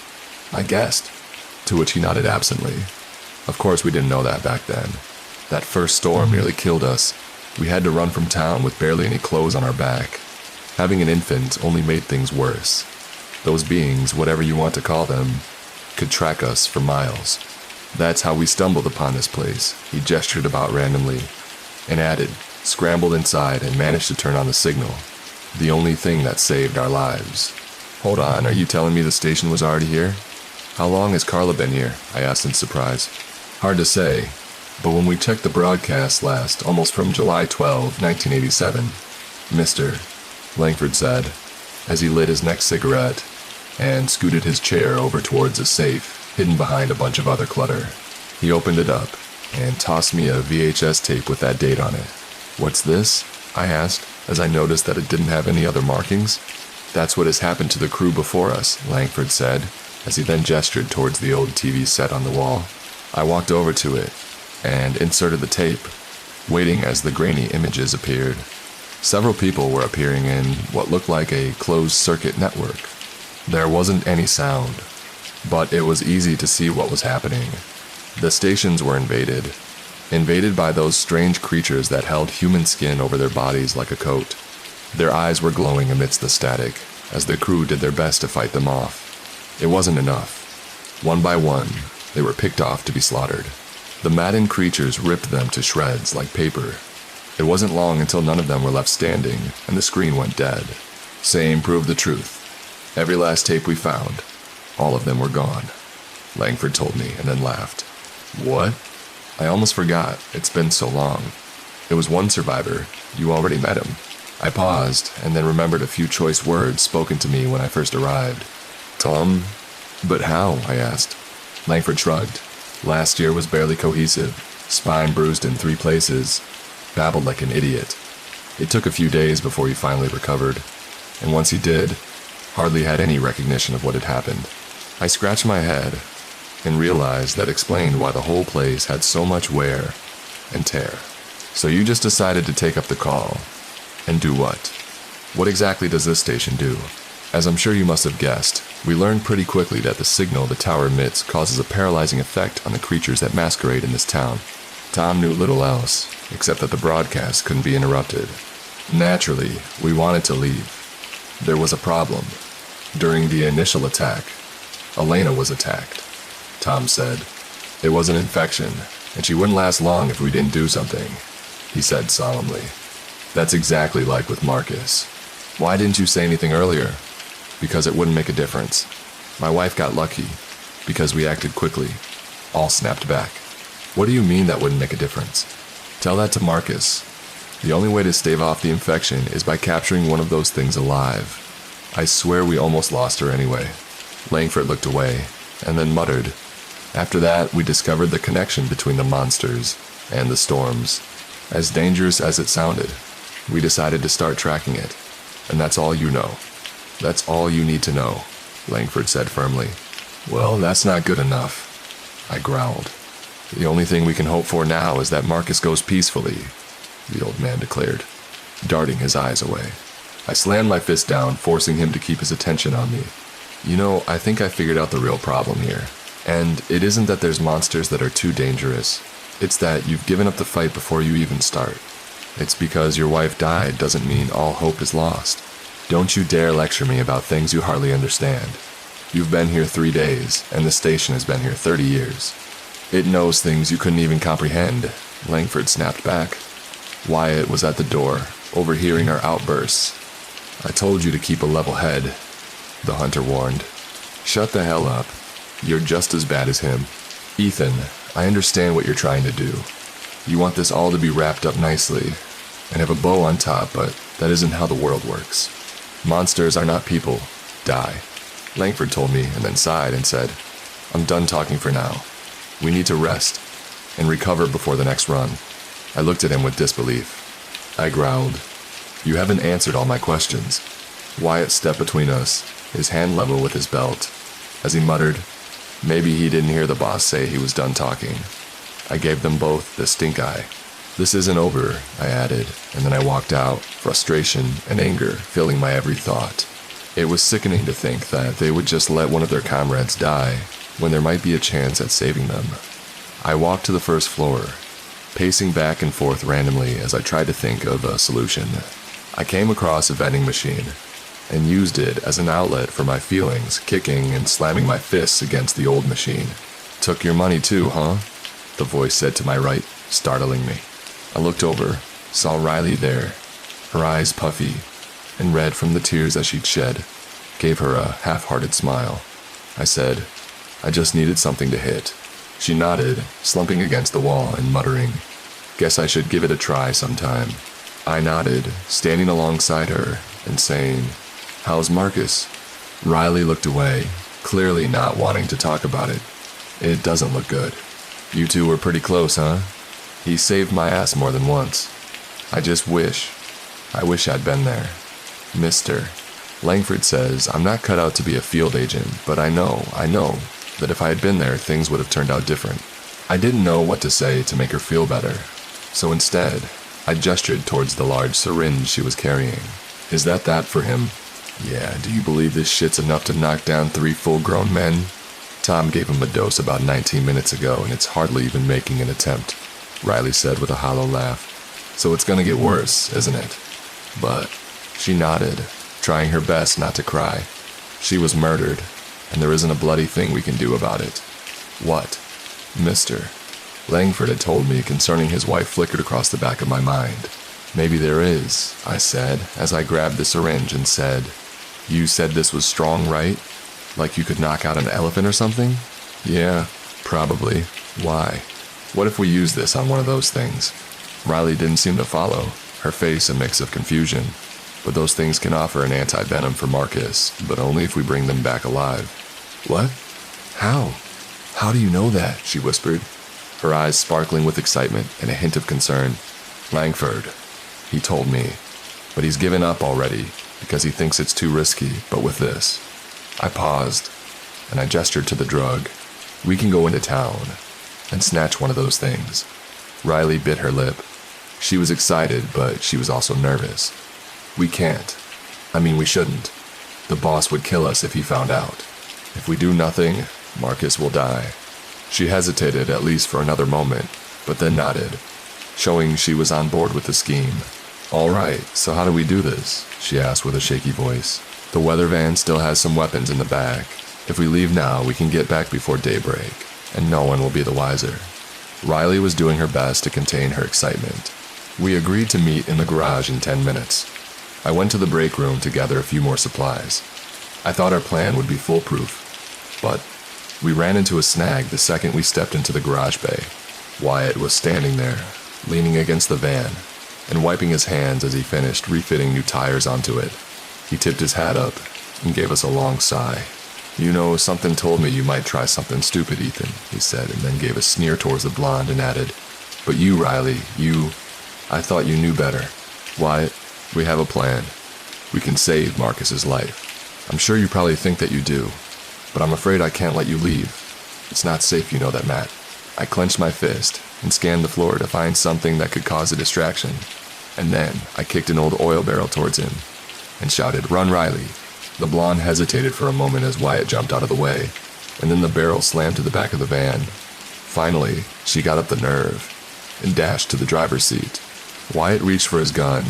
I guessed, to which he nodded absently. Of course we didn't know that back then. That first storm nearly killed us. We had to run from town with barely any clothes on our back. Having an infant only made things worse. Those beings, whatever you want to call them, could track us for miles. That's how we stumbled upon this place, he gestured about randomly, and added, scrambled inside and managed to turn on the signal. The only thing that saved our lives. Hold on, are you telling me the station was already here? How long has Carla been here? I asked in surprise. Hard to say, but when we checked the broadcast last, almost from July 12, 1987, Mr. Langford said, as he lit his next cigarette and scooted his chair over towards a safe hidden behind a bunch of other clutter. He opened it up and tossed me a VHS tape with that date on it. What's this? I asked, as I noticed that it didn't have any other markings. That's what has happened to the crew before us, Langford said, as he then gestured towards the old TV set on the wall. I walked over to it and inserted the tape, waiting as the grainy images appeared. Several people were appearing in what looked like a closed-circuit network. There wasn't any sound, but it was easy to see what was happening. The stations were invaded by those strange creatures that held human skin over their bodies like a coat. Their eyes were glowing amidst the static, as the crew did their best to fight them off. It wasn't enough. One by one, they were picked off to be slaughtered. The maddened creatures ripped them to shreds like paper. It wasn't long until none of them were left standing, and the screen went dead. Same proved the truth. Every last tape we found, all of them were gone, Langford told me, and then laughed. What? I almost forgot. It's been so long. There was one survivor. You already met him. I paused, and then remembered a few choice words spoken to me when I first arrived. Tom? But how? I asked. Langford shrugged. Last year was barely cohesive, spine bruised in 3 places, babbled like an idiot. It took a few days before he finally recovered, and once he did, hardly had any recognition of what had happened. I scratched my head and realized that explained why the whole place had so much wear and tear. So you just decided to take up the call. And do what? What exactly does this station do? As I'm sure you must have guessed, we learned pretty quickly that the signal the tower emits causes a paralyzing effect on the creatures that masquerade in this town. Tom knew little else, except that the broadcast couldn't be interrupted. Naturally, we wanted to leave. There was a problem. During the initial attack, Elena was attacked, Tom said. It was an infection, and she wouldn't last long if we didn't do something, he said solemnly. That's exactly like with Marcus. Why didn't you say anything earlier? Because it wouldn't make a difference. My wife got lucky, because we acted quickly. All snapped back. What do you mean that wouldn't make a difference? Tell that to Marcus. The only way to stave off the infection is by capturing one of those things alive. I swear we almost lost her anyway. Langford looked away, and then muttered. After that, we discovered the connection between the monsters and the storms. As dangerous as it sounded, we decided to start tracking it. And that's all you know. That's all you need to know, Langford said firmly. Well, that's not good enough, I growled. The only thing we can hope for now is that Marcus goes peacefully, the old man declared, darting his eyes away. I slammed my fist down, forcing him to keep his attention on me. You know, I think I figured out the real problem here. And it isn't that there's monsters that are too dangerous. It's that you've given up the fight before you even start. It's because your wife died doesn't mean all hope is lost. Don't you dare lecture me about things you hardly understand. You've been here 3 days, and the station has been here 30 years. It knows things you couldn't even comprehend, Langford snapped back. Wyatt was at the door, overhearing our outbursts. I told you to keep a level head, the hunter warned. Shut the hell up. You're just as bad as him. Ethan, I understand what you're trying to do. You want this all to be wrapped up nicely, and have a bow on top, but that isn't how the world works. Monsters are not people. Die. Langford told me and then sighed and said, I'm done talking for now. We need to rest and recover before the next run. I looked at him with disbelief. I growled, You haven't answered all my questions. Wyatt stepped between us, his hand level with his belt. As he muttered, Maybe he didn't hear the boss say he was done talking. I gave them both the stink eye. This isn't over, I added, and then I walked out, frustration and anger filling my every thought. It was sickening to think that they would just let one of their comrades die when there might be a chance at saving them. I walked to the first floor, pacing back and forth randomly as I tried to think of a solution. I came across a vending machine and used it as an outlet for my feelings, kicking and slamming my fists against the old machine. Took your money too, huh? The voice said to my right, startling me. I looked over, saw Riley there, her eyes puffy and red from the tears that she'd shed. Gave her a half-hearted smile. I said, I just needed something to hit. She nodded, slumping against the wall and muttering, Guess I should give it a try sometime. I nodded, standing alongside her and saying, How's Marcus? Riley looked away, clearly not wanting to talk about it. It doesn't look good. You two were pretty close, huh? He saved my ass more than once. I wish I'd been there. Mister, Langford says I'm not cut out to be a field agent, but I know that if I had been there, things would have turned out different. I didn't know what to say to make her feel better, so instead, I gestured towards the large syringe she was carrying. Is that for him? Yeah, do you believe this shit's enough to knock down 3 full-grown men? Tom gave him a dose about 19 minutes ago, and it's hardly even making an attempt, Riley said with a hollow laugh. So it's gonna get worse, isn't it? But she nodded, trying her best not to cry. She was murdered, and there isn't a bloody thing we can do about it. What? Mister. Langford had told me concerning his wife flickered across the back of my mind. Maybe there is, I said, as I grabbed the syringe and said, You said this was strong, right? Like you could knock out an elephant or something? Yeah, probably. Why? What if we use this on one of those things? Riley didn't seem to follow, her face a mix of confusion. But those things can offer an anti-venom for Marcus, but only if we bring them back alive. What? How? How do you know that? She whispered, her eyes sparkling with excitement and a hint of concern. Langford. He told me, but he's given up already because he thinks it's too risky, but with this. I paused, and I gestured to the drug. We can go into town and snatch one of those things. Riley bit her lip. She was excited, but she was also nervous. We can't. We shouldn't. The boss would kill us if he found out. If we do nothing, Marcus will die. She hesitated at least for another moment, but then nodded, showing she was on board with the scheme. All right, so how do we do this? She asked with a shaky voice. The weather van still has some weapons in the back. If we leave now, we can get back before daybreak, and no one will be the wiser. Riley was doing her best to contain her excitement. We agreed to meet in the garage in 10 minutes. I went to the break room to gather a few more supplies. I thought our plan would be foolproof, but we ran into a snag the second we stepped into the garage bay. Wyatt was standing there, leaning against the van, and wiping his hands as he finished refitting new tires onto it. He tipped his hat up and gave us a long sigh. You know, something told me you might try something stupid, Ethan, he said, and then gave a sneer towards the blonde and added, But you, Riley, I thought you knew better. Wyatt, we have a plan. We can save Marcus's life. I'm sure you probably think that you do, but I'm afraid I can't let you leave. It's not safe, you know that, Matt. I clenched my fist and scanned the floor to find something that could cause a distraction. And then I kicked an old oil barrel towards him and shouted, Run, Riley. The blonde hesitated for a moment as Wyatt jumped out of the way, and then the barrel slammed to the back of the van. Finally, she got up the nerve and dashed to the driver's seat. Wyatt reached for his gun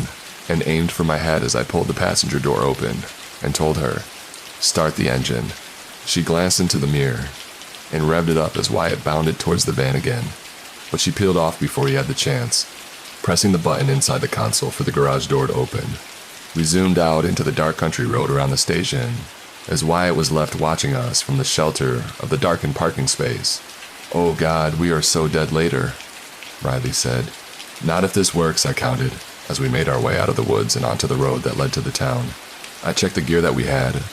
and aimed for my head as I pulled the passenger door open and told her, "Start the engine." She glanced into the mirror and revved it up as Wyatt bounded towards the van again, but she peeled off before he had the chance, pressing the button inside the console for the garage door to open. We zoomed out into the dark country road around the station as Wyatt was left watching us from the shelter of the darkened parking space. "Oh God, we are so dead later," Riley said. "Not if this works," I counted, as we made our way out of the woods and onto the road that led to the town. I checked the gear that we had.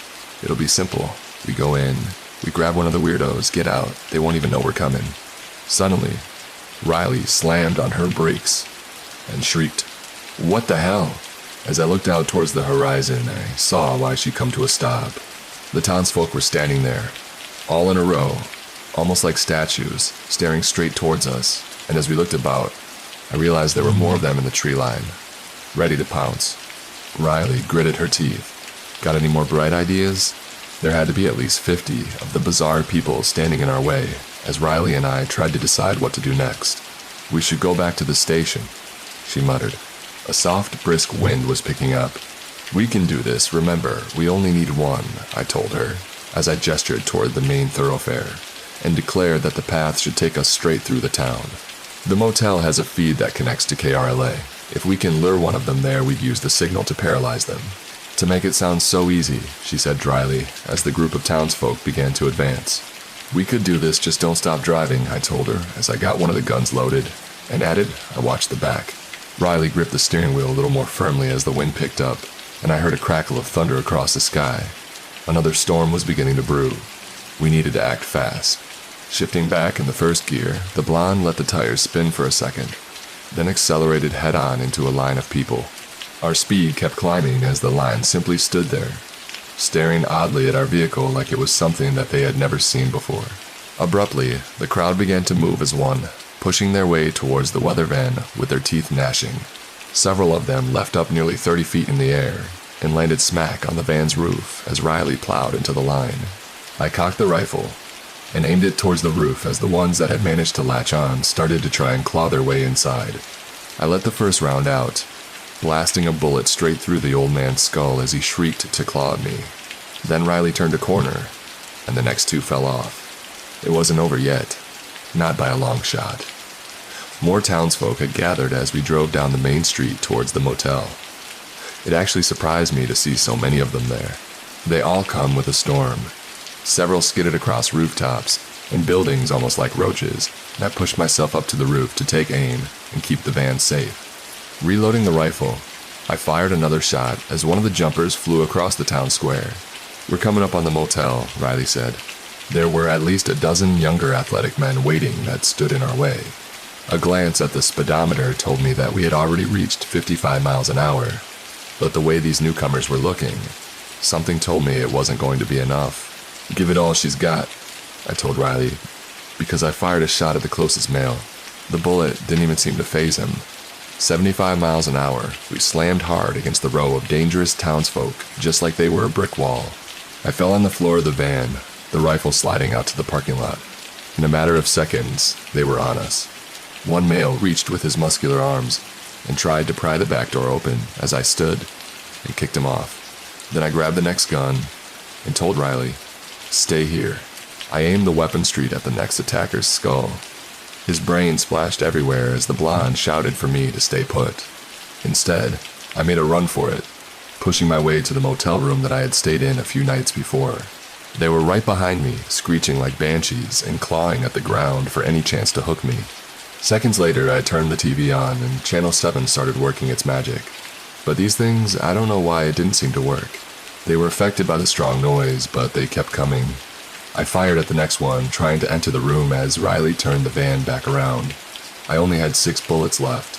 It'll be simple. We go in, we grab one of the weirdos, get out, they won't even know we're coming. Suddenly, Riley slammed on her brakes and shrieked, "What the hell?" As I looked out towards the horizon, I saw why she'd come to a stop. The townsfolk were standing there, all in a row, almost like statues, staring straight towards us, and as we looked about, I realized there were more of them in the tree line, ready to pounce. Riley gritted her teeth. "Got any more bright ideas?" There had to be at least 50 of the bizarre people standing in our way, as Riley and I tried to decide what to do next. "We should go back to the station," she muttered. A soft, brisk wind was picking up. "We can do this, remember, we only need one," I told her, as I gestured toward the main thoroughfare, and declared that the path should take us straight through the town. The motel has a feed that connects to KRLA. If we can lure one of them there, we'd use the signal to paralyze them. "To make it sound so easy," she said dryly, as the group of townsfolk began to advance. "We could do this, just don't stop driving," I told her, as I got one of the guns loaded, and added, I watched the back. Riley gripped the steering wheel a little more firmly as the wind picked up, and I heard a crackle of thunder across the sky. Another storm was beginning to brew. We needed to act fast. Shifting back in the first gear, the blonde let the tires spin for a second, then accelerated head-on into a line of people. Our speed kept climbing as the line simply stood there, staring oddly at our vehicle like it was something that they had never seen before. Abruptly, the crowd began to move as one, pushing their way towards the weather van with their teeth gnashing. Several of them left up nearly 30 feet in the air and landed smack on the van's roof as Riley plowed into the line. I cocked the rifle and aimed it towards the roof as the ones that had managed to latch on started to try and claw their way inside. I let the first round out, blasting a bullet straight through the old man's skull as he shrieked to claw at me. Then Riley turned a corner, and the next two fell off. It wasn't over yet, not by a long shot. More townsfolk had gathered as we drove down the main street towards the motel. It actually surprised me to see so many of them there. They all come with a storm. Several skidded across rooftops and buildings almost like roaches, and I pushed myself up to the roof to take aim and keep the van safe. Reloading the rifle, I fired another shot as one of the jumpers flew across the town square. "We're coming up on the motel," Riley said. There were at least a dozen younger athletic men waiting that stood in our way. A glance at the speedometer told me that we had already reached 55 miles an hour, but the way these newcomers were looking, something told me it wasn't going to be enough. "Give it all she's got," I told Riley, because I fired a shot at the closest male. The bullet didn't even seem to faze him. 75 miles an hour, we slammed hard against the row of dangerous townsfolk, just like they were a brick wall. I fell on the floor of the van, the rifle sliding out to the parking lot. In a matter of seconds, they were on us. One male reached with his muscular arms and tried to pry the back door open as I stood and kicked him off. Then I grabbed the next gun and told Riley, "Stay here." I aimed the weapon street at the next attacker's skull. His brain splashed everywhere as the blonde shouted for me to stay put. Instead, I made a run for it, pushing my way to the motel room that I had stayed in a few nights before. They were right behind me, screeching like banshees and clawing at the ground for any chance to hook me. Seconds later, I turned the TV on and Channel 7 started working its magic. But these things, I don't know why it didn't seem to work. They were affected by the strong noise, but they kept coming. I fired at the next one, trying to enter the room as Riley turned the van back around. I only had 6 bullets left.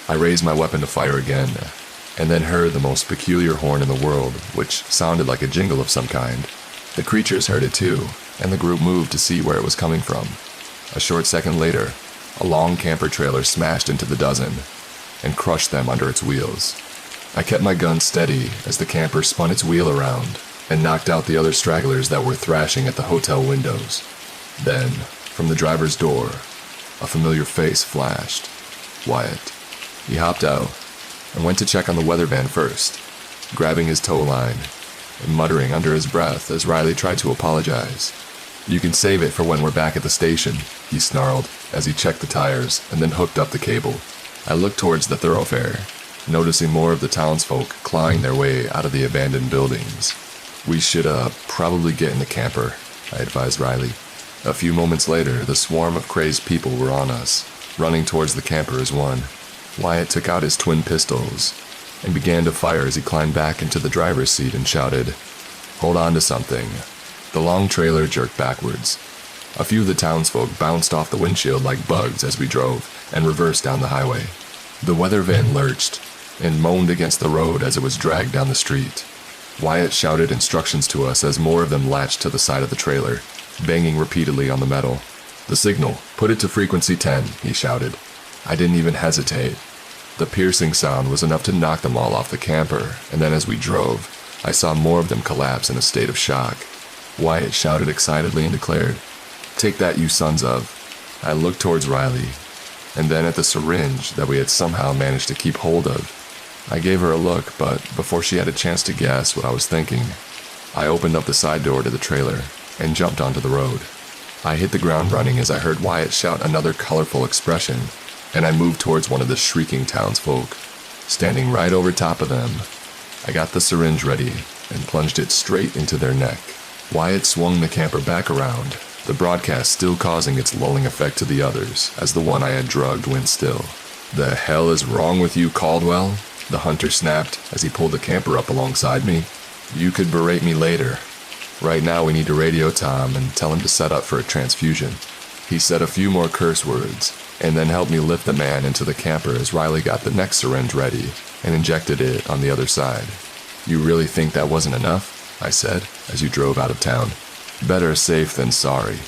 I raised my weapon to fire again, and then heard the most peculiar horn in the world, which sounded like a jingle of some kind. The creatures heard it too, and the group moved to see where it was coming from. A short second later, a long camper trailer smashed into the dozen and crushed them under its wheels. I kept my gun steady as the camper spun its wheel around and knocked out the other stragglers that were thrashing at the hotel windows. Then, from the driver's door, a familiar face flashed. Wyatt. He hopped out and went to check on the weather van first, grabbing his tow line and muttering under his breath as Riley tried to apologize. "You can save it for when we're back at the station," he snarled as he checked the tires and then hooked up the cable. I looked towards the thoroughfare, noticing more of the townsfolk clawing their way out of the abandoned buildings. "We should, probably get in the camper," I advised Riley. A few moments later, the swarm of crazed people were on us, running towards the camper as one. Wyatt took out his twin pistols and began to fire as he climbed back into the driver's seat and shouted, "Hold on to something." The long trailer jerked backwards. A few of the townsfolk bounced off the windshield like bugs as we drove and reversed down the highway. The weather van lurched and moaned against the road as it was dragged down the street. Wyatt shouted instructions to us as more of them latched to the side of the trailer, banging repeatedly on the metal. "The signal, put it to frequency 10, he shouted. I didn't even hesitate. The piercing sound was enough to knock them all off the camper, and then as we drove, I saw more of them collapse in a state of shock. Wyatt shouted excitedly and declared, "Take that, you sons of." I looked towards Riley, and then at the syringe that we had somehow managed to keep hold of. I gave her a look, but before she had a chance to guess what I was thinking, I opened up the side door to the trailer and jumped onto the road. I hit the ground running as I heard Wyatt shout another colorful expression, and I moved towards one of the shrieking townsfolk. Standing right over top of them, I got the syringe ready and plunged it straight into their neck. Wyatt swung the camper back around, the broadcast still causing its lulling effect to the others as the one I had drugged went still. "The hell is wrong with you, Caldwell?" the hunter snapped as he pulled the camper up alongside me. "You could berate me later. Right now we need to radio Tom and tell him to set up for a transfusion." He said a few more curse words and then helped me lift the man into the camper as Riley got the next syringe ready and injected it on the other side. "You really think that wasn't enough?" I said as you drove out of town. "Better safe than sorry,"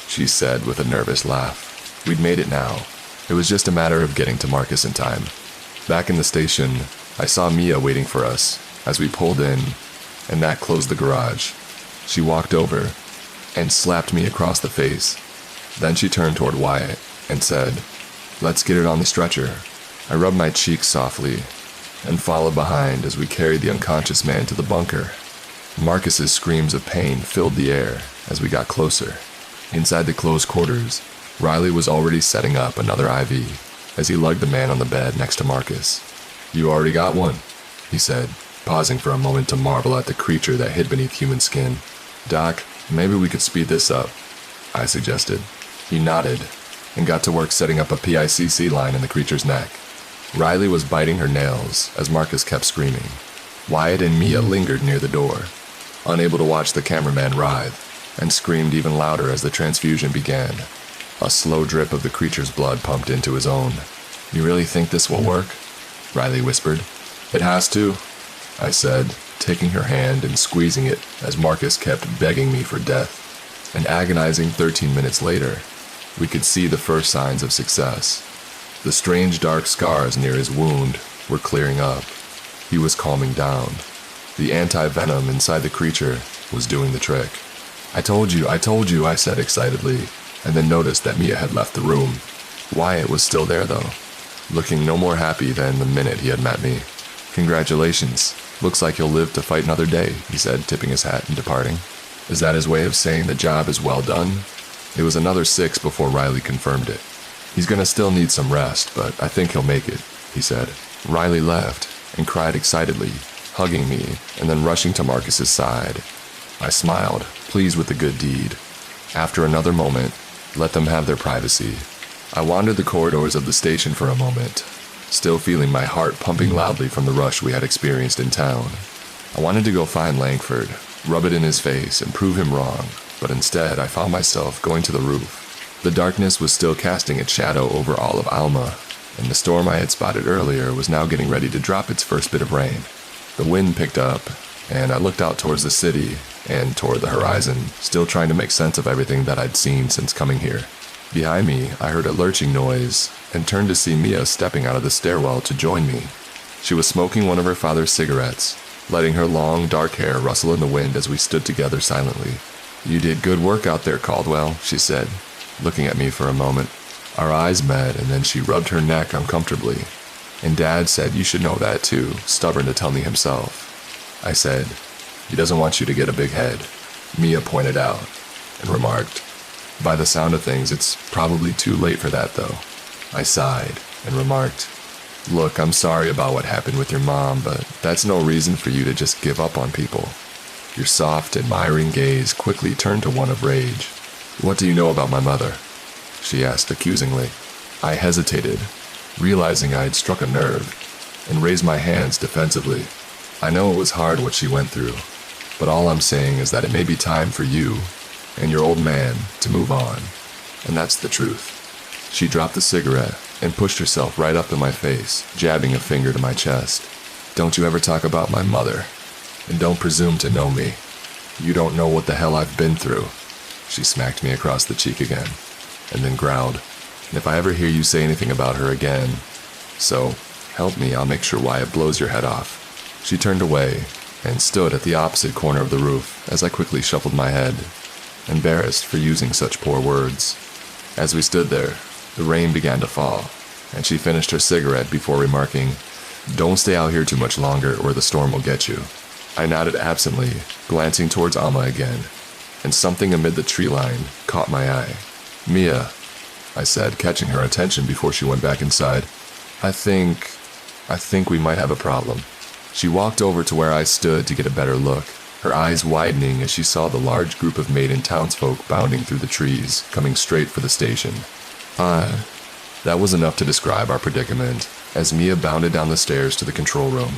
she said with a nervous laugh. We'd made it now. It was just a matter of getting to Marcus in time. Back in the station, I saw Mia waiting for us as we pulled in, and that closed the garage. She walked over and slapped me across the face. Then she turned toward Wyatt and said, "Let's get it on the stretcher." I rubbed my cheeks softly and followed behind as we carried the unconscious man to the bunker. Marcus's screams of pain filled the air as we got closer. Inside the closed quarters, Riley was already setting up another IV as he lugged the man on the bed next to Marcus. "You already got one," he said, pausing for a moment to marvel at the creature that hid beneath human skin. "Doc, maybe we could speed this up," I suggested. He nodded and got to work setting up a PICC line in the creature's neck. Riley was biting her nails as Marcus kept screaming. Wyatt and Mia lingered near the door, unable to watch the cameraman writhe, and screamed even louder as the transfusion began. A slow drip of the creature's blood pumped into his own. "You really think this will work?" Riley whispered. "It has to," I said, taking her hand and squeezing it as Marcus kept begging me for death. An agonizing 13 minutes later, we could see the first signs of success. The strange dark scars near his wound were clearing up. He was calming down. The anti-venom inside the creature was doing the trick. I told you, I said excitedly, and then noticed that Mia had left the room. Wyatt was still there, though, looking no more happy than the minute he had met me. "Congratulations. Looks like you'll live to fight another day," he said, tipping his hat and departing. Is that his way of saying the job is well done? It was another 6 before Riley confirmed it. "He's gonna still need some rest, but I think he'll make it," he said. Riley left and cried excitedly, hugging me and then rushing to Marcus's side. I smiled, pleased with the good deed. After another moment, let them have their privacy. I wandered the corridors of the station for a moment, still feeling my heart pumping loudly from the rush we had experienced in town. I wanted to go find Langford, rub it in his face, and prove him wrong, but instead I found myself going to the roof. The darkness was still casting its shadow over all of Alma, and the storm I had spotted earlier was now getting ready to drop its first bit of rain. The wind picked up, and I looked out towards the city and toward the horizon, still trying to make sense of everything that I'd seen since coming here. Behind me, I heard a lurching noise and turned to see Mia stepping out of the stairwell to join me. She was smoking one of her father's cigarettes, letting her long, dark hair rustle in the wind as we stood together silently. "You did good work out there, Caldwell," she said, looking at me for a moment. Our eyes met, and then she rubbed her neck uncomfortably. And Dad said you should know that too, stubborn to tell me himself. I said, he doesn't want you to get a big head. Mia pointed out and remarked, by the sound of things, it's probably too late for that though. I sighed and remarked, look, I'm sorry about what happened with your mom, but that's no reason for you to just give up on people. Your soft, admiring gaze quickly turned to one of rage. What do you know about my mother? She asked accusingly. I hesitated, realizing I had struck a nerve, and raised my hands defensively. I know it was hard what she went through, but all I'm saying is that it may be time for you and your old man to move on, and that's the truth. She dropped the cigarette and pushed herself right up in my face, jabbing a finger to my chest. Don't you ever talk about my mother, and don't presume to know me. You don't know what the hell I've been through. She smacked me across the cheek again, and then growled, and if I ever hear you say anything about her again, so help me, I'll make sure Wyatt blows your head off. She turned away and stood at the opposite corner of the roof as I quickly shuffled my head, embarrassed for using such poor words. As we stood there, the rain began to fall, and she finished her cigarette before remarking, don't stay out here too much longer or the storm will get you. I nodded absently, glancing towards Alma again, and something amid the tree line caught my eye. Mia, I said, catching her attention before she went back inside. I think we might have a problem. She walked over to where I stood to get a better look, her eyes widening as she saw the large group of maiden townsfolk bounding through the trees, coming straight for the station. That was enough to describe our predicament as Mia bounded down the stairs to the control room.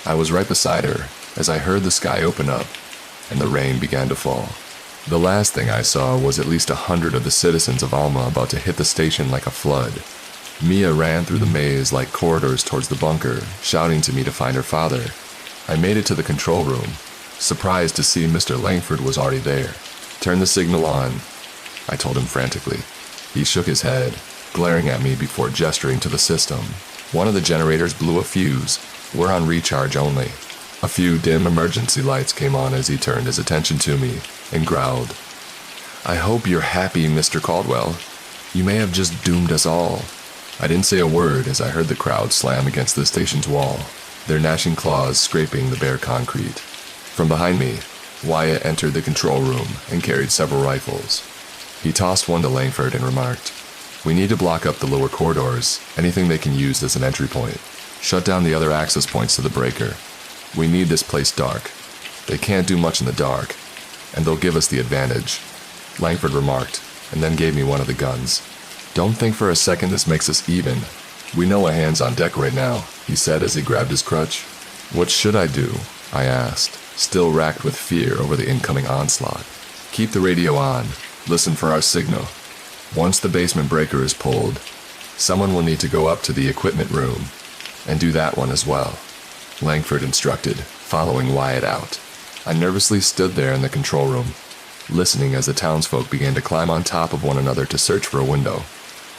I was right beside her as I heard the sky open up and the rain began to fall. The last thing I saw was at least 100 of the citizens of Alma about to hit the station like a flood. Mia ran through the maze-like corridors towards the bunker, shouting to me to find her father. I made it to the control room, surprised to see Mr. Langford was already there. Turn the signal on, I told him frantically. He shook his head, glaring at me before gesturing to the system. One of the generators blew a fuse. We're on recharge only. A few dim emergency lights came on as he turned his attention to me and growled, I hope you're happy, Mr. Caldwell. You may have just doomed us all. I didn't say a word as I heard the crowd slam against the station's wall, their gnashing claws scraping the bare concrete. From behind me, Wyatt entered the control room and carried several rifles. He tossed one to Langford and remarked, we need to block up the lower corridors, anything they can use as an entry point. Shut down the other access points to the breaker. We need this place dark. They can't do much in the dark, and they'll give us the advantage, Langford remarked, and then gave me one of the guns. Don't think for a second this makes us even. We know a hand's on deck right now, he said as he grabbed his crutch. What should I do? I asked, still racked with fear over the incoming onslaught. Keep the radio on. Listen for our signal. Once the basement breaker is pulled, someone will need to go up to the equipment room and do that one as well, Langford instructed, following Wyatt out. I nervously stood there in the control room, listening as the townsfolk began to climb on top of one another to search for a window.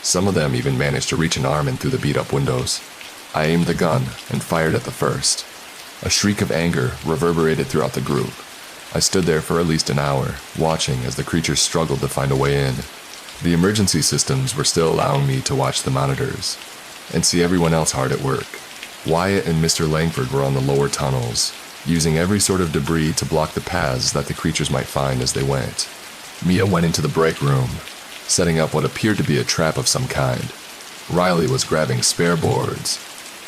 Some of them even managed to reach an arm in through the beat-up windows. I aimed the gun and fired at the first. A shriek of anger reverberated throughout the group. I stood there for at least an hour, watching as the creatures struggled to find a way in. The emergency systems were still allowing me to watch the monitors and see everyone else hard at work. Wyatt and Mr. Langford were on the lower tunnels, using every sort of debris to block the paths that the creatures might find as they went. Mia went into the break room, setting up what appeared to be a trap of some kind. Riley was grabbing spare boards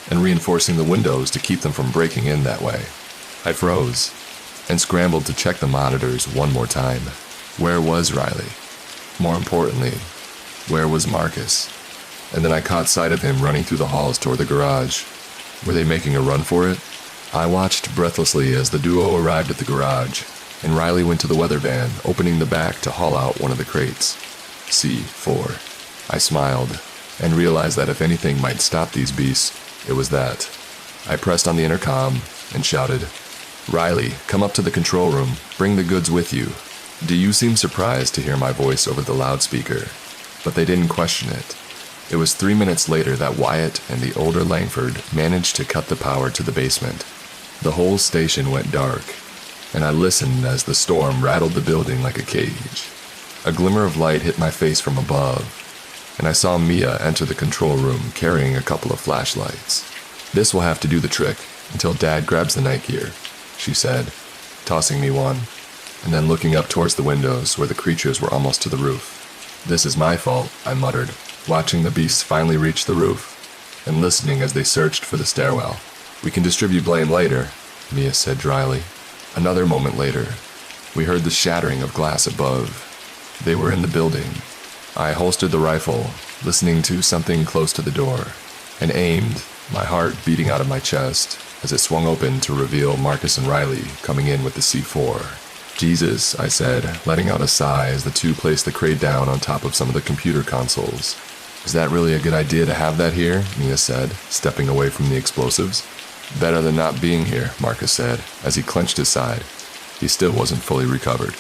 and reinforcing the windows to keep them from breaking in that way. I froze and scrambled to check the monitors one more time. Where was Riley? More importantly, where was Marcus? And then I caught sight of him running through the halls toward the garage. Were they making a run for it? I watched breathlessly as the duo arrived at the garage, and Riley went to the weather van, opening the back to haul out one of the crates. C4. I smiled, and realized that if anything might stop these beasts, it was that. I pressed on the intercom and shouted, Riley, come up to the control room. Bring the goods with you. Do you seem surprised to hear my voice over the loudspeaker? But they didn't question it. It was 3 minutes later that Wyatt and the older Langford managed to cut the power to the basement. The whole station went dark, and I listened as the storm rattled the building like a cage. A glimmer of light hit my face from above, and I saw Mia enter the control room carrying a couple of flashlights. "This will have to do the trick until Dad grabs the night gear," she said, tossing me one, and then looking up towards the windows where the creatures were almost to the roof. "This is my fault," I muttered, watching the beasts finally reach the roof, and listening as they searched for the stairwell. "We can distribute blame later," Mia said dryly. Another moment later, we heard the shattering of glass above. They were in the building. I holstered the rifle, listening to something close to the door, and aimed, my heart beating out of my chest, as it swung open to reveal Marcus and Riley coming in with the C4. "Jesus," I said, letting out a sigh as the two placed the crate down on top of some of the computer consoles. "Is that really a good idea to have that here?" Mia said, stepping away from the explosives. "Better than not being here," Marcus said, as he clenched his side. He still wasn't fully recovered.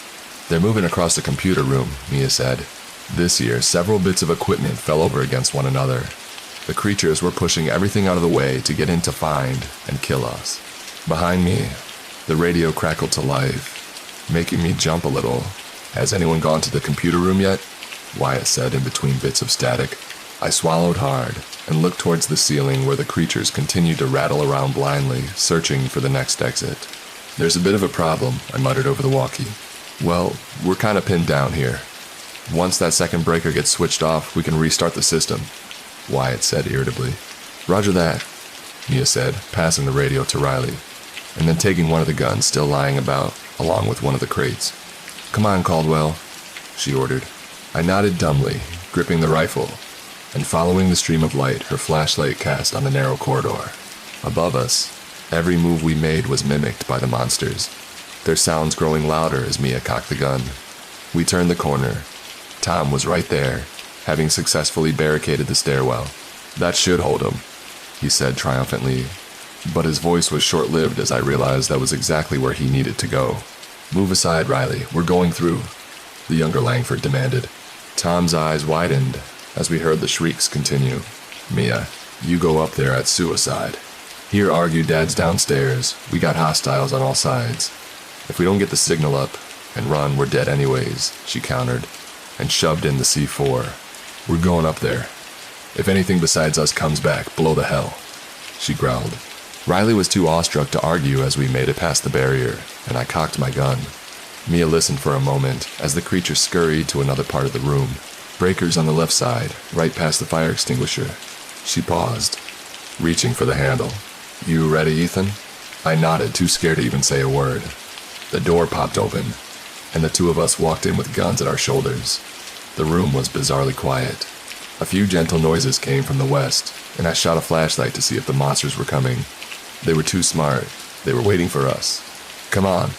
"They're moving across the computer room," Mia said. This year, several bits of equipment fell over against one another. The creatures were pushing everything out of the way to get in to find and kill us. Behind me, the radio crackled to life, making me jump a little. "Has anyone gone to the computer room yet?" Wyatt said in between bits of static. I swallowed hard and looked towards the ceiling where the creatures continued to rattle around blindly, searching for the next exit. "There's a bit of a problem," I muttered over the walkie. "Well, we're kind of pinned down here. Once that second breaker gets switched off, we can restart the system," Wyatt said irritably. "Roger that," Mia said, passing the radio to Riley, and then taking one of the guns still lying about, along with one of the crates. "Come on, Caldwell," she ordered. I nodded dumbly, gripping the rifle, and following the stream of light her flashlight cast on the narrow corridor. Above us, every move we made was mimicked by the monsters, their sounds growing louder as Mia cocked the gun. We turned the corner. Tom was right there, having successfully barricaded the stairwell. "That should hold him," he said triumphantly, but his voice was short-lived as I realized that was exactly where he needed to go. "Move aside, Riley. We're going through," the younger Langford demanded. Tom's eyes widened as we heard the shrieks continue. "Mia, you go up there at suicide. Here, argue Dad's downstairs. We got hostiles on all sides. If we don't get the signal up and run, we're dead anyways," she countered, and shoved in the C4. "We're going up there. If anything besides us comes back, blow the hell," she growled. Riley was too awestruck to argue as we made it past the barrier, and I cocked my gun. Mia listened for a moment as the creature scurried to another part of the room. "Breakers on the left side, right past the fire extinguisher." She paused, reaching for the handle. "You ready, Ethan?" I nodded, too scared to even say a word. The door popped open, and the two of us walked in with guns at our shoulders. The room was bizarrely quiet. A few gentle noises came from the west, and I shot a flashlight to see if the monsters were coming. They were too smart. They were waiting for us. "Come on,"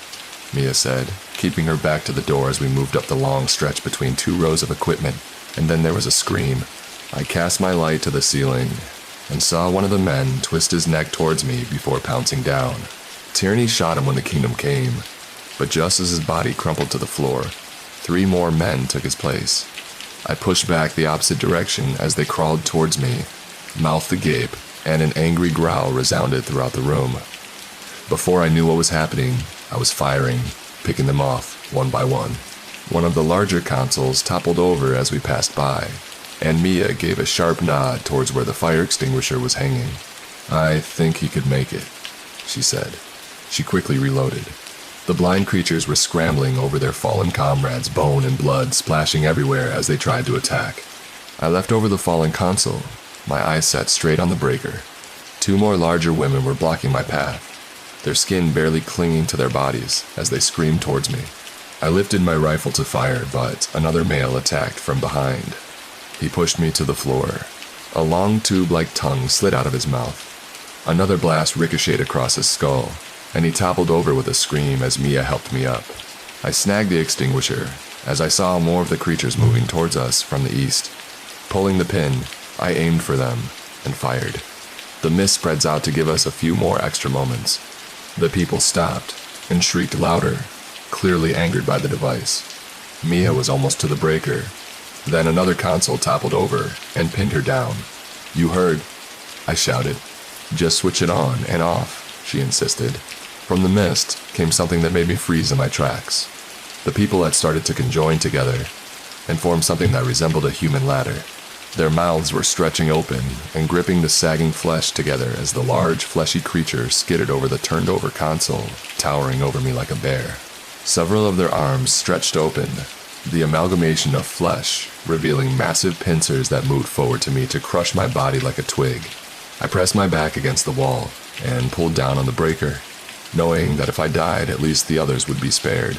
Mia said, keeping her back to the door as we moved up the long stretch between two rows of equipment, and then there was a scream. I cast my light to the ceiling and saw one of the men twist his neck towards me before pouncing down. Tyranny shot him when the kingdom came, but just as his body crumpled to the floor, 3 more men took his place. I pushed back the opposite direction as they crawled towards me, mouth agape, and an angry growl resounded throughout the room. Before I knew what was happening, I was firing, picking them off, one by one. One of the larger consoles toppled over as we passed by, and Mia gave a sharp nod towards where the fire extinguisher was hanging. "I think he could make it," she said. She quickly reloaded. The blind creatures were scrambling over their fallen comrades, bone and blood splashing everywhere as they tried to attack. I left over the fallen console, my eyes set straight on the breaker. 2 more larger women were blocking my path, their skin barely clinging to their bodies as they screamed towards me. I lifted my rifle to fire, but another male attacked from behind. He pushed me to the floor. A long tube-like tongue slid out of his mouth. Another blast ricocheted across his skull, and he toppled over with a scream as Mia helped me up. I snagged the extinguisher as I saw more of the creatures moving towards us from the east. Pulling the pin, I aimed for them and fired. The mist spreads out to give us a few more extra moments. The people stopped and shrieked louder, clearly angered by the device. Mia was almost to the breaker. Then another console toppled over and pinned her down. "You heard," I shouted. "Just switch it on and off," she insisted. From the mist came something that made me freeze in my tracks. The people had started to conjoin together and form something that resembled a human ladder. Their mouths were stretching open and gripping the sagging flesh together as the large, fleshy creature skidded over the turned-over console, towering over me like a bear. Several of their arms stretched open, the amalgamation of flesh revealing massive pincers that moved forward to me to crush my body like a twig. I pressed my back against the wall and pulled down on the breaker, knowing that if I died, at least the others would be spared.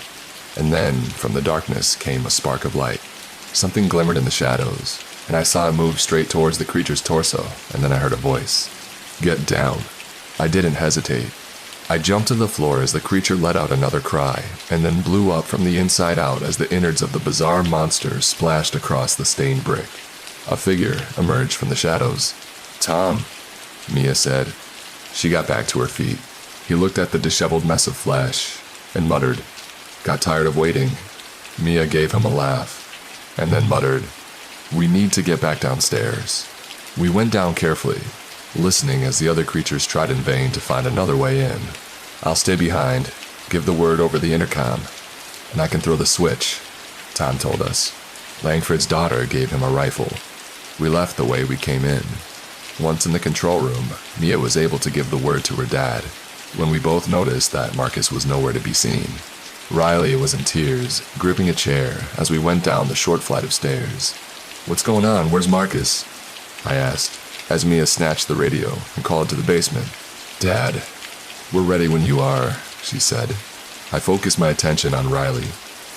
And then, from the darkness, came a spark of light. Something glimmered in the shadows, and I saw it move straight towards the creature's torso, and then I heard a voice. "Get down." I didn't hesitate. I jumped to the floor as the creature let out another cry, and then blew up from the inside out as the innards of the bizarre monster splashed across the stained brick. A figure emerged from the shadows. "Tom," Mia said. She got back to her feet. He looked at the disheveled mess of flesh and muttered, "Got tired of waiting." Mia gave him a laugh, and then muttered, "We need to get back downstairs." We went down carefully, listening as the other creatures tried in vain to find another way in. "I'll stay behind, give the word over the intercom, and I can throw the switch," Tom told us. Langford's daughter gave him a rifle. We left the way we came in. Once in the control room, Mia was able to give the word to her dad, when we both noticed that Marcus was nowhere to be seen. Riley was in tears, gripping a chair as we went down the short flight of stairs. "What's going on? Where's Marcus?" I asked, as Mia snatched the radio and called to the basement. "Dad, we're ready when you are," she said. I focused my attention on Riley.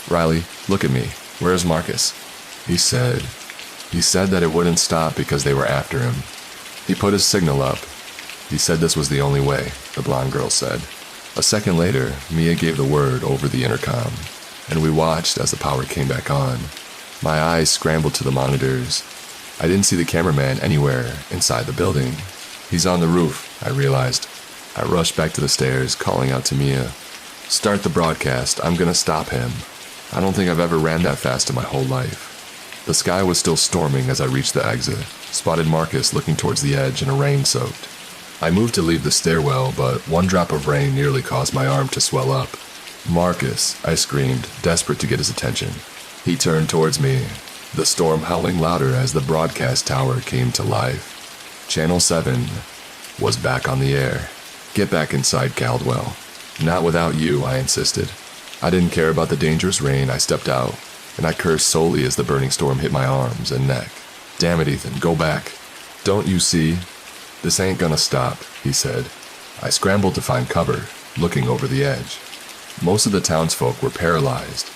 "Riley, look at me. Where's Marcus?" He said that it wouldn't stop because they were after him. He put his signal up. He said this was the only way, the blonde girl said. A second later, Mia gave the word over the intercom, and we watched as the power came back on. My eyes scrambled to the monitors. I didn't see the cameraman anywhere inside the building. "He's on the roof," I realized. I rushed back to the stairs, calling out to Mia. "Start the broadcast. I'm gonna stop him." I don't think I've ever ran that fast in my whole life. The sky was still storming as I reached the exit, spotted Marcus looking towards the edge in a rain-soaked. I moved to leave the stairwell, but one drop of rain nearly caused my arm to swell up. "Marcus," I screamed, desperate to get his attention. He turned towards me, the storm howling louder as the broadcast tower came to life. Channel 7 was back on the air. "Get back inside, Caldwell." "Not without you," I insisted. I didn't care about the dangerous rain. I stepped out, and I cursed solely as the burning storm hit my arms and neck. "Damn it, Ethan, go back." "Don't you see? This ain't gonna stop," he said. I scrambled to find cover, looking over the edge. Most of the townsfolk were paralyzed,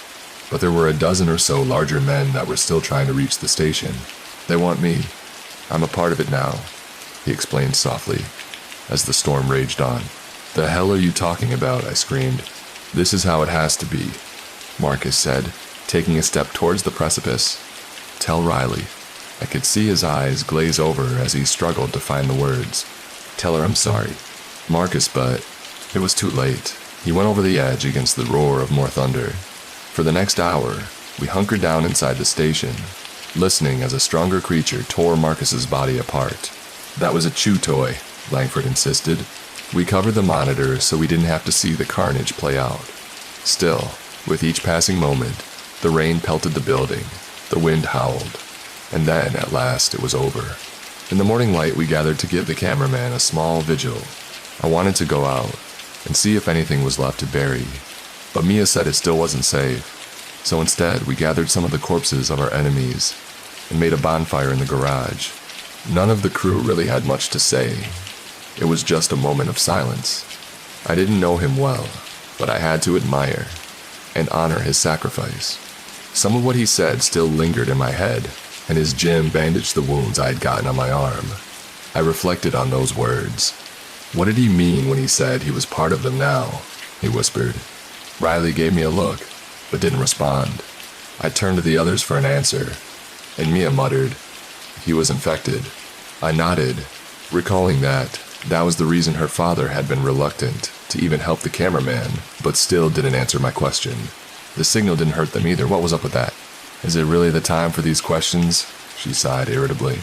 but there were a dozen or so larger men that were still trying to reach the station. "They want me. I'm a part of it now," he explained softly, as the storm raged on. "The hell are you talking about?" I screamed. "This is how it has to be," Marcus said, taking a step towards the precipice. "Tell Riley." I could see his eyes glaze over as he struggled to find the words. "Tell her I'm sorry." Marcus, but it was too late. He went over the edge against the roar of more thunder. For the next hour, we hunkered down inside the station, listening as a stronger creature tore Marcus's body apart. "That was a chew toy," Langford insisted. We covered the monitor so we didn't have to see the carnage play out. Still, with each passing moment, the rain pelted the building, the wind howled, and then, at last, it was over. In the morning light, we gathered to give the cameraman a small vigil. I wanted to go out and see if anything was left to bury, but Mia said it still wasn't safe. So instead, we gathered some of the corpses of our enemies and made a bonfire in the garage. None of the crew really had much to say. It was just a moment of silence. I didn't know him well, but I had to admire and honor his sacrifice. Some of what he said still lingered in my head, and his Jim bandaged the wounds I had gotten on my arm. I reflected on those words. What did he mean when he said he was part of them now? He whispered. Riley gave me a look, but didn't respond. I turned to the others for an answer, and Mia muttered, "He was infected." I nodded, recalling that was the reason her father had been reluctant to even help the cameraman, but still didn't answer my question. The signal didn't hurt them either. What was up with that? "Is it really the time for these questions?" She sighed irritably.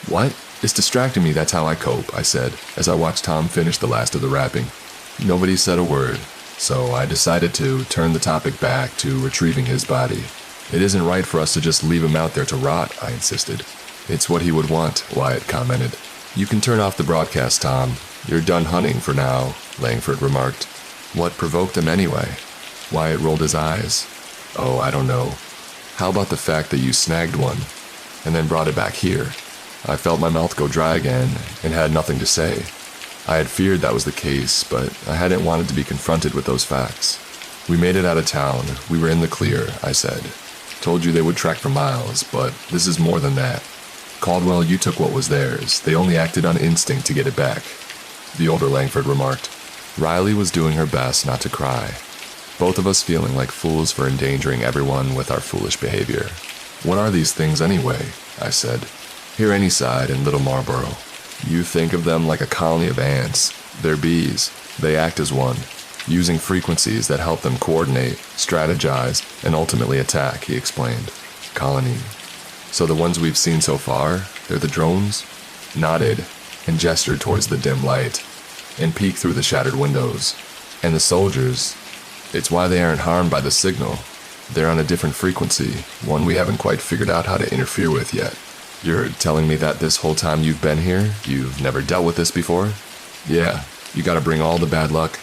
"What? It's distracting me, that's how I cope," I said, as I watched Tom finish the last of the wrapping. Nobody said a word, so I decided to turn the topic back to retrieving his body. "It isn't right for us to just leave him out there to rot," I insisted. It's what he would want, Wyatt commented. You can turn off the broadcast, Tom. You're done hunting for now, Langford remarked. What provoked him anyway? Wyatt rolled his eyes. Oh, I don't know. How about the fact that you snagged one, and then brought it back here? I felt my mouth go dry again, and had nothing to say. I had feared that was the case, but I hadn't wanted to be confronted with those facts. We made it out of town. We were in the clear, I said. Told you they would track for miles, but this is more than that. Caldwell, you took what was theirs. They only acted on instinct to get it back, the older Langford remarked. Riley was doing her best not to cry, both of us feeling like fools for endangering everyone with our foolish behavior. What are these things anyway? I said. Hear any side in Little Marlborough. You think of them like a colony of ants. They're bees. They act as one, using frequencies that help them coordinate, strategize, and ultimately attack, he explained. Colony. So the ones we've seen so far, they're the drones? Nodded, and gestured towards the dim light, and peeked through the shattered windows. And the soldiers, it's why they aren't harmed by the signal. They're on a different frequency, one we haven't quite figured out how to interfere with yet. You're telling me that this whole time you've been here, you've never dealt with this before? Yeah, you gotta bring all the bad luck,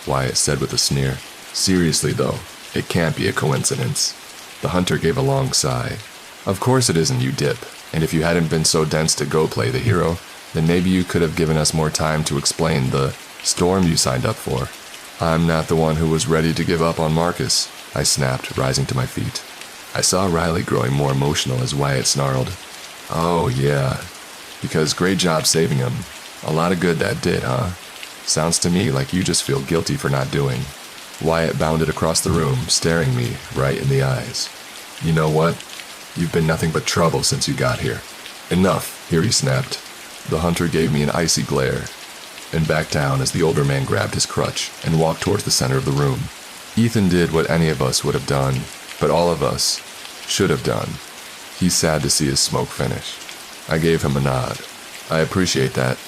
Wyatt said with a sneer. Seriously though, it can't be a coincidence. The hunter gave a long sigh. Of course it isn't, you dip, and if you hadn't been so dense to go play the hero, then maybe you could have given us more time to explain the storm you signed up for. I'm not the one who was ready to give up on Marcus, I snapped, rising to my feet. I saw Riley growing more emotional as Wyatt snarled. Oh, yeah, because great job saving him. A lot of good that did, huh? Sounds to me like you just feel guilty for not doing. Wyatt bounded across the room, staring me right in the eyes. You know what? You've been nothing but trouble since you got here. Enough, here he snapped. The hunter gave me an icy glare, and backed down as the older man grabbed his crutch and walked towards the center of the room. Ethan did what any of us would have done, but all of us should have done. He's sad to see his smoke finish. I gave him a nod. I appreciate that,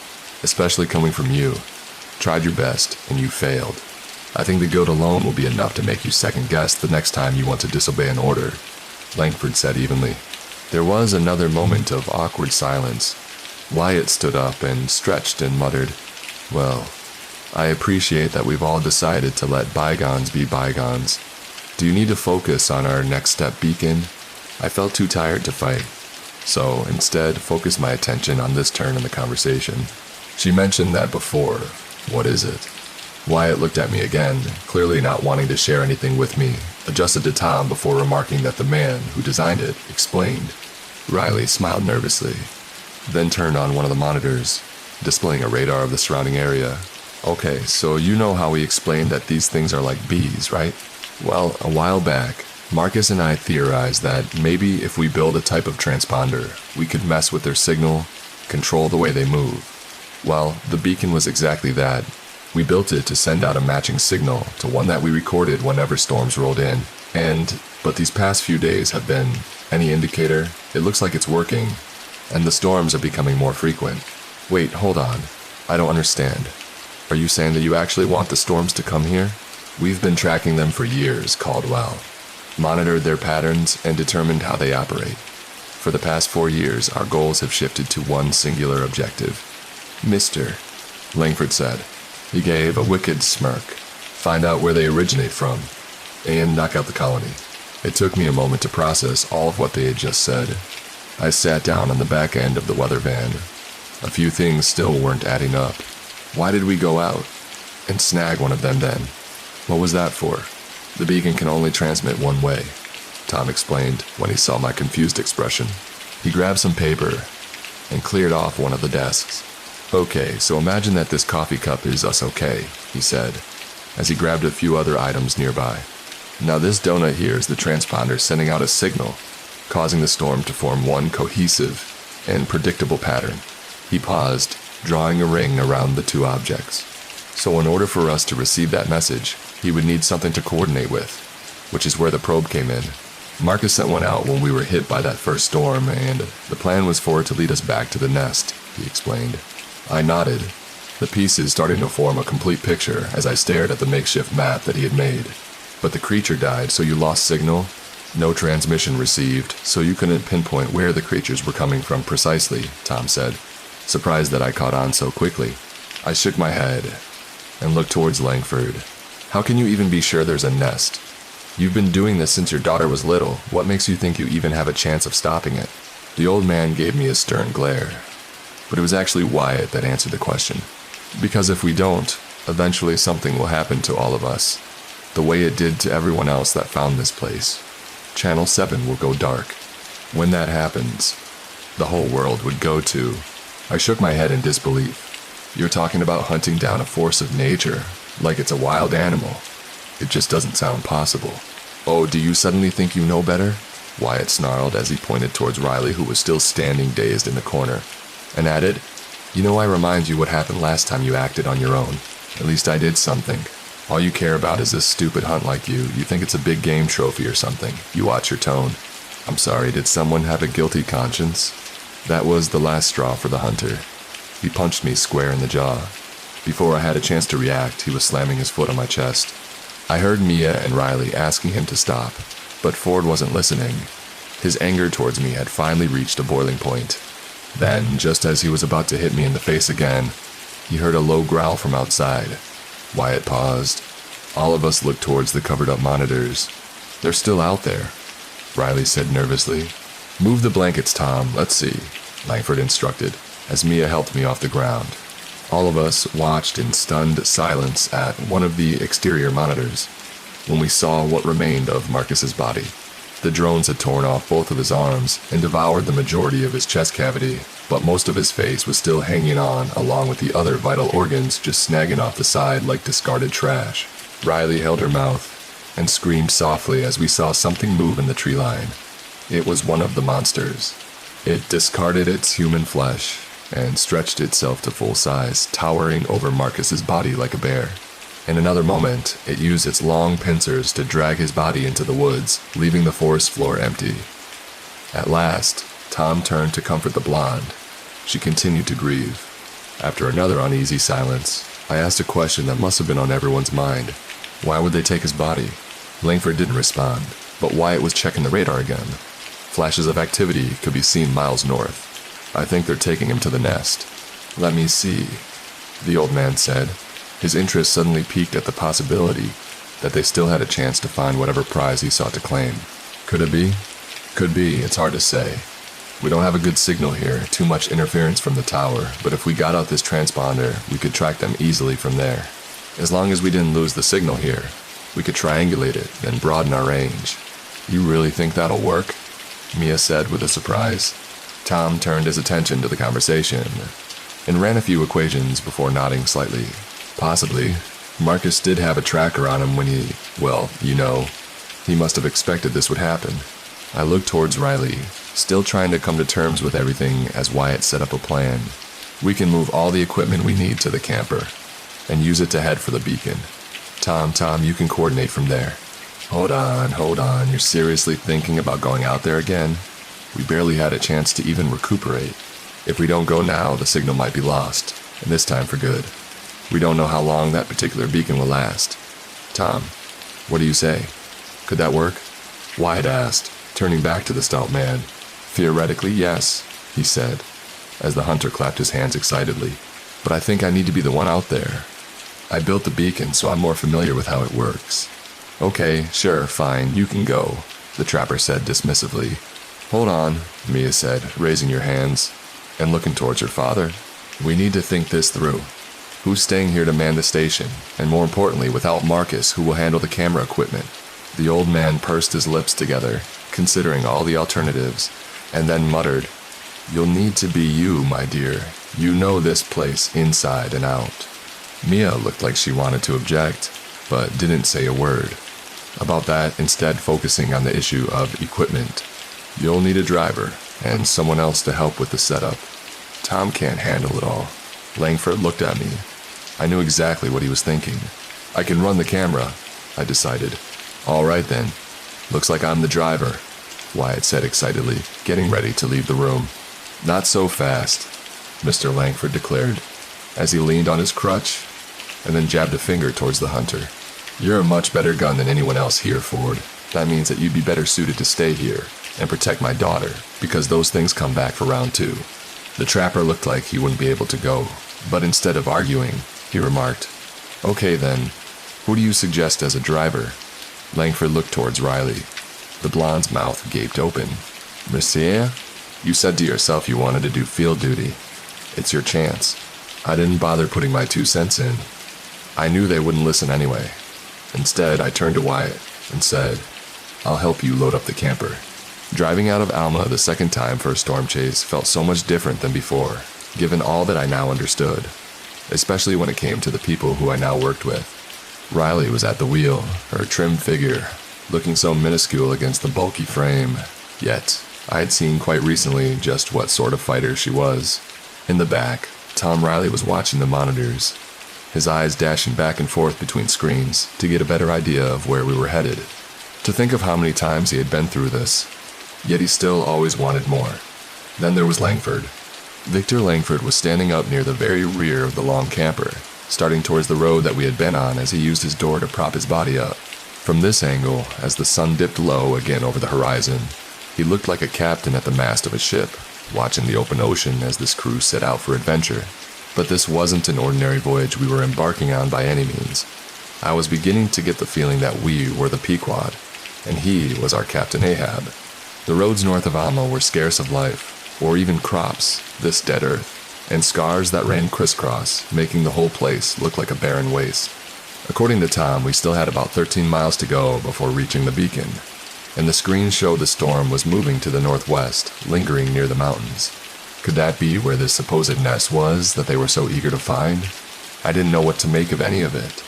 especially coming from you. Tried your best, and you failed. I think the guilt alone will be enough to make you second-guess the next time you want to disobey an order, Langford said evenly. There was another moment of awkward silence. Wyatt stood up and stretched and muttered, Well, I appreciate that we've all decided to let bygones be bygones. Do you need to focus on our next step beacon? I felt too tired to fight, so instead focused my attention on this turn in the conversation. She mentioned that before. What is it? Wyatt looked at me again, clearly not wanting to share anything with me, adjusted to Tom before remarking that the man who designed it explained. Riley smiled nervously, then turned on one of the monitors, displaying a radar of the surrounding area. Okay, so you know how we explained that these things are like bees, right? Well, a while back, Marcus and I theorized that maybe if we build a type of transponder, we could mess with their signal, control the way they move. Well, the beacon was exactly that. We built it to send out a matching signal to one that we recorded whenever storms rolled in. But these past few days have been, any indicator, it looks like it's working, and the storms are becoming more frequent. Wait, hold on. I don't understand. Are you saying that you actually want the storms to come here? We've been tracking them for years, Caldwell. Monitored their patterns and determined how they operate. For the past 4 years, our goals have shifted to one singular objective. Mister, Langford said. He gave a wicked smirk. Find out where they originate from, and knock out the colony. It took me a moment to process all of what they had just said. I sat down on the back end of the weather van. A few things still weren't adding up. Why did we go out and snag one of them then? What was that for? The beacon can only transmit one way, Tom explained when he saw my confused expression. He grabbed some paper and cleared off one of the desks. Okay, so imagine that this coffee cup is us okay, he said, as he grabbed a few other items nearby. Now this donut here is the transponder sending out a signal, causing the storm to form one cohesive and predictable pattern. He paused, drawing a ring around the two objects. So in order for us to receive that message, he would need something to coordinate with, which is where the probe came in. Marcus sent one out when we were hit by that first storm, and the plan was for it to lead us back to the nest, he explained. I nodded, the pieces starting to form a complete picture as I stared at the makeshift map that he had made. But the creature died, so you lost signal? No transmission received, so you couldn't pinpoint where the creatures were coming from precisely, Tom said, surprised that I caught on so quickly. I shook my head and looked towards Langford. How can you even be sure there's a nest? You've been doing this since your daughter was little. What makes you think you even have a chance of stopping it? The old man gave me a stern glare, but it was actually Wyatt that answered the question. Because if we don't, eventually something will happen to all of us, the way it did to everyone else that found this place. Channel 7 will go dark. When that happens, the whole world would go to... I shook my head in disbelief. You're talking about hunting down a force of nature, like it's a wild animal. It just doesn't sound possible. Oh, do you suddenly think you know better? Wyatt snarled as he pointed towards Riley, who was still standing dazed in the corner, and added, You know I remind you what happened last time you acted on your own. At least I did something. All you care about is this stupid hunt like you. You think it's a big game trophy or something. You watch your tone. I'm sorry, did someone have a guilty conscience? That was the last straw for the hunter. He punched me square in the jaw. Before I had a chance to react, he was slamming his foot on my chest. I heard Mia and Riley asking him to stop, but Ford wasn't listening. His anger towards me had finally reached a boiling point. Then, just as he was about to hit me in the face again, he heard a low growl from outside. Wyatt paused. All of us looked towards the covered-up monitors. They're still out there, Riley said nervously. Move the blankets, Tom. Let's see, Langford instructed, as Mia helped me off the ground. All of us watched in stunned silence at one of the exterior monitors when we saw what remained of Marcus's body. The drones had torn off both of his arms and devoured the majority of his chest cavity, but most of his face was still hanging on, along with the other vital organs just snagging off the side like discarded trash. Riley held her mouth and screamed softly as we saw something move in the tree line. It was one of the monsters. It discarded its human flesh and stretched itself to full size, towering over Marcus's body like a bear. In another moment, it used its long pincers to drag his body into the woods, leaving the forest floor empty. At last, Tom turned to comfort the blonde. She continued to grieve. After another uneasy silence, I asked a question that must have been on everyone's mind. Why would they take his body? Langford didn't respond, but Wyatt was checking the radar again. Flashes of activity could be seen miles north. I think they're taking him to the nest. Let me see, the old man said. His interest suddenly piqued at the possibility that they still had a chance to find whatever prize he sought to claim. Could it be? Could be, it's hard to say. We don't have a good signal here, too much interference from the tower, but if we got out this transponder, we could track them easily from there. As long as we didn't lose the signal here, we could triangulate it, then broaden our range. You really think that'll work? Mia said with a surprise. Tom turned his attention to the conversation and ran a few equations before nodding slightly. Possibly. Marcus did have a tracker on him when he, well, you know, he must have expected this would happen. I looked towards Riley, still trying to come to terms with everything as Wyatt set up a plan. We can move all the equipment we need to the camper and use it to head for the beacon. Tom, you can coordinate from there. Hold on. You're seriously thinking about going out there again? We barely had a chance to even recuperate. If we don't go now, the signal might be lost, and this time for good. We don't know how long that particular beacon will last. Tom, what do you say? Could that work? Wyatt asked, turning back to the stout man. Theoretically, yes, he said, as the hunter clapped his hands excitedly. But I think I need to be the one out there. I built the beacon, so I'm more familiar with how it works. Okay, sure, fine, you can go, the trapper said dismissively. Hold on, Mia said, raising her hands and looking towards her father. We need to think this through. Who's staying here to man the station? And more importantly, without Marcus, who will handle the camera equipment? The old man pursed his lips together, considering all the alternatives, and then muttered, You'll need to be you, my dear. You know this place inside and out. Mia looked like she wanted to object, but didn't say a word about that, instead focusing on the issue of equipment. You'll need a driver and someone else to help with the setup. Tom can't handle it all. Langford looked at me. I knew exactly what he was thinking. I can run the camera, I decided. All right then. Looks like I'm the driver, Wyatt said excitedly, getting ready to leave the room. Not so fast, Mr. Langford declared, as he leaned on his crutch and then jabbed a finger towards the hunter. You're a much better gun than anyone else here, Ford. That means that you'd be better suited to stay here and protect my daughter, because those things come back for round 2. The trapper looked like he wouldn't be able to go, but instead of arguing, he remarked, "Okay then, who do you suggest as a driver?" Langford looked towards Riley. The blonde's mouth gaped open. "Monsieur, you said to yourself you wanted to do field duty. It's your chance." I didn't bother putting my 2 cents in. I knew they wouldn't listen anyway. Instead, I turned to Wyatt and said, "I'll help you load up the camper." Driving out of Alma the second time for a storm chase felt so much different than before, given all that I now understood, especially when it came to the people who I now worked with. Riley was at the wheel, her trim figure, looking so minuscule against the bulky frame, yet I had seen quite recently just what sort of fighter she was. In the back, Tom Riley was watching the monitors, his eyes dashing back and forth between screens to get a better idea of where we were headed. To think of how many times he had been through this, yet he still always wanted more. Then there was Langford. Victor Langford was standing up near the very rear of the long camper, starting towards the road that we had been on as he used his door to prop his body up. From this angle, as the sun dipped low again over the horizon, he looked like a captain at the mast of a ship, watching the open ocean as this crew set out for adventure. But this wasn't an ordinary voyage we were embarking on by any means. I was beginning to get the feeling that we were the Pequod, and he was our Captain Ahab. The roads north of Alma were scarce of life, or even crops, this dead earth, and scars that ran crisscross, making the whole place look like a barren waste. According to Tom, we still had about 13 miles to go before reaching the beacon, and the screen showed the storm was moving to the northwest, lingering near the mountains. Could that be where this supposed nest was that they were so eager to find? I didn't know what to make of any of it.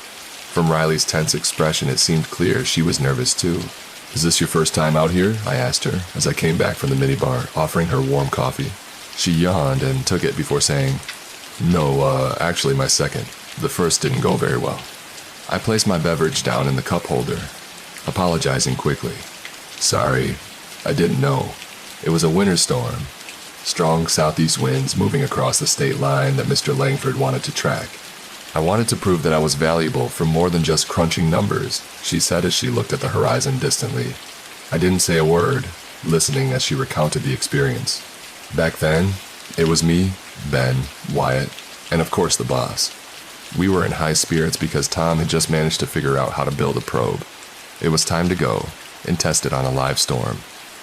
From Riley's tense expression, it seemed clear she was nervous too. "Is this your first time out here?" I asked her as I came back from the minibar, offering her warm coffee. She yawned and took it before saying, "No, actually my second. The first didn't go very well." I placed my beverage down in the cup holder, apologizing quickly. "Sorry, I didn't know. It was a winter storm. Strong southeast winds moving across the state line that Mr. Langford wanted to track. I wanted to prove that I was valuable for more than just crunching numbers," she said as she looked at the horizon distantly. I didn't say a word, listening as she recounted the experience. Back then, it was me, Ben, Wyatt, and of course the boss. We were in high spirits because Tom had just managed to figure out how to build a probe. It was time to go and test it on a live storm.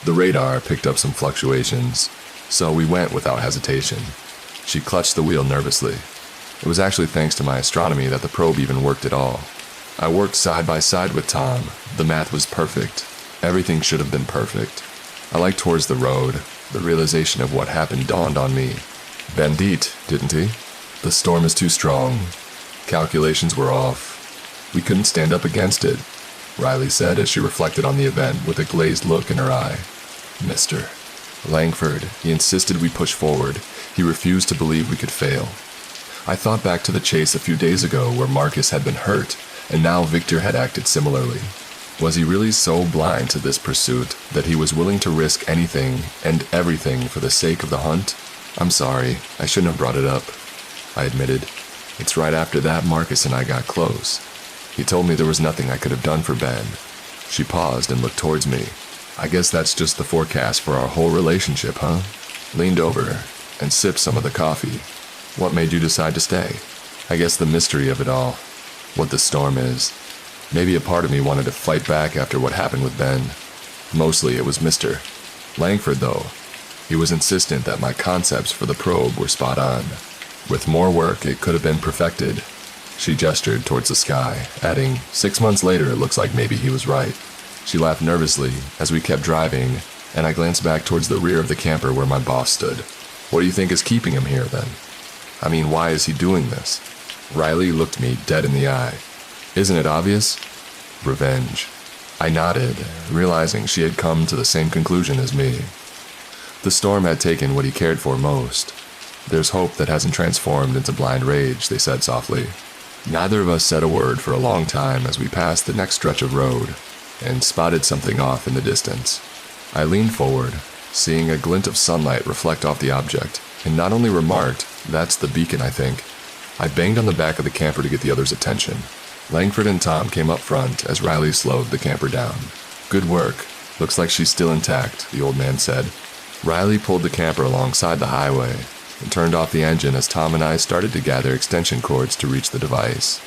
The radar picked up some fluctuations, so we went without hesitation. She clutched the wheel nervously. It was actually thanks to my astronomy that the probe even worked at all. I worked side by side with Tom. The math was perfect. Everything should have been perfect. I liked towards the road. The realization of what happened dawned on me. Bandit, didn't he? The storm is too strong. Calculations were off. We couldn't stand up against it, Riley said as she reflected on the event with a glazed look in her eye. Mr. Langford, he insisted we push forward. He refused to believe we could fail. I thought back to the chase a few days ago where Marcus had been hurt, and now Victor had acted similarly. Was he really so blind to this pursuit that he was willing to risk anything and everything for the sake of the hunt? I'm sorry, I shouldn't have brought it up, I admitted. It's right after that Marcus and I got close. He told me there was nothing I could have done for Ben. She paused and looked towards me. I guess that's just the forecast for our whole relationship, huh? Leaned over and sipped some of the coffee. What made you decide to stay? I guess the mystery of it all. What the storm is. Maybe a part of me wanted to fight back after what happened with Ben. Mostly it was Mr. Langford, though. He was insistent that my concepts for the probe were spot on. With more work, it could have been perfected. She gestured towards the sky, adding, 6 months later it looks like maybe he was right. She laughed nervously as we kept driving, and I glanced back towards the rear of the camper where my boss stood. What do you think is keeping him here, then? I mean, why is he doing this? Riley looked me dead in the eye. Isn't it obvious? Revenge. I nodded, realizing she had come to the same conclusion as me. The storm had taken what he cared for most. There's hope that hasn't transformed into blind rage, they said softly. Neither of us said a word for a long time as we passed the next stretch of road and spotted something off in the distance. I leaned forward, seeing a glint of sunlight reflect off the object, and not only remarked, "That's the beacon, I think." I banged on the back of the camper to get the others' attention. Langford and Tom came up front as Riley slowed the camper down. Good work. Looks like she's still intact, the old man said. Riley pulled the camper alongside the highway and turned off the engine as Tom and I started to gather extension cords to reach the device.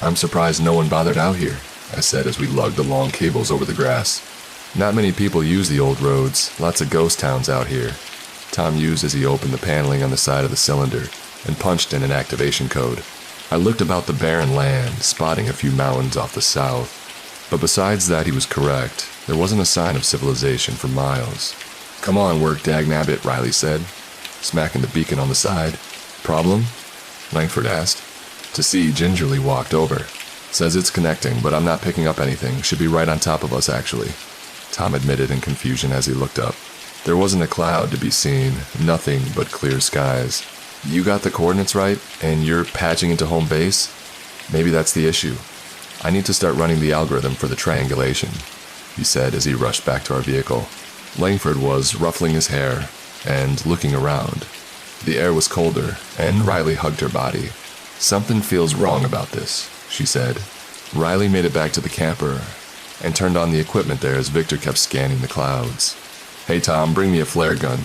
I'm surprised no one bothered out here, I said as we lugged the long cables over the grass. Not many people use the old roads, lots of ghost towns out here. Tom used as he opened the paneling on the side of the cylinder and punched in an activation code. I looked about the barren land, spotting a few mountains off the south. But besides that, he was correct. There wasn't a sign of civilization for miles. Come on, work, dagnabbit, Riley said, smacking the beacon on the side. Problem? Langford asked. To see gingerly walked over. Says it's connecting, but I'm not picking up anything. Should be right on top of us, actually. Tom admitted in confusion as he looked up. There wasn't a cloud to be seen, nothing but clear skies. You got the coordinates right, and you're patching into home base? Maybe that's the issue. I need to start running the algorithm for the triangulation, he said as he rushed back to our vehicle. Langford was ruffling his hair and looking around. The air was colder, and Riley hugged her body. Something feels wrong about this, she said. Riley made it back to the camper and turned on the equipment there as Victor kept scanning the clouds. Hey Tom, bring me a flare gun,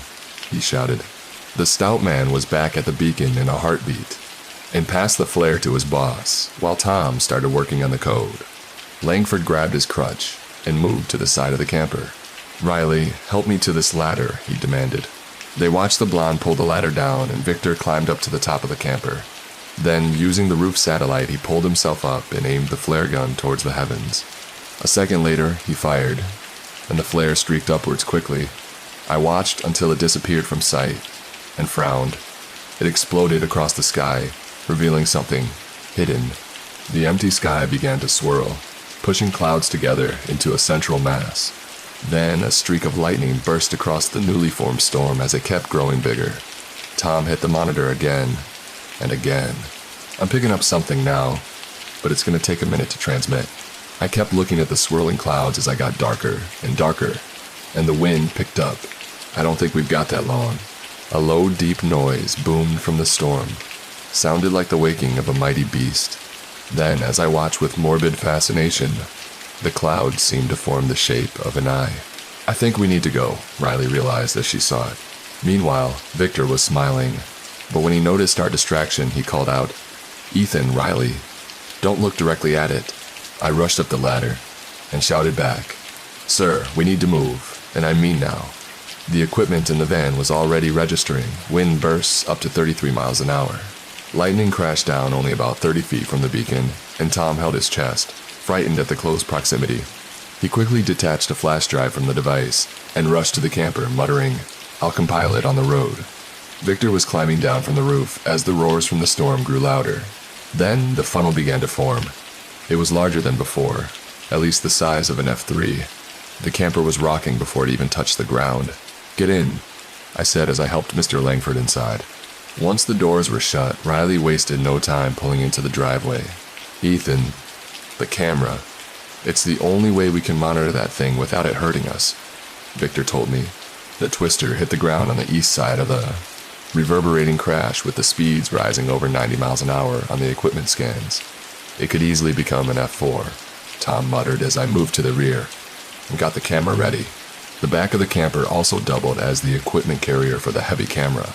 he shouted. The stout man was back at the beacon in a heartbeat and passed the flare to his boss, while Tom started working on the code. Langford grabbed his crutch and moved to the side of the camper. Riley, help me to this ladder, he demanded. They watched the blonde pull the ladder down, and Victor climbed up to the top of the camper. Then, using the roof satellite, he pulled himself up and aimed the flare gun towards the heavens. A second later, he fired, and the flare streaked upwards quickly. I watched until it disappeared from sight, and frowned. It exploded across the sky, revealing something hidden. The empty sky began to swirl, pushing clouds together into a central mass. Then a streak of lightning burst across the newly formed storm as it kept growing bigger. Tom hit the monitor again and again. I'm picking up something now, but it's going to take a minute to transmit. I kept looking at the swirling clouds as I got darker and darker, and the wind picked up. I don't think we've got that long. A low, deep noise boomed from the storm. Sounded like the waking of a mighty beast. Then, as I watched with morbid fascination, the clouds seemed to form the shape of an eye. I think we need to go, Riley realized as she saw it. Meanwhile, Victor was smiling, but when he noticed our distraction, he called out, Ethan, Riley, don't look directly at it. I rushed up the ladder and shouted back, Sir, we need to move, and I mean now. The equipment in the van was already registering wind bursts up to 33 miles an hour. Lightning crashed down only about 30 feet from the beacon, and Tom held his chest, frightened at the close proximity. He quickly detached a flash drive from the device and rushed to the camper, muttering, I'll compile it on the road. Victor was climbing down from the roof as the roars from the storm grew louder. Then the funnel began to form. It was larger than before, at least the size of an F3. The camper was rocking before it even touched the ground. Get in, I said as I helped Mr. Langford inside. Once the doors were shut, Riley wasted no time pulling into the driveway. Ethan, the camera. It's the only way we can monitor that thing without it hurting us, Victor told me. The twister hit the ground on the east side of the reverberating crash with the speeds rising over 90 miles an hour on the equipment scans. It could easily become an F4, Tom muttered as I moved to the rear and got the camera ready. The back of the camper also doubled as the equipment carrier for the heavy camera,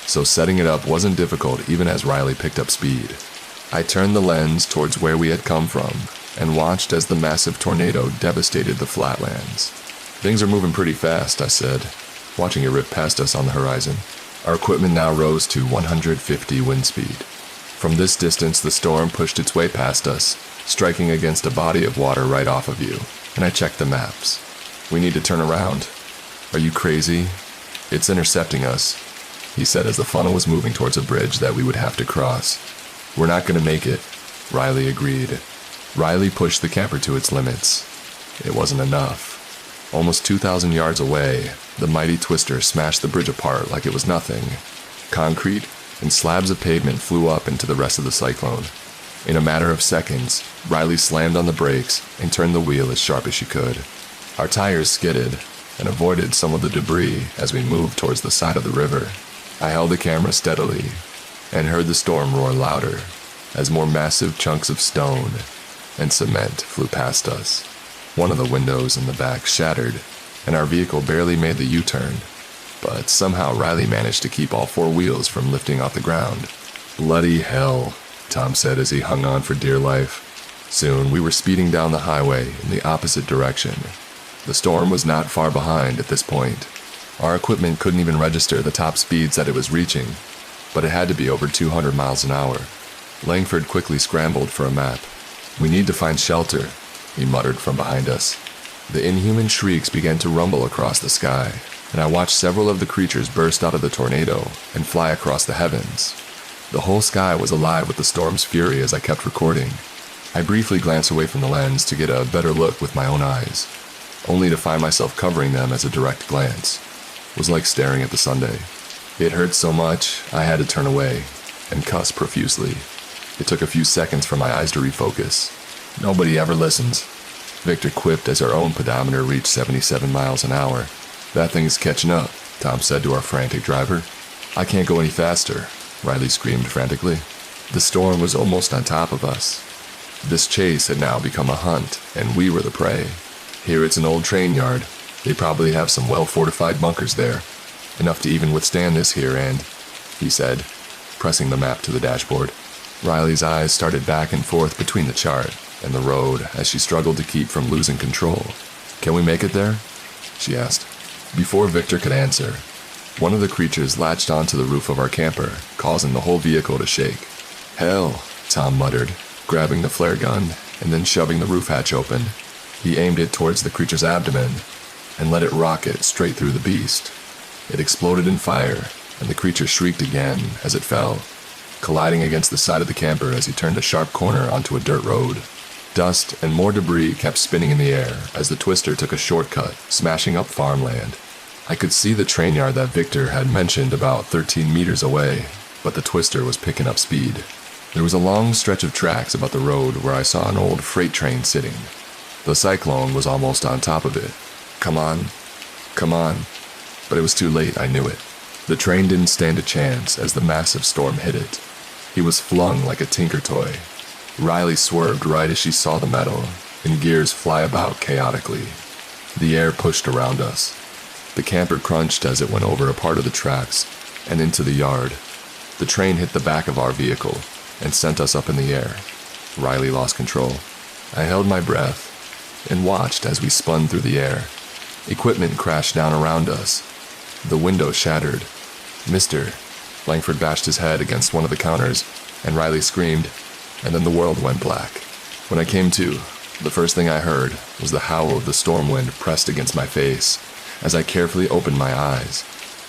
so setting it up wasn't difficult even as Riley picked up speed. I turned the lens towards where we had come from and watched as the massive tornado devastated the flatlands. Things are moving pretty fast, I said, watching it rip past us on the horizon. Our equipment now rose to 150 wind speed. From this distance, the storm pushed its way past us, striking against a body of water right off of you, and I checked the maps. We need to turn around. Are you crazy? It's intercepting us, he said as the funnel was moving towards a bridge that we would have to cross. We're not going to make it, Riley agreed. Riley pushed the camper to its limits. It wasn't enough. Almost 2,000 yards away, the mighty twister smashed the bridge apart like it was nothing. Concrete and slabs of pavement flew up into the rest of the cyclone. In a matter of seconds, Riley slammed on the brakes and turned the wheel as sharp as she could. Our tires skidded and avoided some of the debris as we moved towards the side of the river. I held the camera steadily and heard the storm roar louder as more massive chunks of stone and cement flew past us. One of the windows in the back shattered, and our vehicle barely made the U-turn. But somehow Riley managed to keep all four wheels from lifting off the ground. "Bloody hell," Tom said as he hung on for dear life. Soon, we were speeding down the highway in the opposite direction. The storm was not far behind at this point. Our equipment couldn't even register the top speeds that it was reaching, but it had to be over 200 miles an hour. Langford quickly scrambled for a map. "We need to find shelter," he muttered from behind us. The inhuman shrieks began to rumble across the sky, and I watched several of the creatures burst out of the tornado and fly across the heavens. The whole sky was alive with the storm's fury as I kept recording. I briefly glanced away from the lens to get a better look with my own eyes, only to find myself covering them as a direct glance. It was like staring at the Sunday. It hurt so much, I had to turn away and cuss profusely. It took a few seconds for my eyes to refocus. "Nobody ever listens," Victor quipped as our own pedometer reached 77 miles an hour. "That thing is catching up," Tom said to our frantic driver. "I can't go any faster," Riley screamed frantically. The storm was almost on top of us. This chase had now become a hunt, and we were the prey. "Here it's an old train yard. They probably have some well-fortified bunkers there. Enough to even withstand this here and," he said, pressing the map to the dashboard. Riley's eyes started back and forth between the chart and the road as she struggled to keep from losing control. "Can we make it there?" she asked. Before Victor could answer, one of the creatures latched onto the roof of our camper, causing the whole vehicle to shake. "Hell," Tom muttered, grabbing the flare gun and then shoving the roof hatch open. He aimed it towards the creature's abdomen and let it rocket straight through the beast. It exploded in fire, and the creature shrieked again as it fell, colliding against the side of the camper as he turned a sharp corner onto a dirt road. Dust and more debris kept spinning in the air as the twister took a shortcut, smashing up farmland. I could see the train yard that Victor had mentioned about 13 meters away, but the twister was picking up speed. There was a long stretch of tracks about the road where I saw an old freight train sitting. The cyclone was almost on top of it. Come on. But it was too late, I knew it. The train didn't stand a chance as the massive storm hit it. He was flung like a tinker toy. Riley swerved right as she saw the metal, and gears fly about chaotically. The air pushed around us. The camper crunched as it went over a part of the tracks and into the yard. The train hit the back of our vehicle and sent us up in the air. Riley lost control. I held my breath and watched as we spun through the air. Equipment crashed down around us. The window shattered. "Mister," Langford bashed his head against one of the counters, and Riley screamed, and then the world went black. When I came to, the first thing I heard was the howl of the storm wind pressed against my face as I carefully opened my eyes.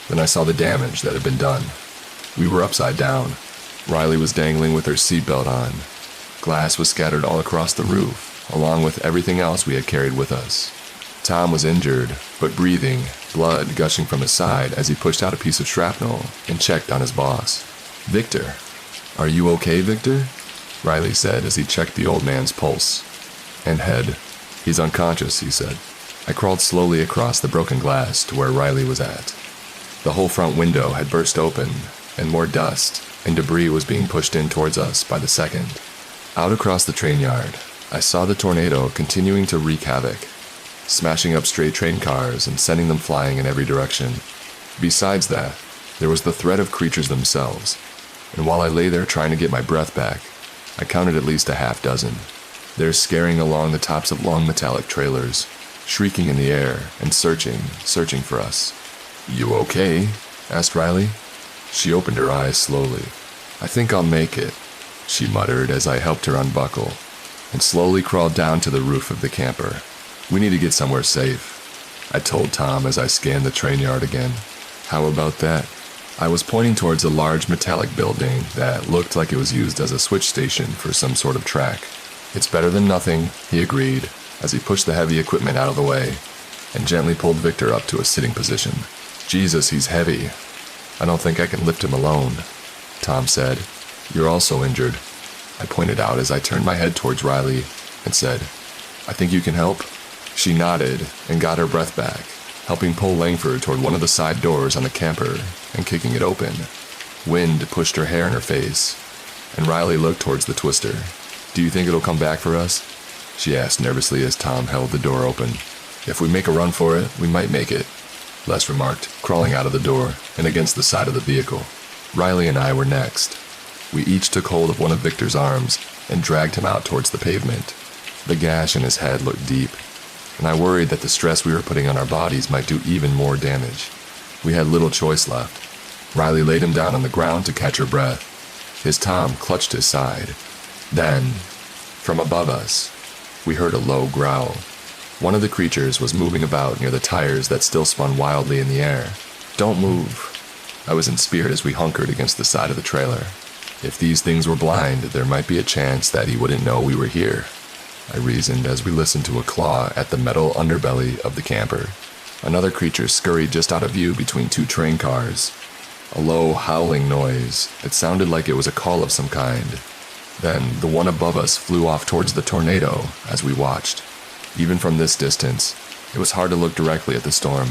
Then I saw the damage that had been done. We were upside down. Riley was dangling with her seatbelt on. Glass was scattered all across the roof, along with everything else we had carried with us. Tom was injured, but breathing, blood gushing from his side as he pushed out a piece of shrapnel and checked on his boss. "Victor, are you okay, Victor?" Riley said as he checked the old man's pulse and head. "He's unconscious," he said. I crawled slowly across the broken glass to where Riley was at. The whole front window had burst open, and more dust and debris was being pushed in towards us by the second. Out across the train yard, I saw the tornado continuing to wreak havoc, smashing up stray train cars and sending them flying in every direction. Besides that, there was the threat of creatures themselves, and while I lay there trying to get my breath back, I counted at least a half dozen. They're scaring along the tops of long metallic trailers, shrieking in the air and searching for us. "You okay?" asked Riley. She opened her eyes slowly. "I think I'll make it," she muttered as I helped her unbuckle, and slowly crawled down to the roof of the camper. "We need to get somewhere safe," I told Tom as I scanned the train yard again. "How about that?" I was pointing towards a large metallic building that looked like it was used as a switch station for some sort of track. "It's better than nothing," he agreed, as he pushed the heavy equipment out of the way and gently pulled Victor up to a sitting position. "Jesus, he's heavy. I don't think I can lift him alone," Tom said. "You're also injured," I pointed out as I turned my head towards Riley and said, "I think you can help?" She nodded and got her breath back, helping pull Langford toward one of the side doors on the camper and kicking it open. Wind pushed her hair in her face, and Riley looked towards the twister. "Do you think it'll come back for us?" she asked nervously as Tom held the door open. If we make a run for it, we might make it, Les remarked, crawling out of the door and against the side of the vehicle. Riley and I were next. We each took hold of one of Victor's arms and dragged him out towards the pavement. The gash in his head looked deep, and I worried that the stress we were putting on our bodies might do even more damage. We had little choice left. Riley laid him down on the ground to catch her breath. His Tom clutched his side. Then, from above us, we heard a low growl. One of the creatures was moving about near the tires that still spun wildly in the air. Don't move. I was in spirit as we hunkered against the side of the trailer. If these things were blind, there might be a chance that he wouldn't know we were here, I reasoned as we listened to a claw at the metal underbelly of the camper. Another creature scurried just out of view between two train cars. A low, howling noise. It sounded like it was a call of some kind. Then, the one above us flew off towards the tornado as we watched. Even from this distance, it was hard to look directly at the storm.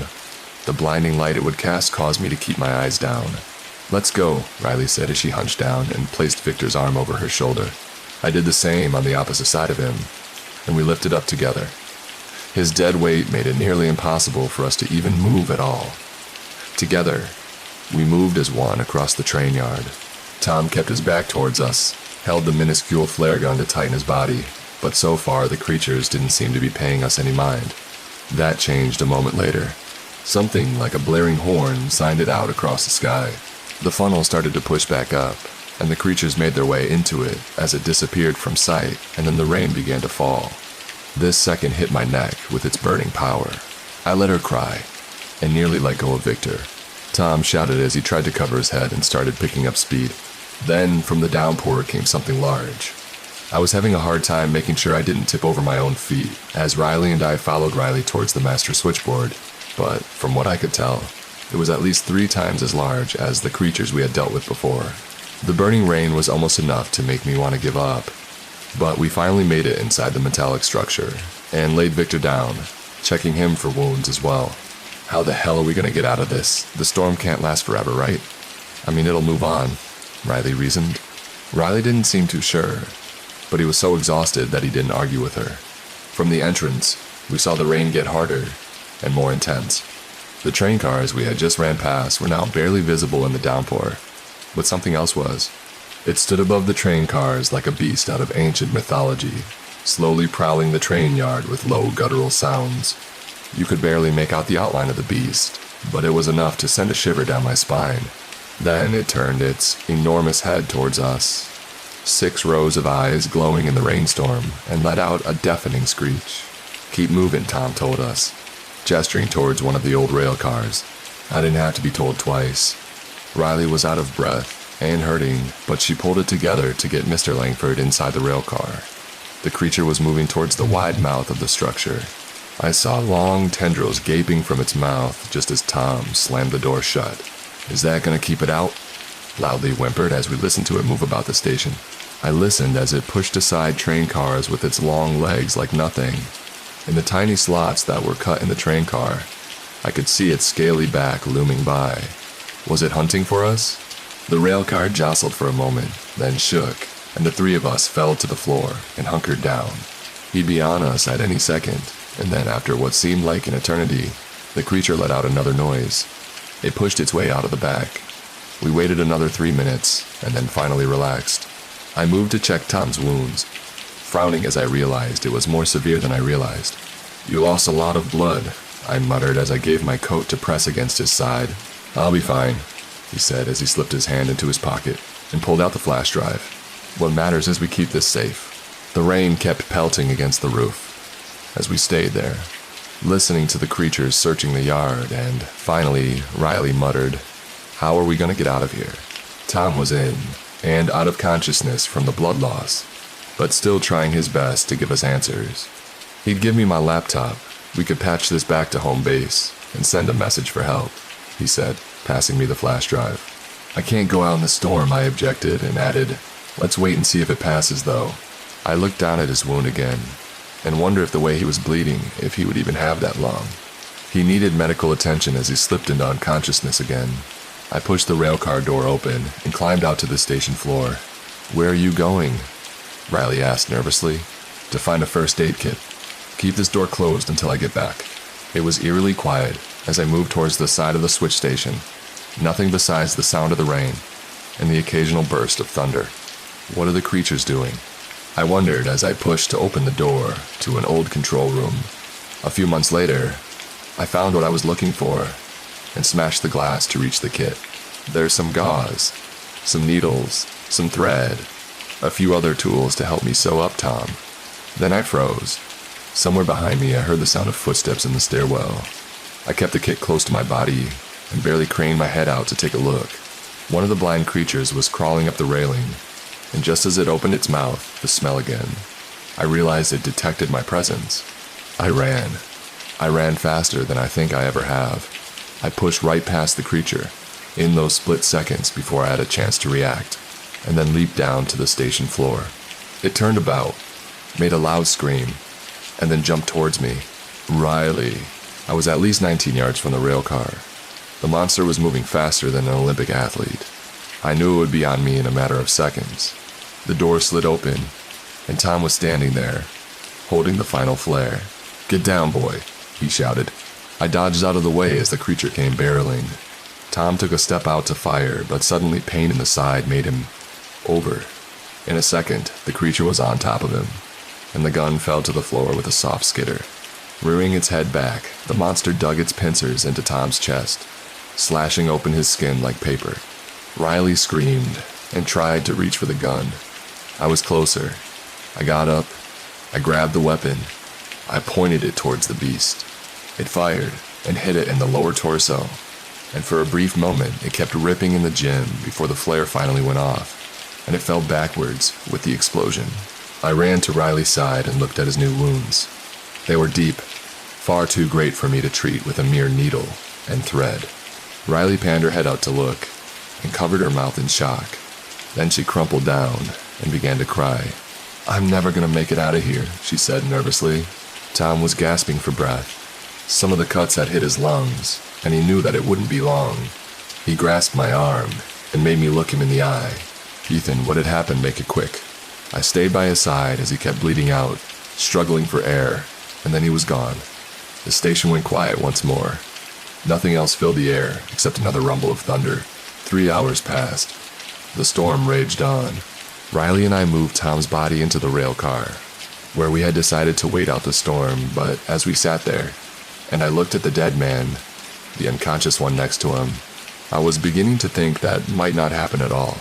The blinding light it would cast caused me to keep my eyes down. Let's go, Riley said as she hunched down and placed Victor's arm over her shoulder. I did the same on the opposite side of him, and we lifted up together. His dead weight made it nearly impossible for us to even move at all. Together, we moved as one across the train yard. Tom kept his back towards us, held the minuscule flare gun to tighten his body, but so far the creatures didn't seem to be paying us any mind. That changed a moment later. Something like a blaring horn signed it out across the sky. The funnel started to push back up, and the creatures made their way into it as it disappeared from sight, and then the rain began to fall. This second hit my neck with its burning power. I let her cry, and nearly let go of Victor. Tom shouted as he tried to cover his head and started picking up speed. Then, from the downpour came something large. I was having a hard time making sure I didn't tip over my own feet, as Riley and I followed Riley towards the master switchboard, but from what I could tell, it was at least 3 times as large as the creatures we had dealt with before. The burning rain was almost enough to make me want to give up, but we finally made it inside the metallic structure, and laid Victor down, checking him for wounds as well. How the hell are we going to get out of this? The storm can't last forever, right? I mean, it'll move on, Riley reasoned. Riley didn't seem too sure, but he was so exhausted that he didn't argue with her. From the entrance, we saw the rain get harder and more intense. The train cars we had just ran past were now barely visible in the downpour, but something else was. It stood above the train cars like a beast out of ancient mythology, slowly prowling the train yard with low guttural sounds. You could barely make out the outline of the beast, but it was enough to send a shiver down my spine. Then it turned its enormous head towards us, 6 rows of eyes glowing in the rainstorm, and let out a deafening screech. Keep moving, Tom told us, gesturing towards one of the old rail cars. I didn't have to be told twice. Riley was out of breath and hurting, but she pulled it together to get Mr. Langford inside the rail car. The creature was moving towards the wide mouth of the structure. I saw long tendrils gaping from its mouth just as Tom slammed the door shut. Is that going to keep it out? Loudly whimpered as we listened to it move about the station. I listened as it pushed aside train cars with its long legs like nothing. In the tiny slots that were cut in the train car, I could see its scaly back looming by. Was it hunting for us? The rail car jostled for a moment, then shook, and the 3 of us fell to the floor and hunkered down. He'd be on us at any second, and then after what seemed like an eternity, the creature let out another noise. It pushed its way out of the back. We waited another 3 minutes, and then finally relaxed. I moved to check Tom's wounds, frowning as I realized it was more severe than I realized. You lost a lot of blood, I muttered as I gave my coat to press against his side. I'll be fine, he said as he slipped his hand into his pocket and pulled out the flash drive. What matters is we keep this safe. The rain kept pelting against the roof as we stayed there, listening to the creatures searching the yard, and finally Riley muttered, How are we going to get out of here? Tom was in, and out of consciousness from the blood loss, but still trying his best to give us answers. He'd give me my laptop. We could patch this back to home base and send a message for help, he said, passing me the flash drive. I can't go out in the storm, I objected, and added, Let's wait and see if it passes, though. I looked down at his wound again, and wondered if the way he was bleeding, if he would even have that long. He needed medical attention as he slipped into unconsciousness again. I pushed the railcar door open and climbed out to the station floor. Where are you going? Riley asked nervously. To find a first aid kit. Keep this door closed until I get back. It was eerily quiet as I moved towards the side of the switch station. Nothing besides the sound of the rain and the occasional burst of thunder. What are the creatures doing? I wondered as I pushed to open the door to an old control room. A few months later, I found what I was looking for and smashed the glass to reach the kit. There's some gauze, some needles, some thread, a few other tools to help me sew up Tom. Then I froze. Somewhere behind me I heard the sound of footsteps in the stairwell. I kept the kit close to my body and barely craned my head out to take a look. One of the blind creatures was crawling up the railing, and just as it opened its mouth to smell again, I realized it detected my presence. I ran. I ran faster than I think I ever have. I pushed right past the creature, in those split seconds before I had a chance to react, and then leaped down to the station floor. It turned about, made a loud scream, and then jumped towards me. Riley. I was at least 19 yards from the rail car. The monster was moving faster than an Olympic athlete. I knew it would be on me in a matter of seconds. The door slid open, and Tom was standing there, holding the final flare. "Get down, boy," he shouted. I dodged out of the way as the creature came barreling. Tom took a step out to fire, but suddenly pain in the side made him over. In a second, the creature was on top of him, and the gun fell to the floor with a soft skitter. Rearing its head back, the monster dug its pincers into Tom's chest, slashing open his skin like paper. Riley screamed and tried to reach for the gun. I was closer. I got up. I grabbed the weapon. I pointed it towards the beast. It fired and hit it in the lower torso, and for a brief moment it kept ripping in the gym before the flare finally went off, and it fell backwards with the explosion. I ran to Riley's side and looked at his new wounds. They were deep, far too great for me to treat with a mere needle and thread. Riley panned her head out to look and covered her mouth in shock. Then she crumpled down and began to cry. "I'm never gonna make it out of here," she said nervously. Tom was gasping for breath. Some of the cuts had hit his lungs, and he knew that it wouldn't be long. He grasped my arm and made me look him in the eye. "Ethan, what had happened? Make it quick." I stayed by his side as he kept bleeding out, struggling for air, and then he was gone. The station went quiet once more. Nothing else filled the air except another rumble of thunder. 3 hours passed. The storm raged on. Riley and I moved Tom's body into the rail car, where we had decided to wait out the storm, but as we sat there, and I looked at the dead man, the unconscious one next to him, I was beginning to think that might not happen at all.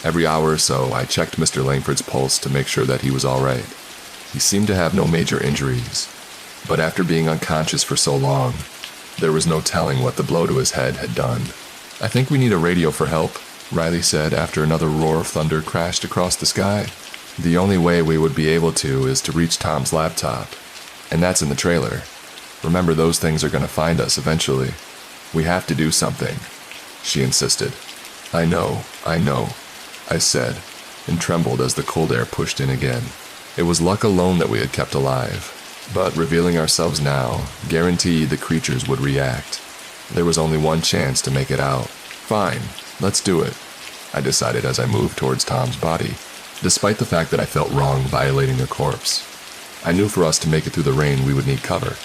Every hour or so, I checked Mr. Langford's pulse to make sure that he was all right. He seemed to have no major injuries, but after being unconscious for so long, there was no telling what the blow to his head had done. "I think we need a radio for help," Riley said after another roar of thunder crashed across the sky. "The only way we would be able to is to reach Tom's laptop, and that's in the trailer. Remember, those things are going to find us eventually. We have to do something," she insisted. I know, I said, and trembled as the cold air pushed in again. It was luck alone that we had kept alive, but revealing ourselves now guaranteed the creatures would react. There was only one chance to make it out. "Fine, let's do it," I decided as I moved towards Tom's body, despite the fact that I felt wrong violating a corpse. I knew for us to make it through the rain we would need cover.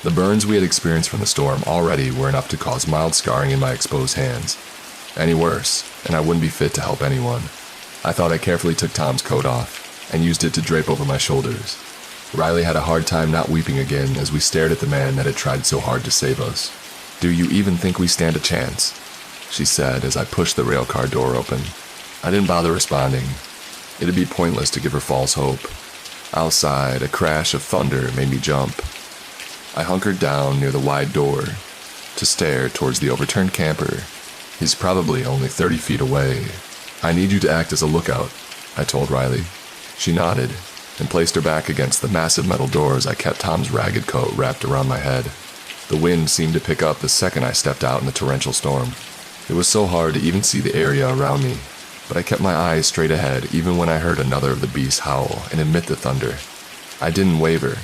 The burns we had experienced from the storm already were enough to cause mild scarring in my exposed hands. Any worse, and I wouldn't be fit to help anyone. I thought I carefully took Tom's coat off and used it to drape over my shoulders. Riley had a hard time not weeping again as we stared at the man that had tried so hard to save us. "Do you even think we stand a chance?" she said as I pushed the railcar door open. I didn't bother responding. It'd be pointless to give her false hope. Outside, a crash of thunder made me jump. I hunkered down near the wide door to stare towards the overturned camper. He's probably only 30 feet away. "I need you to act as a lookout," I told Riley. She nodded and placed her back against the massive metal doors. I kept Tom's ragged coat wrapped around my head. The wind seemed to pick up the second I stepped out in the torrential storm. It was so hard to even see the area around me, but I kept my eyes straight ahead even when I heard another of the beasts howl and emit the thunder. I didn't waver.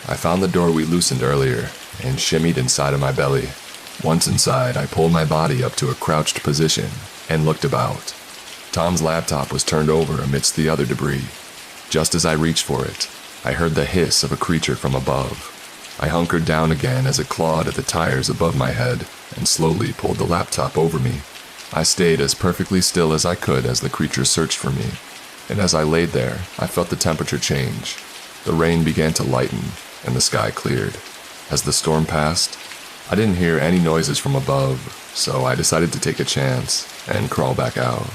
I found the door we loosened earlier and shimmied inside of my belly. Once inside, I pulled my body up to a crouched position and looked about. Tom's laptop was turned over amidst the other debris. Just as I reached for it, I heard the hiss of a creature from above. I hunkered down again as it clawed at the tires above my head and slowly pulled the laptop over me. I stayed as perfectly still as I could as the creature searched for me, and as I laid there, I felt the temperature change. The rain began to lighten, and the sky cleared. As the storm passed, I didn't hear any noises from above, so I decided to take a chance and crawl back out.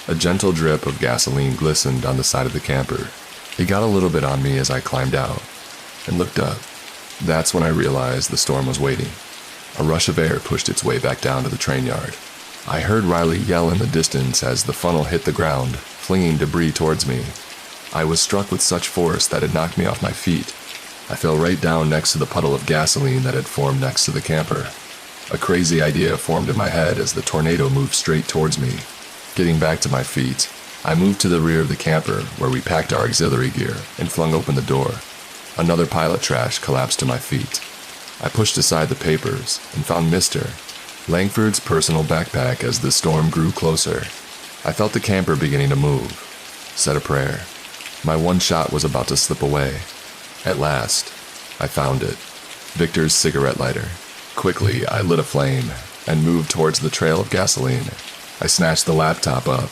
A gentle drip of gasoline glistened on the side of the camper. It got a little bit on me as I climbed out and looked up. That's when I realized the storm was waiting. A rush of air pushed its way back down to the train yard. I heard Riley yell in the distance as the funnel hit the ground, flinging debris towards me. I was struck with such force that it knocked me off my feet. I fell right down next to the puddle of gasoline that had formed next to the camper. A crazy idea formed in my head as the tornado moved straight towards me. Getting back to my feet, I moved to the rear of the camper where we packed our auxiliary gear and flung open the door. Another pile of trash collapsed to my feet. I pushed aside the papers and found Mr. Langford's personal backpack as the storm grew closer. I felt the camper beginning to move. Said a prayer. My one shot was about to slip away. At last, I found it. Victor's cigarette lighter. Quickly, I lit a flame and moved towards the trail of gasoline. I snatched the laptop up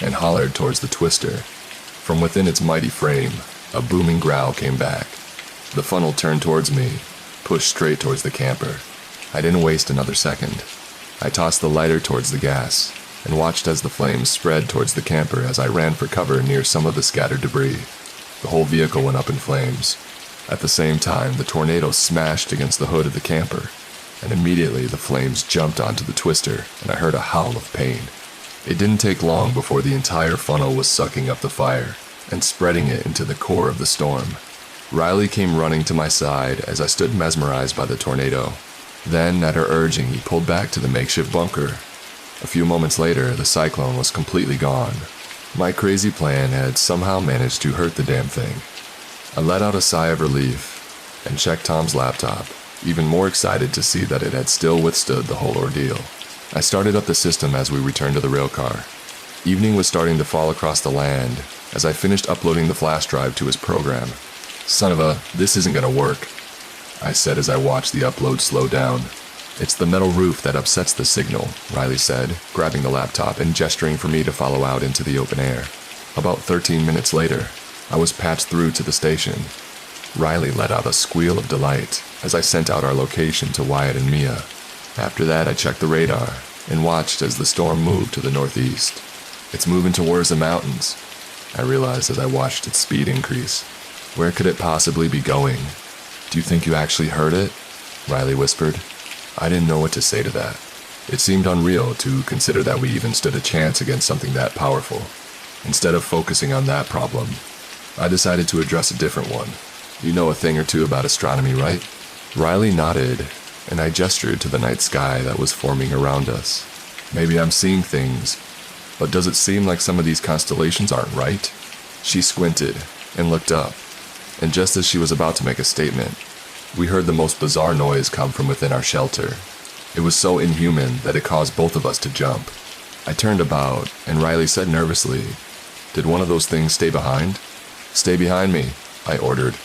and hollered towards the twister. From within its mighty frame, a booming growl came back. The funnel turned towards me, pushed straight towards the camper. I didn't waste another second. I tossed the lighter towards the gas and watched as the flames spread towards the camper as I ran for cover near some of the scattered debris. The whole vehicle went up in flames. At the same time, the tornado smashed against the hood of the camper, and immediately the flames jumped onto the twister and I heard a howl of pain. It didn't take long before the entire funnel was sucking up the fire and spreading it into the core of the storm. Riley came running to my side as I stood mesmerized by the tornado. Then, at her urging, he pulled back to the makeshift bunker. A few moments later, the cyclone was completely gone. My crazy plan had somehow managed to hurt the damn thing. I let out a sigh of relief and checked Tom's laptop, even more excited to see that it had still withstood the whole ordeal. I started up the system as we returned to the railcar. Evening was starting to fall across the land as I finished uploading the flash drive to his program. "Son of a, this isn't gonna work," I said as I watched the upload slow down. "It's the metal roof that upsets the signal," Riley said, grabbing the laptop and gesturing for me to follow out into the open air. About 13 minutes later, I was patched through to the station. Riley let out a squeal of delight as I sent out our location to Wyatt and Mia. After that, I checked the radar and watched as the storm moved to the northeast. "It's moving towards the mountains," I realized as I watched its speed increase. "Where could it possibly be going?" "Do you think you actually heard it?" Riley whispered. I didn't know what to say to that. It seemed unreal to consider that we even stood a chance against something that powerful. Instead of focusing on that problem, I decided to address a different one. "You know a thing or two about astronomy, right?" Riley nodded, and I gestured to the night sky that was forming around us. "Maybe I'm seeing things, but does it seem like some of these constellations aren't right?" She squinted and looked up, and just as she was about to make a statement, we heard the most bizarre noise come from within our shelter. It was so inhuman that it caused both of us to jump. I turned about, and Riley said nervously, "Did one of those things stay behind?" "Stay behind me," I ordered,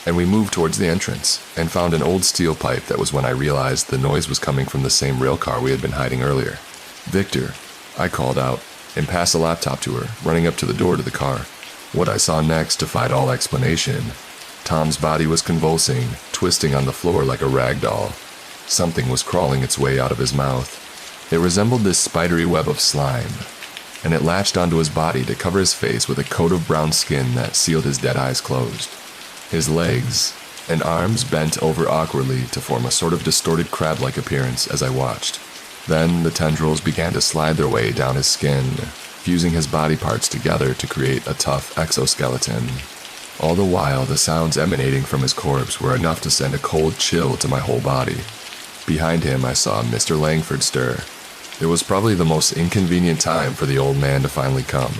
and we moved towards the entrance and found an old steel pipe. That was when I realized the noise was coming from the same rail car we had been hiding earlier. "Victor," I called out, and passed the laptop to her, running up to the door to the car. What I saw next defied all explanation. Tom's body was convulsing, twisting on the floor like a rag doll. Something was crawling its way out of his mouth. It resembled this spidery web of slime, and it latched onto his body to cover his face with a coat of brown skin that sealed his dead eyes closed. His legs and arms bent over awkwardly to form a sort of distorted crab-like appearance as I watched. Then the tendrils began to slide their way down his skin, fusing his body parts together to create a tough exoskeleton. All the while, the sounds emanating from his corpse were enough to send a cold chill to my whole body. Behind him, I saw Mr. Langford stir. It was probably the most inconvenient time for the old man to finally come,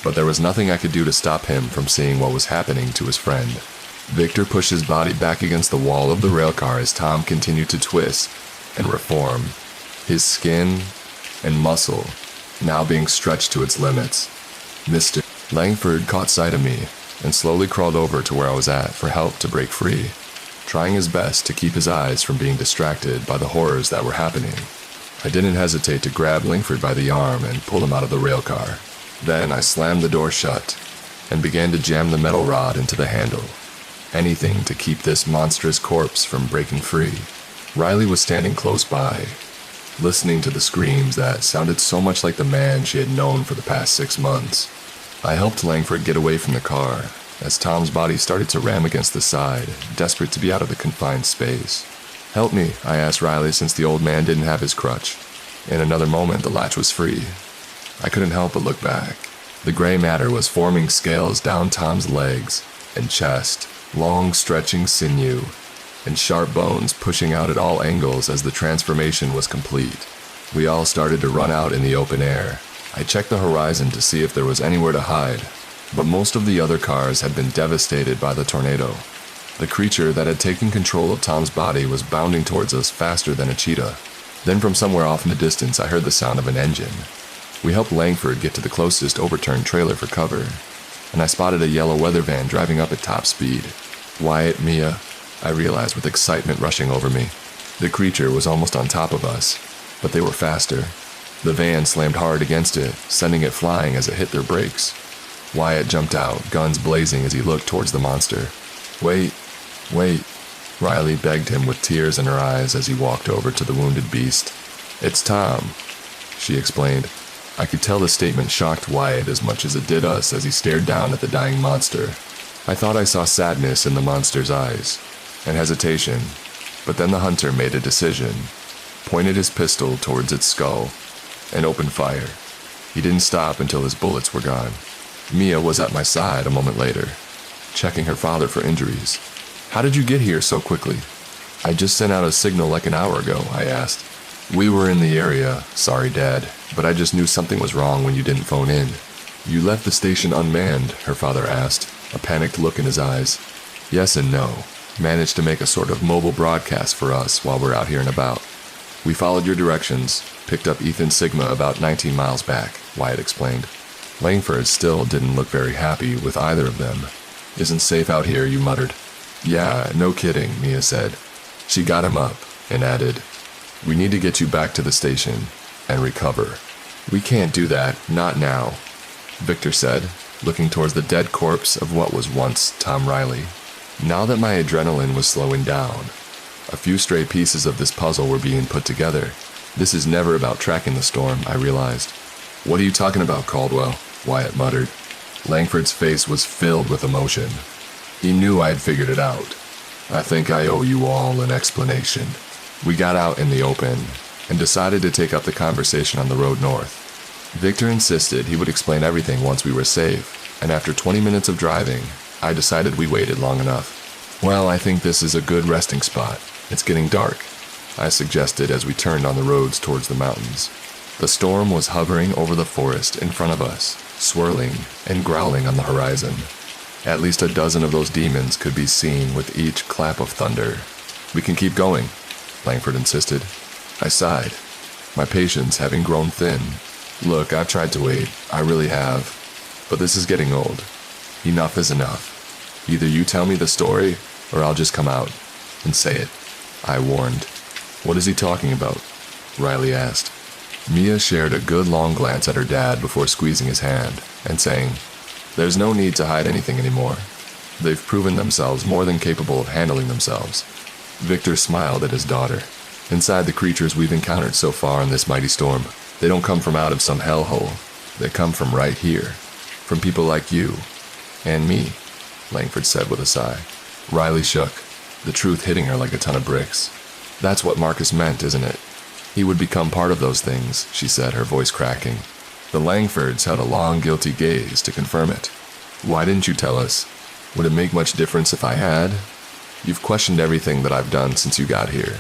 but there was nothing I could do to stop him from seeing what was happening to his friend. Victor pushed his body back against the wall of the railcar as Tom continued to twist and reform, his skin and muscle now being stretched to its limits. Mr. Langford caught sight of me and slowly crawled over to where I was at for help to break free, trying his best to keep his eyes from being distracted by the horrors that were happening. I didn't hesitate to grab Langford by the arm and pull him out of the rail car. Then I slammed the door shut and began to jam the metal rod into the handle. Anything to keep this monstrous corpse from breaking free. Riley was standing close by, listening to the screams that sounded so much like the man she had known for the past 6 months. I helped Langford get away from the car as Tom's body started to ram against the side, desperate to be out of the confined space. "Help me," I asked Riley, since the old man didn't have his crutch. In another moment, the latch was free. I couldn't help but look back. The gray matter was forming scales down Tom's legs and chest, long stretching sinew, and sharp bones pushing out at all angles as the transformation was complete. We all started to run out in the open air. I checked the horizon to see if there was anywhere to hide, but most of the other cars had been devastated by the tornado. The creature that had taken control of Tom's body was bounding towards us faster than a cheetah. Then from somewhere off in the distance, I heard the sound of an engine. We helped Langford get to the closest overturned trailer for cover, and I spotted a yellow weather van driving up at top speed. "Wyatt, Mia," I realized with excitement rushing over me. The creature was almost on top of us, but they were faster. The van slammed hard against it, sending it flying as it hit their brakes. Wyatt jumped out, guns blazing as he looked towards the monster. Wait, Riley begged him with tears in her eyes as he walked over to the wounded beast. "It's Tom," she explained. I could tell the statement shocked Wyatt as much as it did us as he stared down at the dying monster. I thought I saw sadness in the monster's eyes, and hesitation, but then the hunter made a decision, pointed his pistol towards its skull, and opened fire. He didn't stop until his bullets were gone. Mia was at my side a moment later, checking her father for injuries. "How did you get here so quickly?" "I just sent out a signal like an hour ago," I asked. "We were in the area, sorry Dad, but I just knew something was wrong when you didn't phone in." "You left the station unmanned?" her father asked, a panicked look in his eyes. "Yes and no. Managed to make a sort of mobile broadcast for us while we're out here and about. We followed your directions, picked up Ethan Sigma about 19 miles back," Wyatt explained. Langford still didn't look very happy with either of them. "Isn't safe out here," you muttered. "Yeah, no kidding," Mia said. She got him up and added, "We need to get you back to the station and recover." "We can't do that, not now," Victor said, looking towards the dead corpse of what was once Tom Riley. Now that my adrenaline was slowing down, a few stray pieces of this puzzle were being put together. This is never about tracking the storm, I realized. "What are you talking about, Caldwell?" Wyatt muttered. Langford's face was filled with emotion. He knew I had figured it out. "I think I owe you all an explanation." We got out in the open and decided to take up the conversation on the road north. Victor insisted he would explain everything once we were safe, and after 20 minutes of driving, I decided we waited long enough. "Well, I think this is a good resting spot. It's getting dark," I suggested as we turned on the roads towards the mountains. The storm was hovering over the forest in front of us, swirling and growling on the horizon. At least a dozen of those demons could be seen with each clap of thunder. "We can keep going," Langford insisted. I sighed, my patience having grown thin. "Look, I've tried to wait, I really have, but this is getting old. Enough is enough. Either you tell me the story, or I'll just come out and say it," I warned. "What is he talking about?" Riley asked. Mia shared a good long glance at her dad before squeezing his hand and saying, "There's no need to hide anything anymore. They've proven themselves more than capable of handling themselves." Victor smiled at his daughter. "Inside the creatures we've encountered so far in this mighty storm, they don't come from out of some hellhole. They come from right here. From people like you. And me," Langford said with a sigh. Riley shook, the truth hitting her like a ton of bricks. "That's what Marcus meant, isn't it? He would become part of those things," she said, her voice cracking. The Langfords held a long, guilty gaze to confirm it. "Why didn't you tell us? Would it make much difference if I had? You've questioned everything that I've done since you got here,"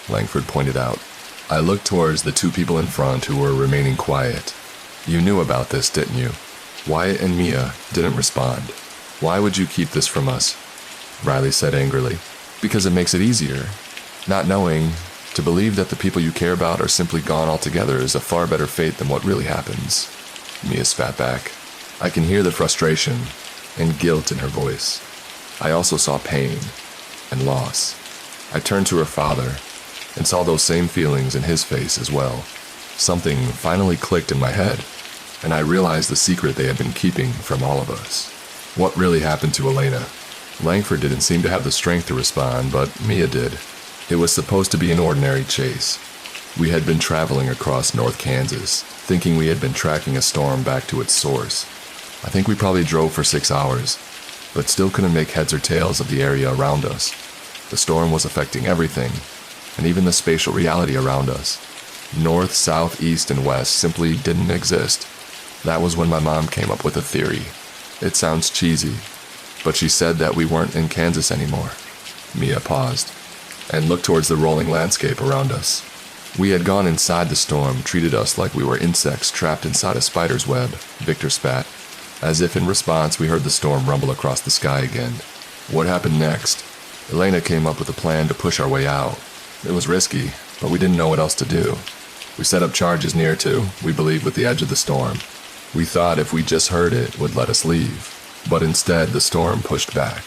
Langford pointed out. I looked towards the two people in front who were remaining quiet. "You knew about this, didn't you?" Wyatt and Mia didn't respond. "Why would you keep this from us?" Riley said angrily. "Because it makes it easier. Not knowing, to believe that the people you care about are simply gone altogether is a far better fate than what really happens." Mia spat back. "I can hear the frustration, and guilt in her voice. I also saw pain and loss. I turned to her father and saw those same feelings in his face as well. Something finally clicked in my head, and I realized the secret they had been keeping from all of us. What really happened to Elena? Langford didn't seem to have the strength to respond, but Mia did. It was supposed to be an ordinary chase. We had been traveling across North Kansas, thinking we had been tracking a storm back to its source. I think we probably drove for 6 hours, but still couldn't make heads or tails of the area around us. The storm was affecting everything, and even the spatial reality around us. North, south, east, and west simply didn't exist. That was when my mom came up with a theory. It sounds cheesy, but she said that we weren't in Kansas anymore. Mia paused and looked towards the rolling landscape around us. We had gone inside the storm, treated us like we were insects trapped inside a spider's web, Victor spat. As if in response, we heard the storm rumble across the sky again. What happened next? Elena came up with a plan to push our way out. It was risky, but we didn't know what else to do. We set up charges near to, we believed, with the edge of the storm. We thought if we just heard it would let us leave, but instead the storm pushed back.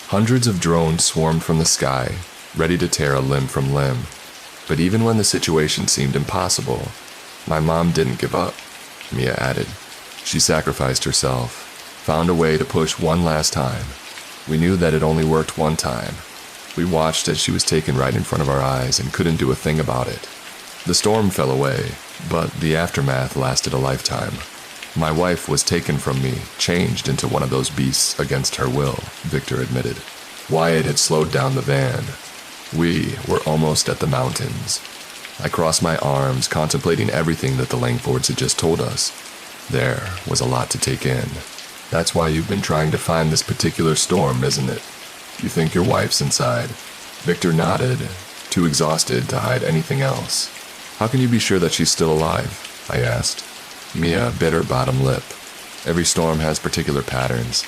Hundreds of drones swarmed from the sky, ready to tear a limb from limb. But even when the situation seemed impossible, my mom didn't give up, Mia added. She sacrificed herself, found a way to push one last time. We knew that it only worked one time. We watched as she was taken right in front of our eyes and couldn't do a thing about it. The storm fell away, but the aftermath lasted a lifetime. My wife was taken from me, changed into one of those beasts against her will, Victor admitted. Wyatt had slowed down the van. We were almost at the mountains. I crossed my arms, contemplating everything that the Langfords had just told us. There was a lot to take in. That's why you've been trying to find this particular storm, isn't it? You think your wife's inside? Victor nodded, too exhausted to hide anything else. How can you be sure that she's still alive? I asked. Mia bit her bottom lip. Every storm has particular patterns.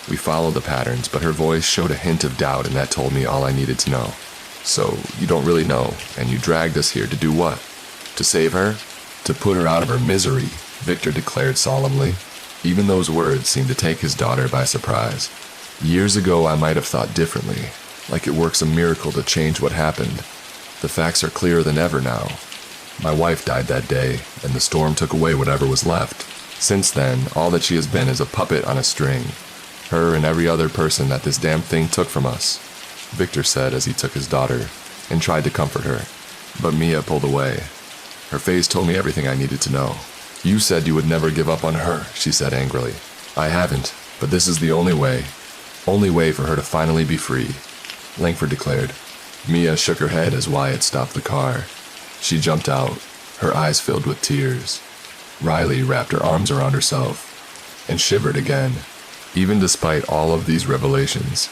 We followed the patterns, but her voice showed a hint of doubt, and that told me all I needed to know. So, you don't really know, and you dragged us here to do what? To save her? To put her out of her misery, Victor declared solemnly. Even those words seemed to take his daughter by surprise. Years ago, I might have thought differently, like it works a miracle to change what happened. The facts are clearer than ever now. My wife died that day, and the storm took away whatever was left. Since then, all that she has been is a puppet on a string. Her and every other person that this damn thing took from us, Victor said as he took his daughter and tried to comfort her. But Mia pulled away. Her face told me everything I needed to know. You said you would never give up on her, she said angrily. I haven't, but this is the only way for her to finally be free, Langford declared. Mia shook her head as Wyatt stopped the car. She jumped out, her eyes filled with tears. Riley wrapped her arms around herself and shivered again. Even despite all of these revelations,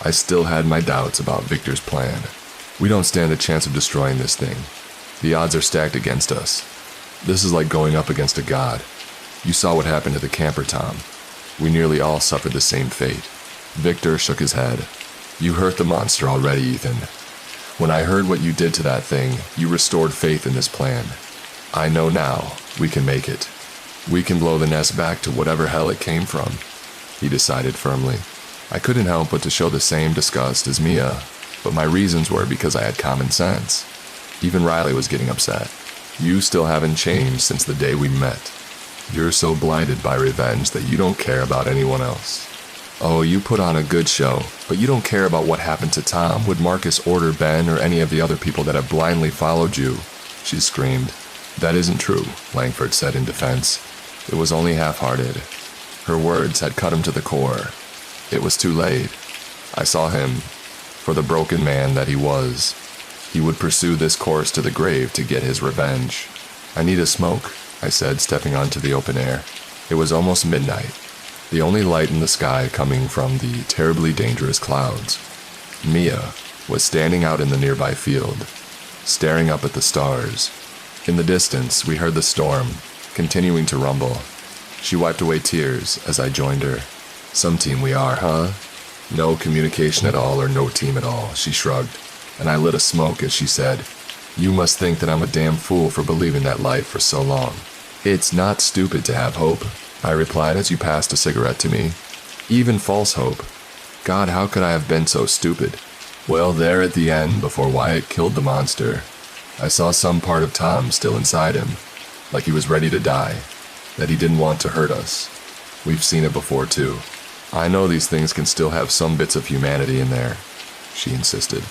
I still had my doubts about Victor's plan. We don't stand a chance of destroying this thing. The odds are stacked against us. This is like going up against a god. You saw what happened to the camper, Tom. We nearly all suffered the same fate. Victor shook his head. You hurt the monster already, Ethan. When I heard what you did to that thing, you restored faith in this plan. I know now we can make it. We can blow the nest back to whatever hell it came from, he decided firmly. I couldn't help but to show the same disgust as Mia, but my reasons were because I had common sense. Even Riley was getting upset. You still haven't changed since the day we met. You're so blinded by revenge that you don't care about anyone else. Oh, you put on a good show, but you don't care about what happened to Tom. Would Marcus order Ben or any of the other people that have blindly followed you? She screamed. That isn't true, Langford said in defense. It was only half-hearted. Her words had cut him to the core. It was too late. I saw him, for the broken man that he was. He would pursue this course to the grave to get his revenge. I need a smoke, I said, stepping onto the open air. It was almost midnight, the only light in the sky coming from the terribly dangerous clouds. Mia was standing out in the nearby field, staring up at the stars. In the distance, we heard the storm, continuing to rumble. She wiped away tears as I joined her. Some team we are, huh? No communication at all or no team at all, she shrugged, and I lit a smoke as she said, You must think that I'm a damn fool for believing that life for so long. It's not stupid to have hope, I replied as you passed a cigarette to me. Even false hope. God, how could I have been so stupid? Well, there at the end, before Wyatt killed the monster, I saw some part of Tom still inside him, like he was ready to die, that he didn't want to hurt us. We've seen it before too. I know these things can still have some bits of humanity in there, she insisted.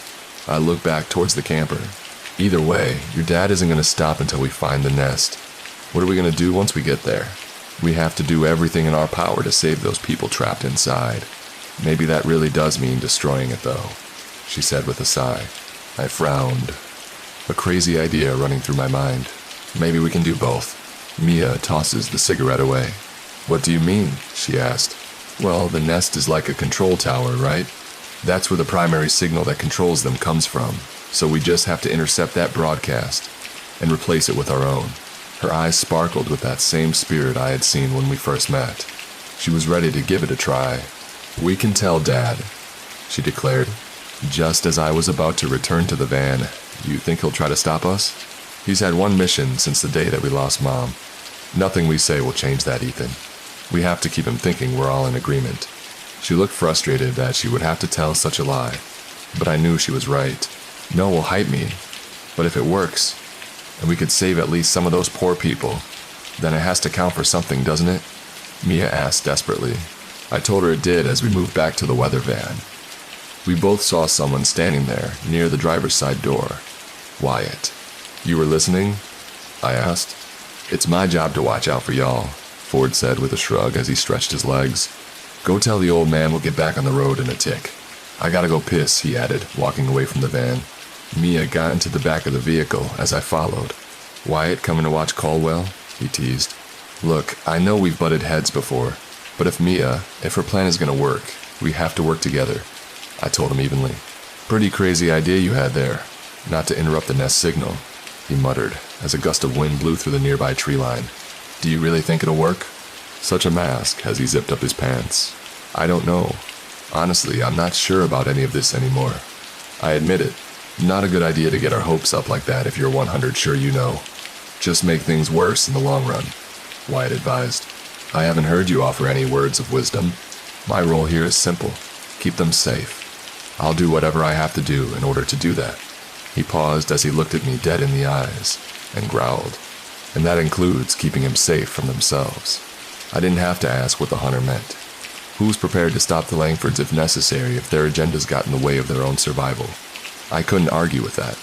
I looked back towards the camper. Either way, your dad isn't going to stop until we find the nest. What are we going to do once we get there? We have to do everything in our power to save those people trapped inside. Maybe that really does mean destroying it though, she said with a sigh. I frowned. A crazy idea running through my mind. Maybe we can do both. Mia tosses the cigarette away. What do you mean? She asked. Well, the nest is like a control tower, right? That's where the primary signal that controls them comes from, so we just have to intercept that broadcast and replace it with our own. Her eyes sparkled with that same spirit I had seen when we first met. She was ready to give it a try. We can tell Dad, she declared. Just as I was about to return to the van, you think he'll try to stop us? He's had one mission since the day that we lost Mom. Nothing we say will change that, Ethan. We have to keep him thinking we're all in agreement. She looked frustrated that she would have to tell such a lie, but I knew she was right. No will hype me, but if it works, and we could save at least some of those poor people, then it has to count for something, doesn't it? Mia asked desperately. I told her it did as we moved back to the weather van. We both saw someone standing there near the driver's side door. Wyatt. You were listening? I asked. It's my job to watch out for y'all, Ford said with a shrug as he stretched his legs. Go tell the old man we'll get back on the road in a tick. I gotta go piss, he added, walking away from the van. Mia got into the back of the vehicle as I followed. Wyatt coming to watch Caldwell? He teased. Look, I know we've butted heads before, but if her plan is gonna work, we have to work together, I told him evenly. Pretty crazy idea you had there, not to interrupt the nest signal, he muttered as a gust of wind blew through the nearby tree line. Do you really think it'll work? Such a mask as he zipped up his pants. I don't know. Honestly, I'm not sure about any of this anymore. I admit it. Not a good idea to get our hopes up like that if you're 100 sure you know. Just make things worse in the long run, Wyatt advised. I haven't heard you offer any words of wisdom. My role here is simple. Keep them safe. I'll do whatever I have to do in order to do that. He paused as he looked at me dead in the eyes and growled. And that includes keeping him safe from themselves. I didn't have to ask what the hunter meant. Who's prepared to stop the Langfords if necessary if their agendas got in the way of their own survival? I couldn't argue with that.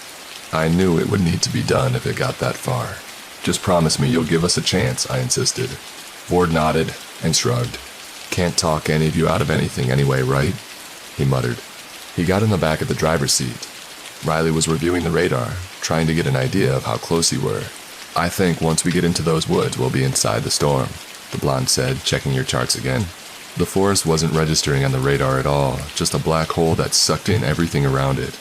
I knew it would need to be done if it got that far. Just promise me you'll give us a chance, I insisted. Ford nodded and shrugged. Can't talk any of you out of anything anyway, right? He muttered. He got in the back of the driver's seat. Riley was reviewing the radar, trying to get an idea of how close we were. I think once we get into those woods, we'll be inside the storm, the blonde said, checking your charts again. The forest wasn't registering on the radar at all, just a black hole that sucked in everything around it.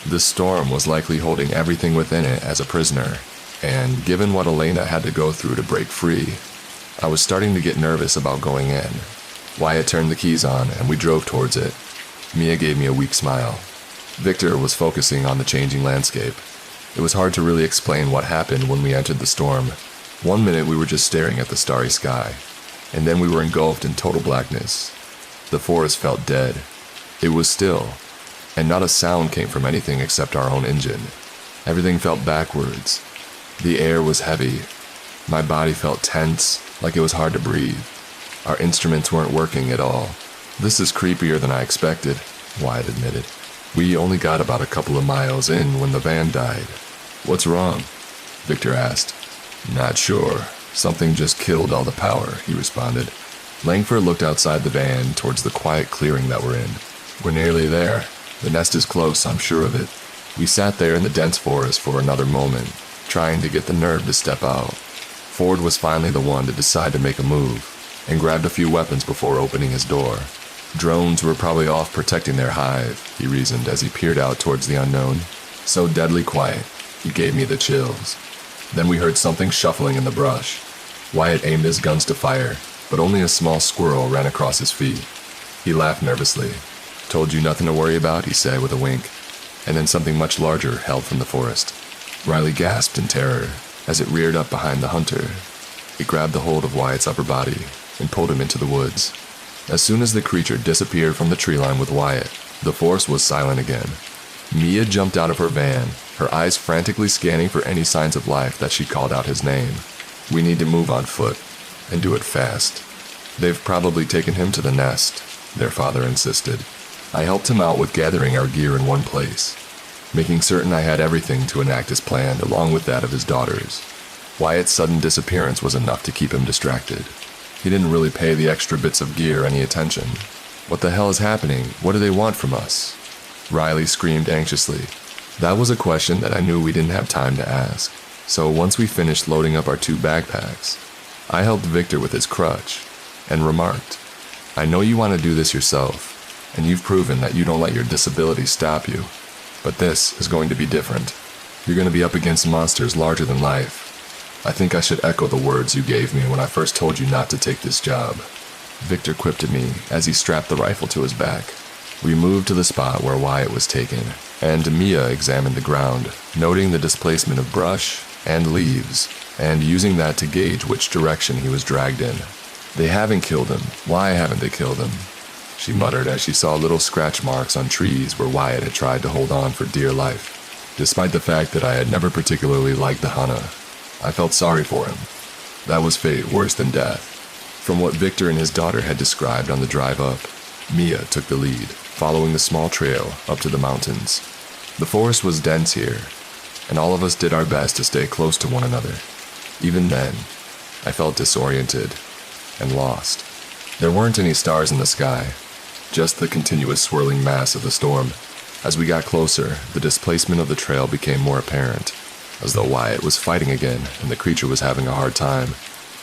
This storm was likely holding everything within it as a prisoner, and given what Elena had to go through to break free, I was starting to get nervous about going in. Wyatt turned the keys on, and we drove towards it. Mia gave me a weak smile. Victor was focusing on the changing landscape. It was hard to really explain what happened when we entered the storm. One minute we were just staring at the starry sky, and then we were engulfed in total blackness. The forest felt dead. It was still, and not a sound came from anything except our own engine. Everything felt backwards. The air was heavy. My body felt tense, like it was hard to breathe. Our instruments weren't working at all. This is creepier than I expected, Wyatt admitted. We only got about a couple of miles in when the van died. What's wrong? Victor asked. Not sure. Something just killed all the power, he responded. Langford looked outside the van towards the quiet clearing that we're in. We're nearly there. The nest is close, I'm sure of it. We sat there in the dense forest for another moment, trying to get the nerve to step out. Ford was finally the one to decide to make a move, and grabbed a few weapons before opening his door. Drones were probably off protecting their hive, he reasoned as he peered out towards the unknown. So deadly quiet, he gave me the chills. Then we heard something shuffling in the brush. Wyatt aimed his guns to fire, but only a small squirrel ran across his feet. He laughed nervously. Told you nothing to worry about, he said with a wink, and then something much larger held from the forest. Riley gasped in terror as it reared up behind the hunter. It grabbed the hold of Wyatt's upper body and pulled him into the woods. As soon as the creature disappeared from the tree line with Wyatt, the forest was silent again. Mia jumped out of her van, her eyes frantically scanning for any signs of life that she called out his name. We need to move on foot, and do it fast. They've probably taken him to the nest, their father insisted. I helped him out with gathering our gear in one place, making certain I had everything to enact as planned along with that of his daughters. Wyatt's sudden disappearance was enough to keep him distracted. He didn't really pay the extra bits of gear any attention. What the hell is happening? What do they want from us? Riley screamed anxiously. That was a question that I knew we didn't have time to ask. So once we finished loading up our 2 backpacks, I helped Victor with his crutch and remarked, I know you want to do this yourself, and you've proven that you don't let your disability stop you. But this is going to be different. You're going to be up against monsters larger than life. I think I should echo the words you gave me when I first told you not to take this job. Victor quipped at me as he strapped the rifle to his back. We moved to the spot where Wyatt was taken, and Mia examined the ground, noting the displacement of brush and leaves, and using that to gauge which direction he was dragged in. They haven't killed him. Why haven't they killed him? She muttered as she saw little scratch marks on trees where Wyatt had tried to hold on for dear life. Despite the fact that I had never particularly liked the Hana, I felt sorry for him. That was fate worse than death. From what Victor and his daughter had described on the drive up, Mia took the lead, following the small trail up to the mountains. The forest was dense here, and all of us did our best to stay close to one another. Even then, I felt disoriented and lost. There weren't any stars in the sky, just the continuous swirling mass of the storm. As we got closer, the displacement of the trail became more apparent, as though Wyatt was fighting again and the creature was having a hard time.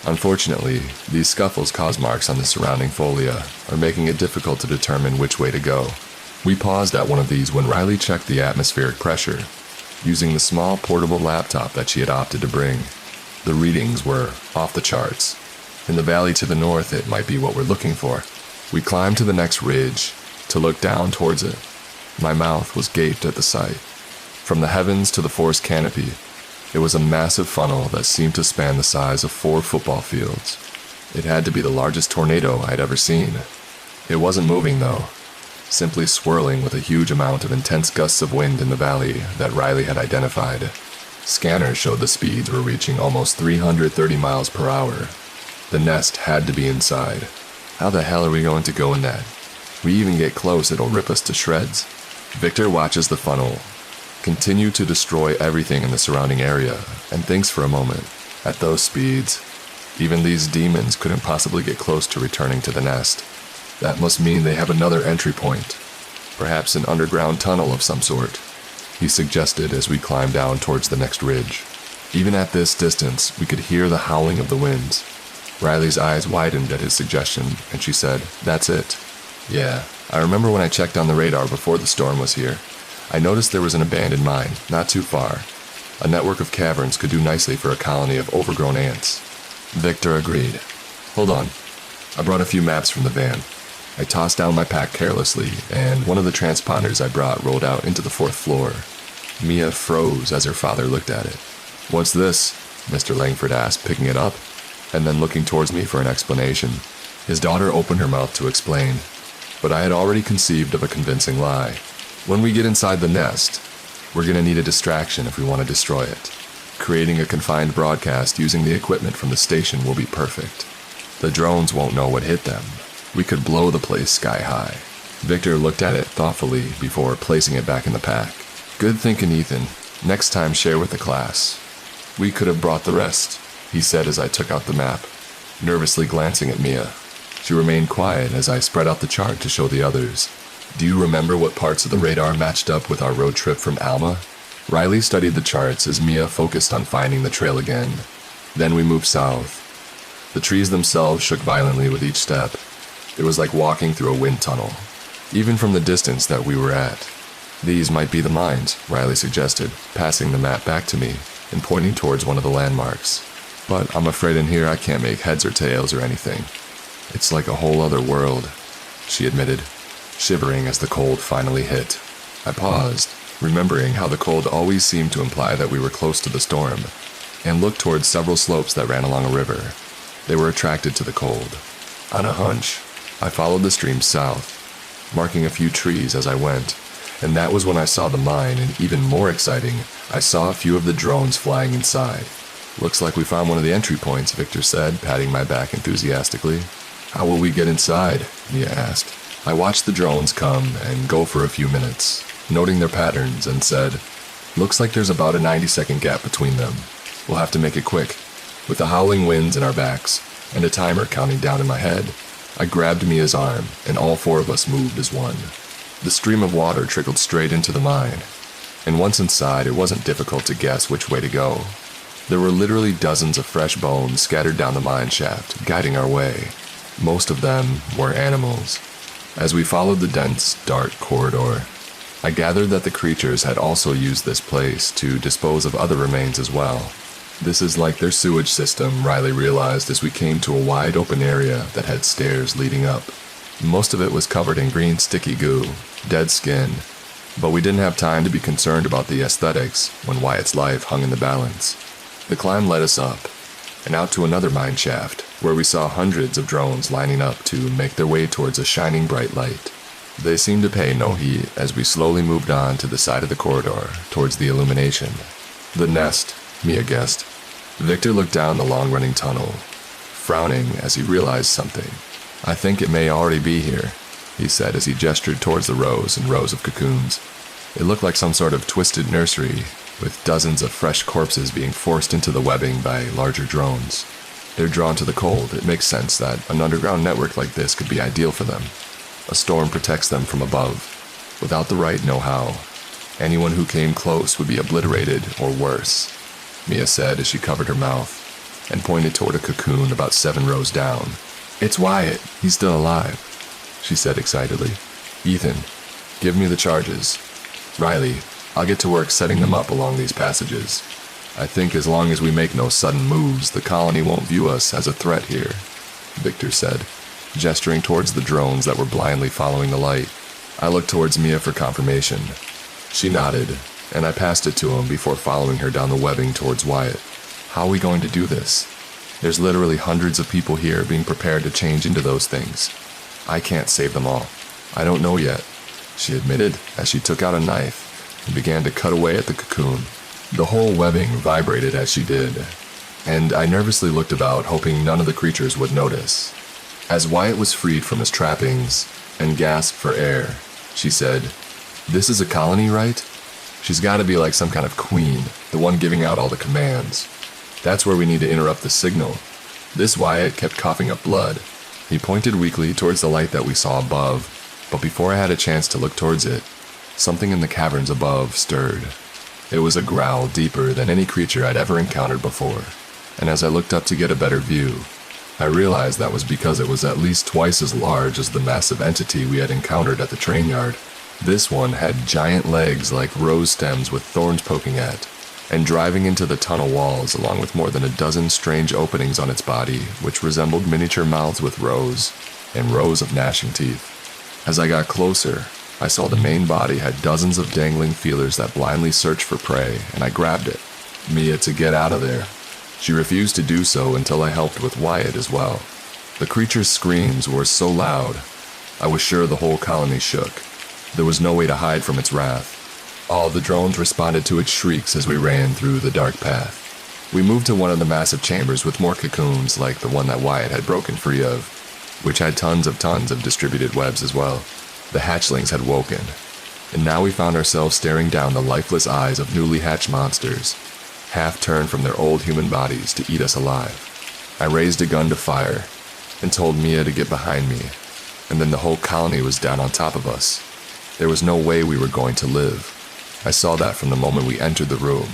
Unfortunately, these scuffles cause marks on the surrounding folia, are making it difficult to determine which way to go. We paused at one of these when Riley checked the atmospheric pressure, using the small portable laptop that she had opted to bring. The readings were off the charts. In the valley to the north, it might be what we're looking for. We climbed to the next ridge to look down towards it. My mouth was gaped at the sight. From the heavens to the forest canopy, it was a massive funnel that seemed to span the size of 4 football fields. It had to be the largest tornado I'd ever seen. It wasn't moving though, simply swirling with a huge amount of intense gusts of wind in the valley that Riley had identified. Scanners showed the speeds were reaching almost 330 miles per hour. The nest had to be inside. How the hell are we going to go in that? We even get close, it'll rip us to shreds. Victor watches the funnel continue to destroy everything in the surrounding area, and thinks for a moment. At those speeds, even these demons couldn't possibly get close to returning to the nest. That must mean they have another entry point, perhaps an underground tunnel of some sort, he suggested as we climbed down towards the next ridge. Even at this distance, we could hear the howling of the winds. Riley's eyes widened at his suggestion, and she said, "That's it." Yeah, I remember when I checked on the radar before the storm was here. I noticed there was an abandoned mine, not too far. A network of caverns could do nicely for a colony of overgrown ants. Victor agreed. Hold on. I brought a few maps from the van. I tossed down my pack carelessly, and one of the transponders I brought rolled out into the 4th floor. Mia froze as her father looked at it. "What's this?" Mr. Langford asked, picking it up, and then looking towards me for an explanation. His daughter opened her mouth to explain, but I had already conceived of a convincing lie. When we get inside the nest, we're going to need a distraction if we want to destroy it. Creating a confined broadcast using the equipment from the station will be perfect. The drones won't know what hit them. We could blow the place sky high. Victor looked at it thoughtfully before placing it back in the pack. Good thinking, Ethan. Next time share with the class. We could have brought the rest, he said as I took out the map, nervously glancing at Mia. She remained quiet as I spread out the chart to show the others. Do you remember what parts of the radar matched up with our road trip from Alma? Riley studied the charts as Mia focused on finding the trail again. Then we moved south. The trees themselves shook violently with each step. It was like walking through a wind tunnel, even from the distance that we were at. These might be the mines, Riley suggested, passing the map back to me and pointing towards one of the landmarks. But I'm afraid in here I can't make heads or tails or anything. It's like a whole other world, she admitted, shivering as the cold finally hit. I paused, remembering how the cold always seemed to imply that we were close to the storm, and looked towards several slopes that ran along a river. They were attracted to the cold. On a hunch, I followed the stream south, marking a few trees as I went, and that was when I saw the mine, and even more exciting, I saw a few of the drones flying inside. Looks like we found one of the entry points, Victor said, patting my back enthusiastically. How will we get inside? Mia asked. I watched the drones come and go for a few minutes, noting their patterns, and said, looks like there's about a 90-second gap between them. We'll have to make it quick. With the howling winds in our backs and a timer counting down in my head, I grabbed Mia's arm, and all four of us moved as one. The stream of water trickled straight into the mine, and once inside, it wasn't difficult to guess which way to go. There were literally dozens of fresh bones scattered down the mine shaft, guiding our way. Most of them were animals. As we followed the dense, dark corridor, I gathered that the creatures had also used this place to dispose of other remains as well. This is like their sewage system, Riley realized as we came to a wide open area that had stairs leading up. Most of it was covered in green sticky goo, dead skin, but we didn't have time to be concerned about the aesthetics when Wyatt's life hung in the balance. The climb led us up, and out to another mine shaft, where we saw hundreds of drones lining up to make their way towards a shining bright light. They seemed to pay no heed as we slowly moved on to the side of the corridor, towards the illumination. The nest, Mia guessed. Victor looked down the long-running tunnel, frowning as he realized something. I think it may already be here, he said as he gestured towards the rows and rows of cocoons. It looked like some sort of twisted nursery, with dozens of fresh corpses being forced into the webbing by larger drones. They're drawn to the cold. It makes sense that an underground network like this could be ideal for them. A storm protects them from above. Without the right know-how, anyone who came close would be obliterated or worse, Mia said as she covered her mouth and pointed toward a cocoon about 7 rows down. It's Wyatt. He's still alive, she said excitedly. Ethan, give me the charges. Riley, I'll get to work setting them up along these passages. I think as long as we make no sudden moves, the colony won't view us as a threat here, Victor said, gesturing towards the drones that were blindly following the light. I looked towards Mia for confirmation. She nodded, and I passed it to him before following her down the webbing towards Wyatt. How are we going to do this? There's literally hundreds of people here being prepared to change into those things. I can't save them all. I don't know yet, she admitted as she took out a knife and began to cut away at the cocoon. The whole webbing vibrated as she did, and I nervously looked about, hoping none of the creatures would notice. As Wyatt was freed from his trappings and gasped for air, she said, "This is a colony, right? She's got to be like some kind of queen, the one giving out all the commands. That's where we need to interrupt the signal." This Wyatt kept coughing up blood. He pointed weakly towards the light that we saw above, but before I had a chance to look towards it, something in the caverns above stirred. It was a growl deeper than any creature I'd ever encountered before, and as I looked up to get a better view, I realized that was because it was at least twice as large as the massive entity we had encountered at the train yard. This one had giant legs like rose stems with thorns poking at, and driving into the tunnel walls along with more than a dozen strange openings on its body, which resembled miniature mouths with rows and rows of gnashing teeth. As I got closer, I saw the main body had dozens of dangling feelers that blindly searched for prey, and I grabbed it. Mia to get out of there. She refused to do so until I helped with Wyatt as well. The creature's screams were so loud, I was sure the whole colony shook. There was no way to hide from its wrath. All the drones responded to its shrieks as we ran through the dark path. We moved to one of the massive chambers with more cocoons like the one that Wyatt had broken free of, which had tons of distributed webs as well. The hatchlings had woken, and now we found ourselves staring down the lifeless eyes of newly hatched monsters, half turned from their old human bodies to eat us alive. I raised a gun to fire and told Mia to get behind me, and then the whole colony was down on top of us. There was no way we were going to live. I saw that from the moment we entered the room.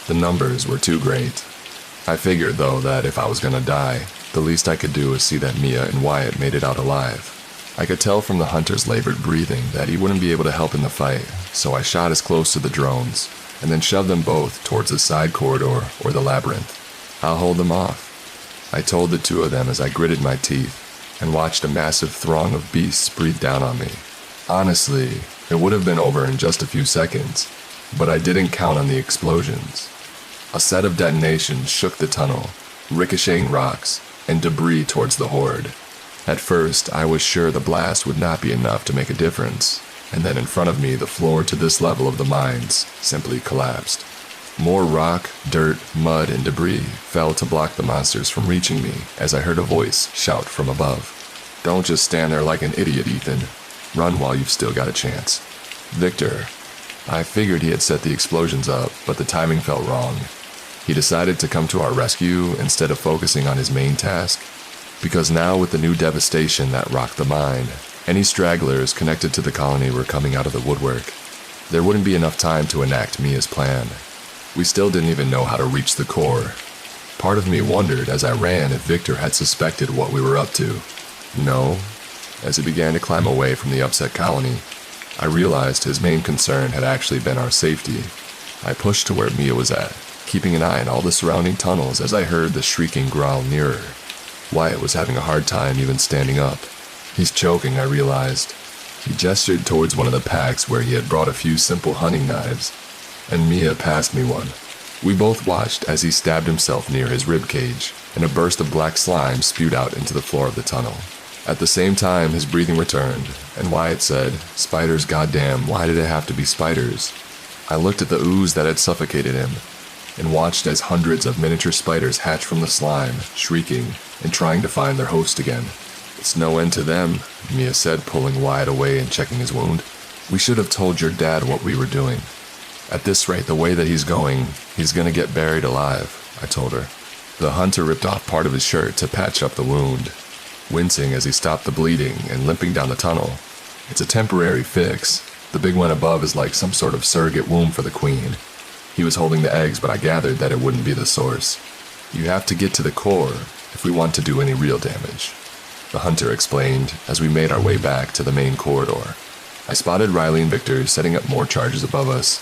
The numbers were too great. I figured, though, that if I was gonna die, the least I could do was see that Mia and Wyatt made it out alive. I could tell from the hunter's labored breathing that he wouldn't be able to help in the fight, so I shot as close to the drones, and then shoved them both towards the side corridor or the labyrinth. I'll hold them off, I told the two of them as I gritted my teeth and watched a massive throng of beasts breathe down on me. Honestly, it would have been over in just a few seconds, but I didn't count on the explosions. A set of detonations shook the tunnel, ricocheting rocks and debris towards the horde. At first, I was sure the blast would not be enough to make a difference, and then in front of me, the floor to this level of the mines simply collapsed. More rock, dirt, mud, and debris fell to block the monsters from reaching me as I heard a voice shout from above. "Don't just stand there like an idiot, Ethan. Run while you've still got a chance." Victor. I figured he had set the explosions up, but the timing felt wrong. He decided to come to our rescue instead of focusing on his main task, because now with the new devastation that rocked the mine, any stragglers connected to the colony were coming out of the woodwork. There wouldn't be enough time to enact Mia's plan. We still didn't even know how to reach the core. Part of me wondered as I ran if Victor had suspected what we were up to. No. As he began to climb away from the upset colony, I realized his main concern had actually been our safety. I pushed to where Mia was at, keeping an eye on all the surrounding tunnels as I heard the shrieking growl nearer. Wyatt was having a hard time even standing up. "He's choking," I realized. He gestured towards one of the packs where he had brought a few simple hunting knives, and Mia passed me one. We both watched as he stabbed himself near his rib cage, and a burst of black slime spewed out into the floor of the tunnel. At the same time, his breathing returned, and Wyatt said, "Spiders, goddamn, why did it have to be spiders?" I looked at the ooze that had suffocated him, and watched as hundreds of miniature spiders hatched from the slime, shrieking, and trying to find their host again. "It's no end to them," Mia said, pulling Wyatt away and checking his wound. "We should have told your dad what we were doing. At this rate, the way that he's gonna get buried alive," I told her. The hunter ripped off part of his shirt to patch up the wound, wincing as he stopped the bleeding and limping down the tunnel. "It's a temporary fix. The big one above is like some sort of surrogate womb for the queen. He was holding the eggs, but I gathered that it wouldn't be the source. You have to get to the core if we want to do any real damage," the hunter explained as we made our way back to the main corridor. I spotted Riley and Victor setting up more charges above us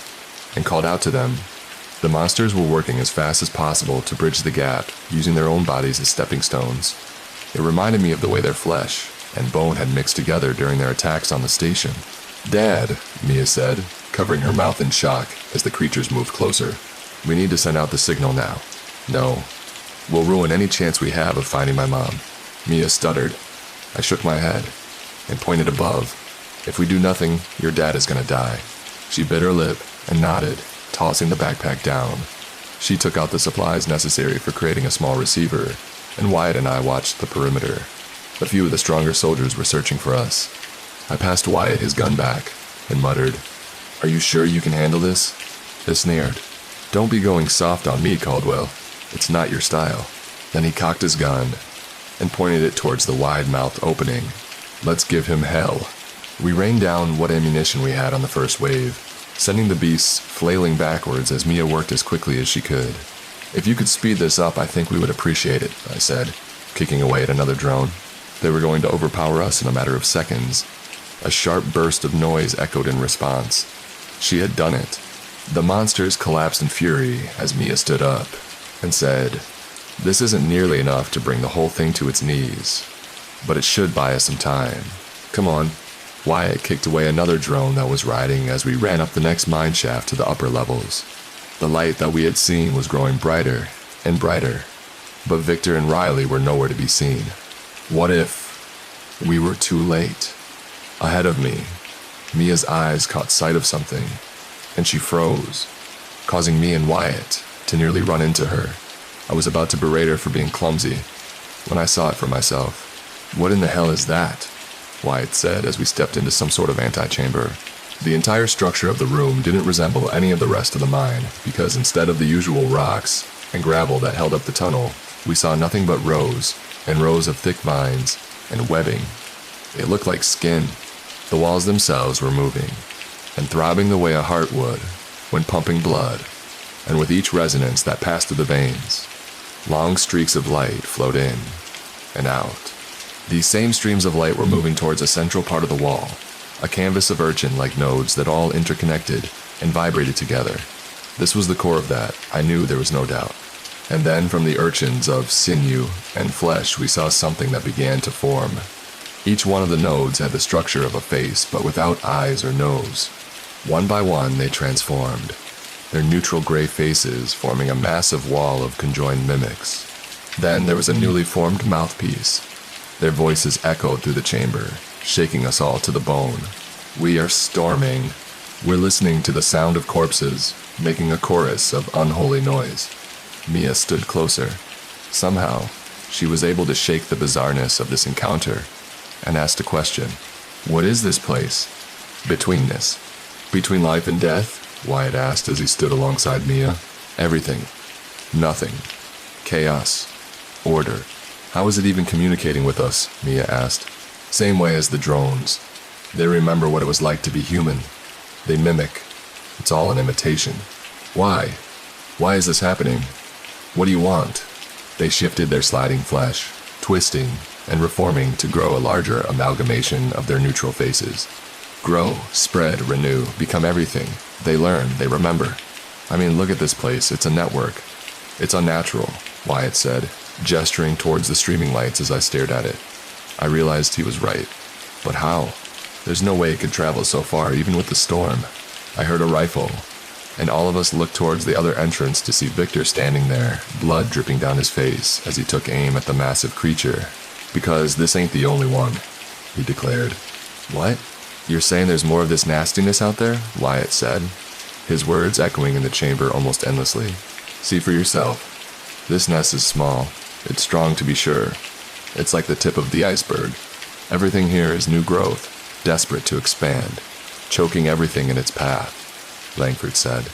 and called out to them. The monsters were working as fast as possible to bridge the gap, using their own bodies as stepping stones. It reminded me of the way their flesh and bone had mixed together during their attacks on the station. "Dad," Mia said, covering her mouth in shock as the creatures moved closer. "We need to send out the signal now." "No. We'll ruin any chance we have of finding my mom," Mia stuttered. I shook my head and pointed above. "If we do nothing, your dad is gonna die." She bit her lip and nodded, tossing the backpack down. She took out the supplies necessary for creating a small receiver, and Wyatt and I watched the perimeter. A few of the stronger soldiers were searching for us. I passed Wyatt his gun back and muttered, "Are you sure you can handle this?" He sneered. "Don't be going soft on me, Caldwell. It's not your style." Then he cocked his gun and pointed it towards the wide-mouthed opening. "Let's give him hell." We rained down what ammunition we had on the first wave, sending the beasts flailing backwards as Mia worked as quickly as she could. "If you could speed this up, I think we would appreciate it," I said, kicking away at another drone. They were going to overpower us in a matter of seconds. A sharp burst of noise echoed in response. She had done it. The monsters collapsed in fury as Mia stood up and said, "This isn't nearly enough to bring the whole thing to its knees, but it should buy us some time. Come on." Wyatt kicked away another drone that was riding as we ran up the next mine shaft to the upper levels. The light that we had seen was growing brighter and brighter, but Victor and Riley were nowhere to be seen. What if we were too late? Ahead of me, Mia's eyes caught sight of something, and she froze, causing me and Wyatt to nearly run into her. I was about to berate her for being clumsy when I saw it for myself. "What in the hell is that?" Wyatt said as we stepped into some sort of antechamber. The entire structure of the room didn't resemble any of the rest of the mine, because instead of the usual rocks and gravel that held up the tunnel, we saw nothing but rows and rows of thick vines and webbing. It looked like skin. The walls themselves were moving and throbbing the way a heart would when pumping blood, and with each resonance that passed through the veins, long streaks of light flowed in and out. These same streams of light were moving towards a central part of the wall, a canvas of urchin-like nodes that all interconnected and vibrated together. This was the core of that, I knew there was no doubt. And then from the urchins of sinew and flesh we saw something that began to form. Each one of the nodes had the structure of a face, but without eyes or nose. One by one they transformed, their neutral gray faces forming a massive wall of conjoined mimics. Then there was a newly formed mouthpiece, Their voices echoed through the chamber, shaking us all to the bone. We are storming. We're listening to the sound of corpses, making a chorus of unholy noise. Mia stood closer. Somehow, she was able to shake the bizarreness of this encounter and asked a question. What is this place? Betweenness. Between life and death? Wyatt asked as he stood alongside Mia. Everything. Nothing. Chaos. Order. How is it even communicating with us? Mia asked. Same way as the drones. They remember what it was like to be human. They mimic. It's all an imitation. Why? Why is this happening? What do you want? They shifted their sliding flesh, twisting and reforming to grow a larger amalgamation of their neutral faces. Grow, spread, renew, become everything. They learn, they remember. I mean, look at this place. It's a network. It's unnatural, Wyatt said, gesturing towards the streaming lights as I stared at it. I realized he was right. But how? There's no way it could travel so far, even with the storm. I heard a rifle, and all of us looked towards the other entrance to see Victor standing there, blood dripping down his face as he took aim at the massive creature. Because this ain't the only one, he declared. What? You're saying there's more of this nastiness out there? Wyatt said, his words echoing in the chamber almost endlessly. See for yourself. This nest is small. It's strong to be sure. It's like the tip of the iceberg. Everything here is new growth, desperate to expand, choking everything in its path, Langford said.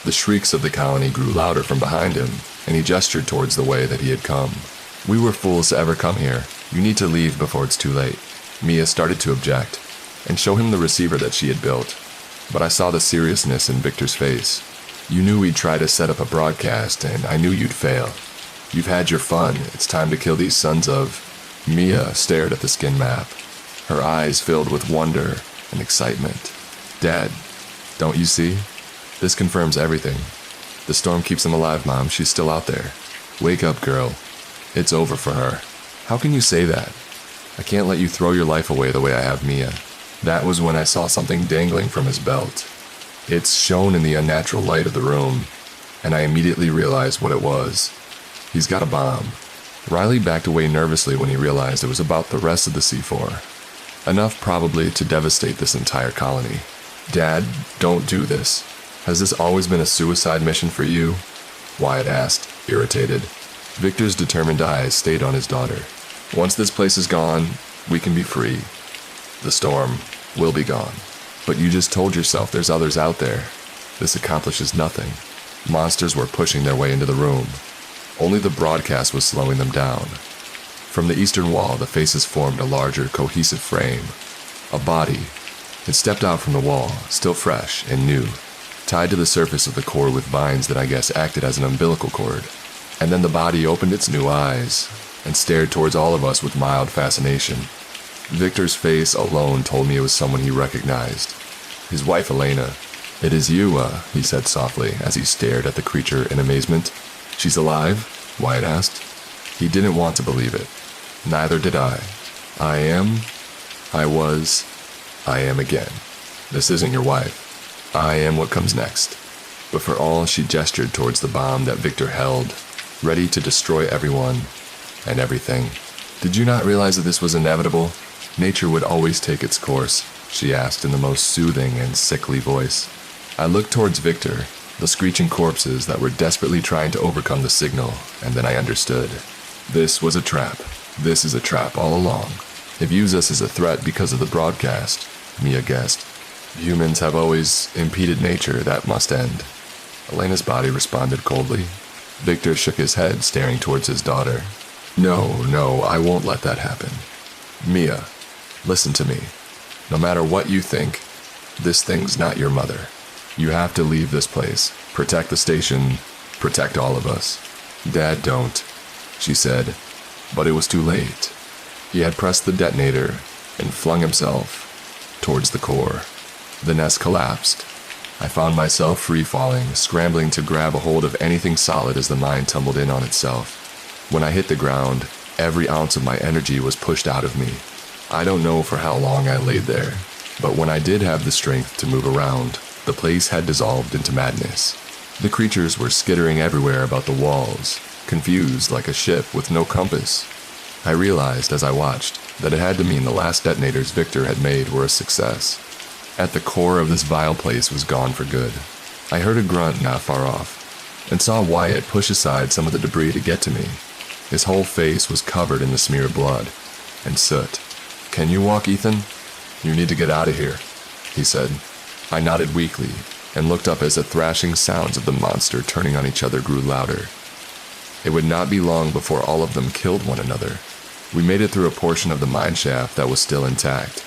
The shrieks of the colony grew louder from behind him, and he gestured towards the way that he had come. We were fools to ever come here. You need to leave before it's too late. Mia started to object, and show him the receiver that she had built, but I saw the seriousness in Victor's face. You knew we'd try to set up a broadcast, and I knew you'd fail. You've had your fun. It's time to kill these sons of... Mia stared at the skin map, her eyes filled with wonder and excitement. Dad, don't you see? This confirms everything. The storm keeps them alive, Mom. She's still out there. Wake up, girl. It's over for her. How can you say that? I can't let you throw your life away the way I have Mia. That was when I saw something dangling from his belt. It's shone in the unnatural light of the room, and I immediately realized what it was. He's got a bomb. Riley backed away nervously when he realized it was about the rest of the C4. Enough probably to devastate this entire colony. Dad, don't do this. Has this always been a suicide mission for you? Wyatt asked, irritated. Victor's determined eyes stayed on his daughter. Once this place is gone, we can be free. The storm will be gone. But you just told yourself there's others out there. This accomplishes nothing. Monsters were pushing their way into the room. Only the broadcast was slowing them down. From the eastern wall, the faces formed a larger, cohesive frame. A body. It stepped out from the wall, still fresh and new, tied to the surface of the core with vines that I guess acted as an umbilical cord. And then the body opened its new eyes and stared towards all of us with mild fascination. Victor's face alone told me it was someone he recognized. His wife, Elena. It is you, he said softly as he stared at the creature in amazement. She's alive? Wyatt asked. He didn't want to believe it. Neither did I. I am. I was. I am again. This isn't your wife. I am what comes next. But for all, she gestured towards the bomb that Victor held, ready to destroy everyone and everything. Did you not realize that this was inevitable? Nature would always take its course, she asked in the most soothing and sickly voice. I looked towards Victor, the screeching corpses that were desperately trying to overcome the signal, and then I understood. This was a trap. This is a trap all along. It views us as a threat because of the broadcast, Mia guessed. Humans have always impeded nature. That must end. Elena's body responded coldly. Victor shook his head, staring towards his daughter. No, I won't let that happen. Mia, listen to me. No matter what you think, this thing's not your mother. You have to leave this place. Protect the station. Protect all of us. Dad, don't, she said. But it was too late. He had pressed the detonator and flung himself towards the core. The nest collapsed. I found myself free-falling, scrambling to grab a hold of anything solid as the mine tumbled in on itself. When I hit the ground, every ounce of my energy was pushed out of me. I don't know for how long I laid there, but when I did have the strength to move around, the place had dissolved into madness. The creatures were skittering everywhere about the walls, confused like a ship with no compass. I realized as I watched that it had to mean the last detonators Victor had made were a success. At the core of this vile place was gone for good. I heard a grunt not far off, and saw Wyatt push aside some of the debris to get to me. His whole face was covered in the smear of blood and soot. "Can you walk, Ethan? You need to get out of here," he said. I nodded weakly and looked up as the thrashing sounds of the monster turning on each other grew louder. It would not be long before all of them killed one another. We made it through a portion of the mine shaft that was still intact,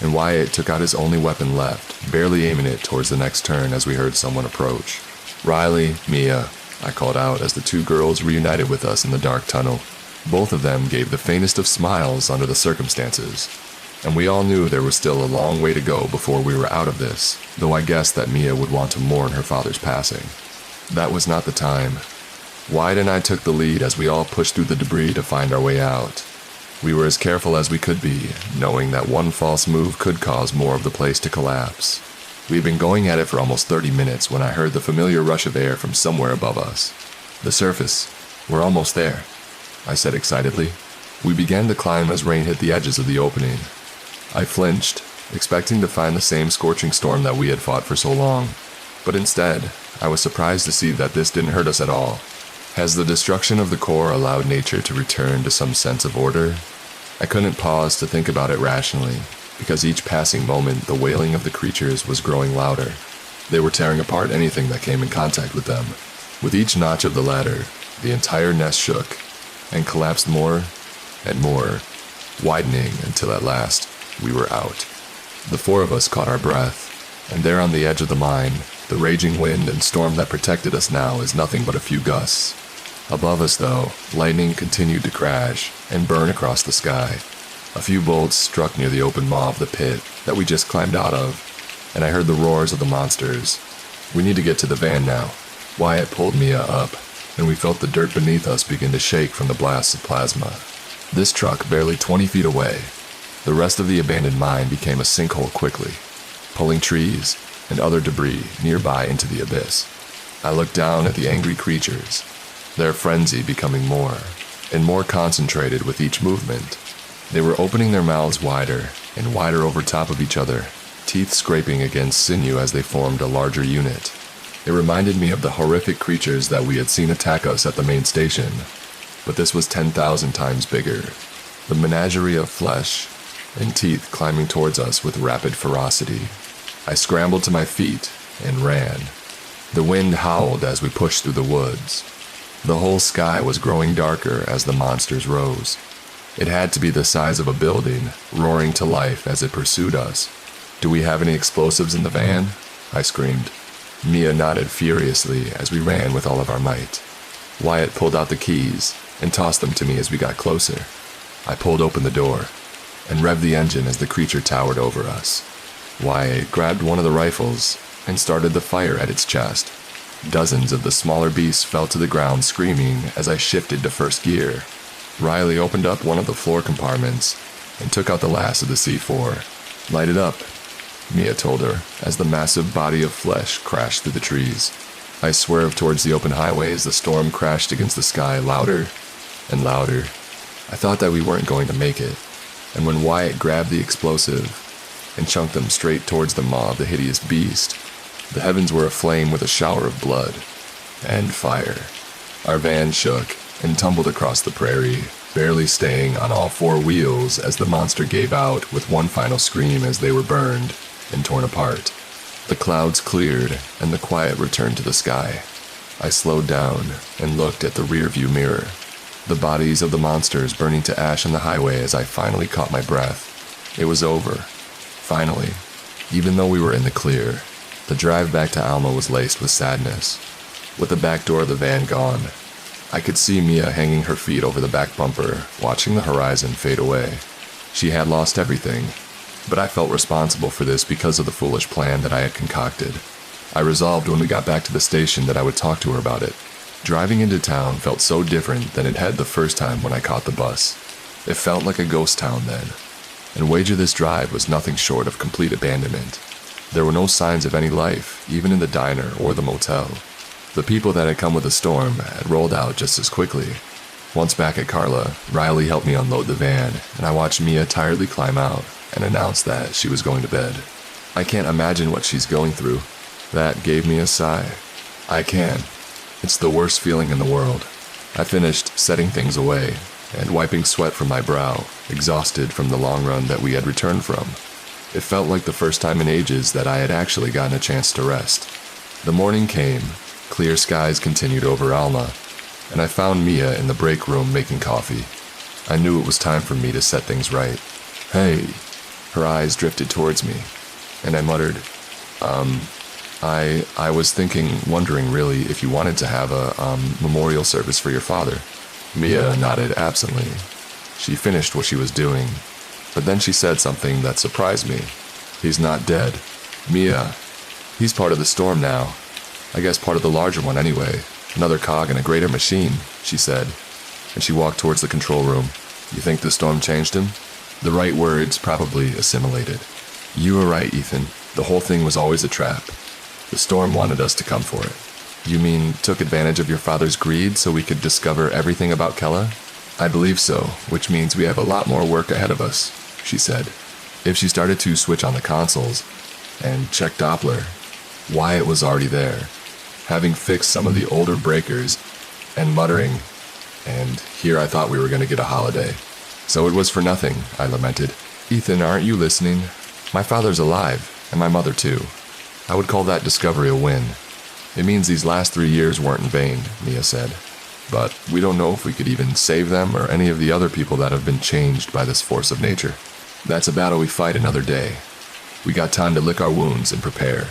and Wyatt took out his only weapon left, barely aiming it towards the next turn as we heard someone approach. "Riley, Mia," I called out as the two girls reunited with us in the dark tunnel. Both of them gave the faintest of smiles under the circumstances, and we all knew there was still a long way to go before we were out of this, though I guessed that Mia would want to mourn her father's passing. That was not the time. Wyatt and I took the lead as we all pushed through the debris to find our way out. We were as careful as we could be, knowing that one false move could cause more of the place to collapse. We had been going at it for almost 30 minutes when I heard the familiar rush of air from somewhere above us. "The surface. We're almost there," I said excitedly. We began to climb as rain hit the edges of the opening. I flinched, expecting to find the same scorching storm that we had fought for so long, but instead, I was surprised to see that this didn't hurt us at all. Has the destruction of the core allowed nature to return to some sense of order? I couldn't pause to think about it rationally, because each passing moment the wailing of the creatures was growing louder. They were tearing apart anything that came in contact with them. With each notch of the ladder, the entire nest shook and collapsed more and more, widening until at last we were out. The four of us caught our breath, and there on the edge of the mine, the raging wind and storm that protected us now is nothing but a few gusts. Above us, though, lightning continued to crash and burn across the sky. A few bolts struck near the open maw of the pit that we just climbed out of, and I heard the roars of the monsters. "We need to get to the van now." Wyatt pulled Mia up, and we felt the dirt beneath us begin to shake from the blasts of plasma. This truck barely 20 feet away. The rest of the abandoned mine became a sinkhole quickly, pulling trees and other debris nearby into the abyss. I looked down at the angry creatures, their frenzy becoming more and more concentrated with each movement. They were opening their mouths wider and wider over top of each other, teeth scraping against sinew as they formed a larger unit. It reminded me of the horrific creatures that we had seen attack us at the main station, but this was 10,000 times bigger. The menagerie of flesh and teeth climbing towards us with rapid ferocity. I scrambled to my feet and ran. The wind howled as we pushed through the woods. The whole sky was growing darker as the monsters rose. It had to be the size of a building, roaring to life as it pursued us. "Do we have any explosives in the van?" I screamed. Mia nodded furiously as we ran with all of our might. Wyatt pulled out the keys and tossed them to me as we got closer. I pulled open the door and revved the engine as the creature towered over us. Wyatt grabbed one of the rifles and started the fire at its chest. Dozens of the smaller beasts fell to the ground screaming as I shifted to first gear. Riley opened up one of the floor compartments and took out the last of the C4. "Light it up," Mia told her as the massive body of flesh crashed through the trees. I swerved towards the open highway as the storm crashed against the sky louder and louder. I thought that we weren't going to make it, and when Wyatt grabbed the explosive and chunked them straight towards the maw of the hideous beast, the heavens were aflame with a shower of blood and fire. Our van shook and tumbled across the prairie, barely staying on all four wheels as the monster gave out with one final scream as they were burned and torn apart. The clouds cleared and the quiet returned to the sky. I slowed down and looked at the rearview mirror, the bodies of the monsters burning to ash on the highway as I finally caught my breath. It was over. Finally, even though we were in the clear, the drive back to Alma was laced with sadness. With the back door of the van gone, I could see Mia hanging her feet over the back bumper, watching the horizon fade away. She had lost everything, but I felt responsible for this because of the foolish plan that I had concocted. I resolved when we got back to the station that I would talk to her about it. Driving into town felt so different than it had the first time when I caught the bus. It felt like a ghost town then, and wager this drive was nothing short of complete abandonment. There were no signs of any life, even in the diner or the motel. The people that had come with the storm had rolled out just as quickly. Once back at Carla, Riley helped me unload the van, and I watched Mia tiredly climb out and announce that she was going to bed. I can't imagine what she's going through. That gave me a sigh. I can. It's the worst feeling in the world. I finished setting things away and wiping sweat from my brow, exhausted from the long run that we had returned from. It felt like the first time in ages that I had actually gotten a chance to rest. The morning came, clear skies continued over Alma, and I found Mia in the break room making coffee. I knew it was time for me to set things right. Hey. Her eyes drifted towards me, and I muttered, I was wondering really if you wanted to have a memorial service for your father. Mia nodded absently. She finished what she was doing, but then she said something that surprised me. He's not dead. Mia, he's part of the storm now. I guess part of the larger one anyway. Another cog in a greater machine, she said, and she walked towards the control room. You think the storm changed him? The right words probably assimilated. You were right, Ethan. The whole thing was always a trap. The storm wanted us to come for it. You mean took advantage of your father's greed so we could discover everything about Kella? I believe so, which means we have a lot more work ahead of us, she said. If she started to switch on the consoles and check Doppler, Wyatt was already there, having fixed some of the older breakers and muttering, and here I thought we were going to get a holiday. So it was for nothing, I lamented. Ethan, aren't you listening? My father's alive, and my mother too. I would call that discovery a win. It means these last 3 years weren't in vain, Mia said. But we don't know if we could even save them or any of the other people that have been changed by this force of nature. That's a battle we fight another day. We got time to lick our wounds and prepare.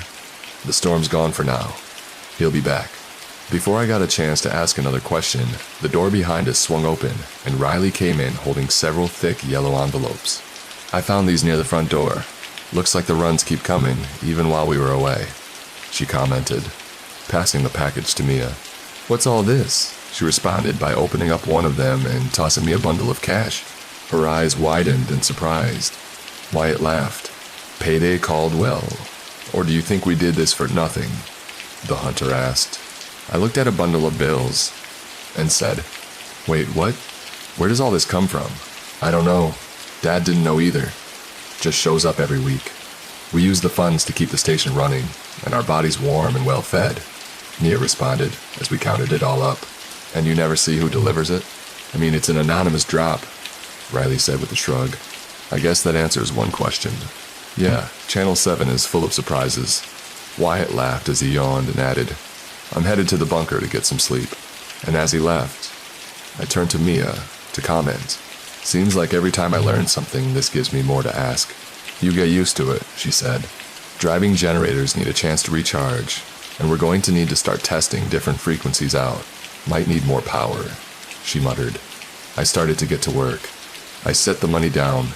The storm's gone for now. He'll be back. Before I got a chance to ask another question, the door behind us swung open, and Riley came in holding several thick yellow envelopes. I found these near the front door. Looks like the runs keep coming, even while we were away, she commented, passing the package to Mia. What's all this? She responded by opening up one of them and tossing me a bundle of cash. Her eyes widened in surprise. Wyatt laughed. Payday called well. Or do you think we did this for nothing? The hunter asked. I looked at a bundle of bills and said, Wait, what? Where does all this come from? I don't know. Dad didn't know either. Just shows up every week. We use the funds to keep the station running and our bodies warm and well fed, Mia responded as we counted it all up. And you never see who delivers it? I mean, it's an anonymous drop, Riley said with a shrug. I guess that answers one question. Yeah, Channel 7 is full of surprises. Wyatt laughed as he yawned and added, I'm headed to the bunker to get some sleep. And as he left, I turned to Mia to comment. Seems like every time I learn something, this gives me more to ask. You get used to it, she said. Driving generators need a chance to recharge, and we're going to need to start testing different frequencies out. Might need more power, she muttered. I started to get to work. I set the money down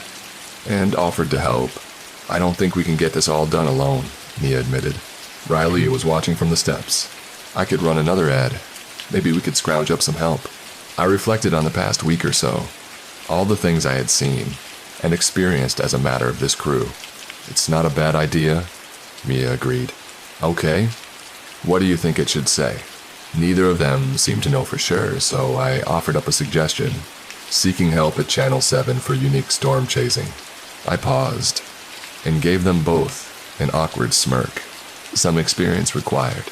and offered to help. I don't think we can get this all done alone, Mia admitted. Riley was watching from the steps. I could run another ad. Maybe we could scrounge up some help. I reflected on the past week or so, all the things I had seen and experienced as a matter of this crew. It's not a bad idea, Mia agreed. Okay, what do you think it should say? Neither of them seemed to know for sure, so I offered up a suggestion. Seeking help at Channel 7 for unique storm chasing. I paused and gave them both an awkward smirk. Some experience required.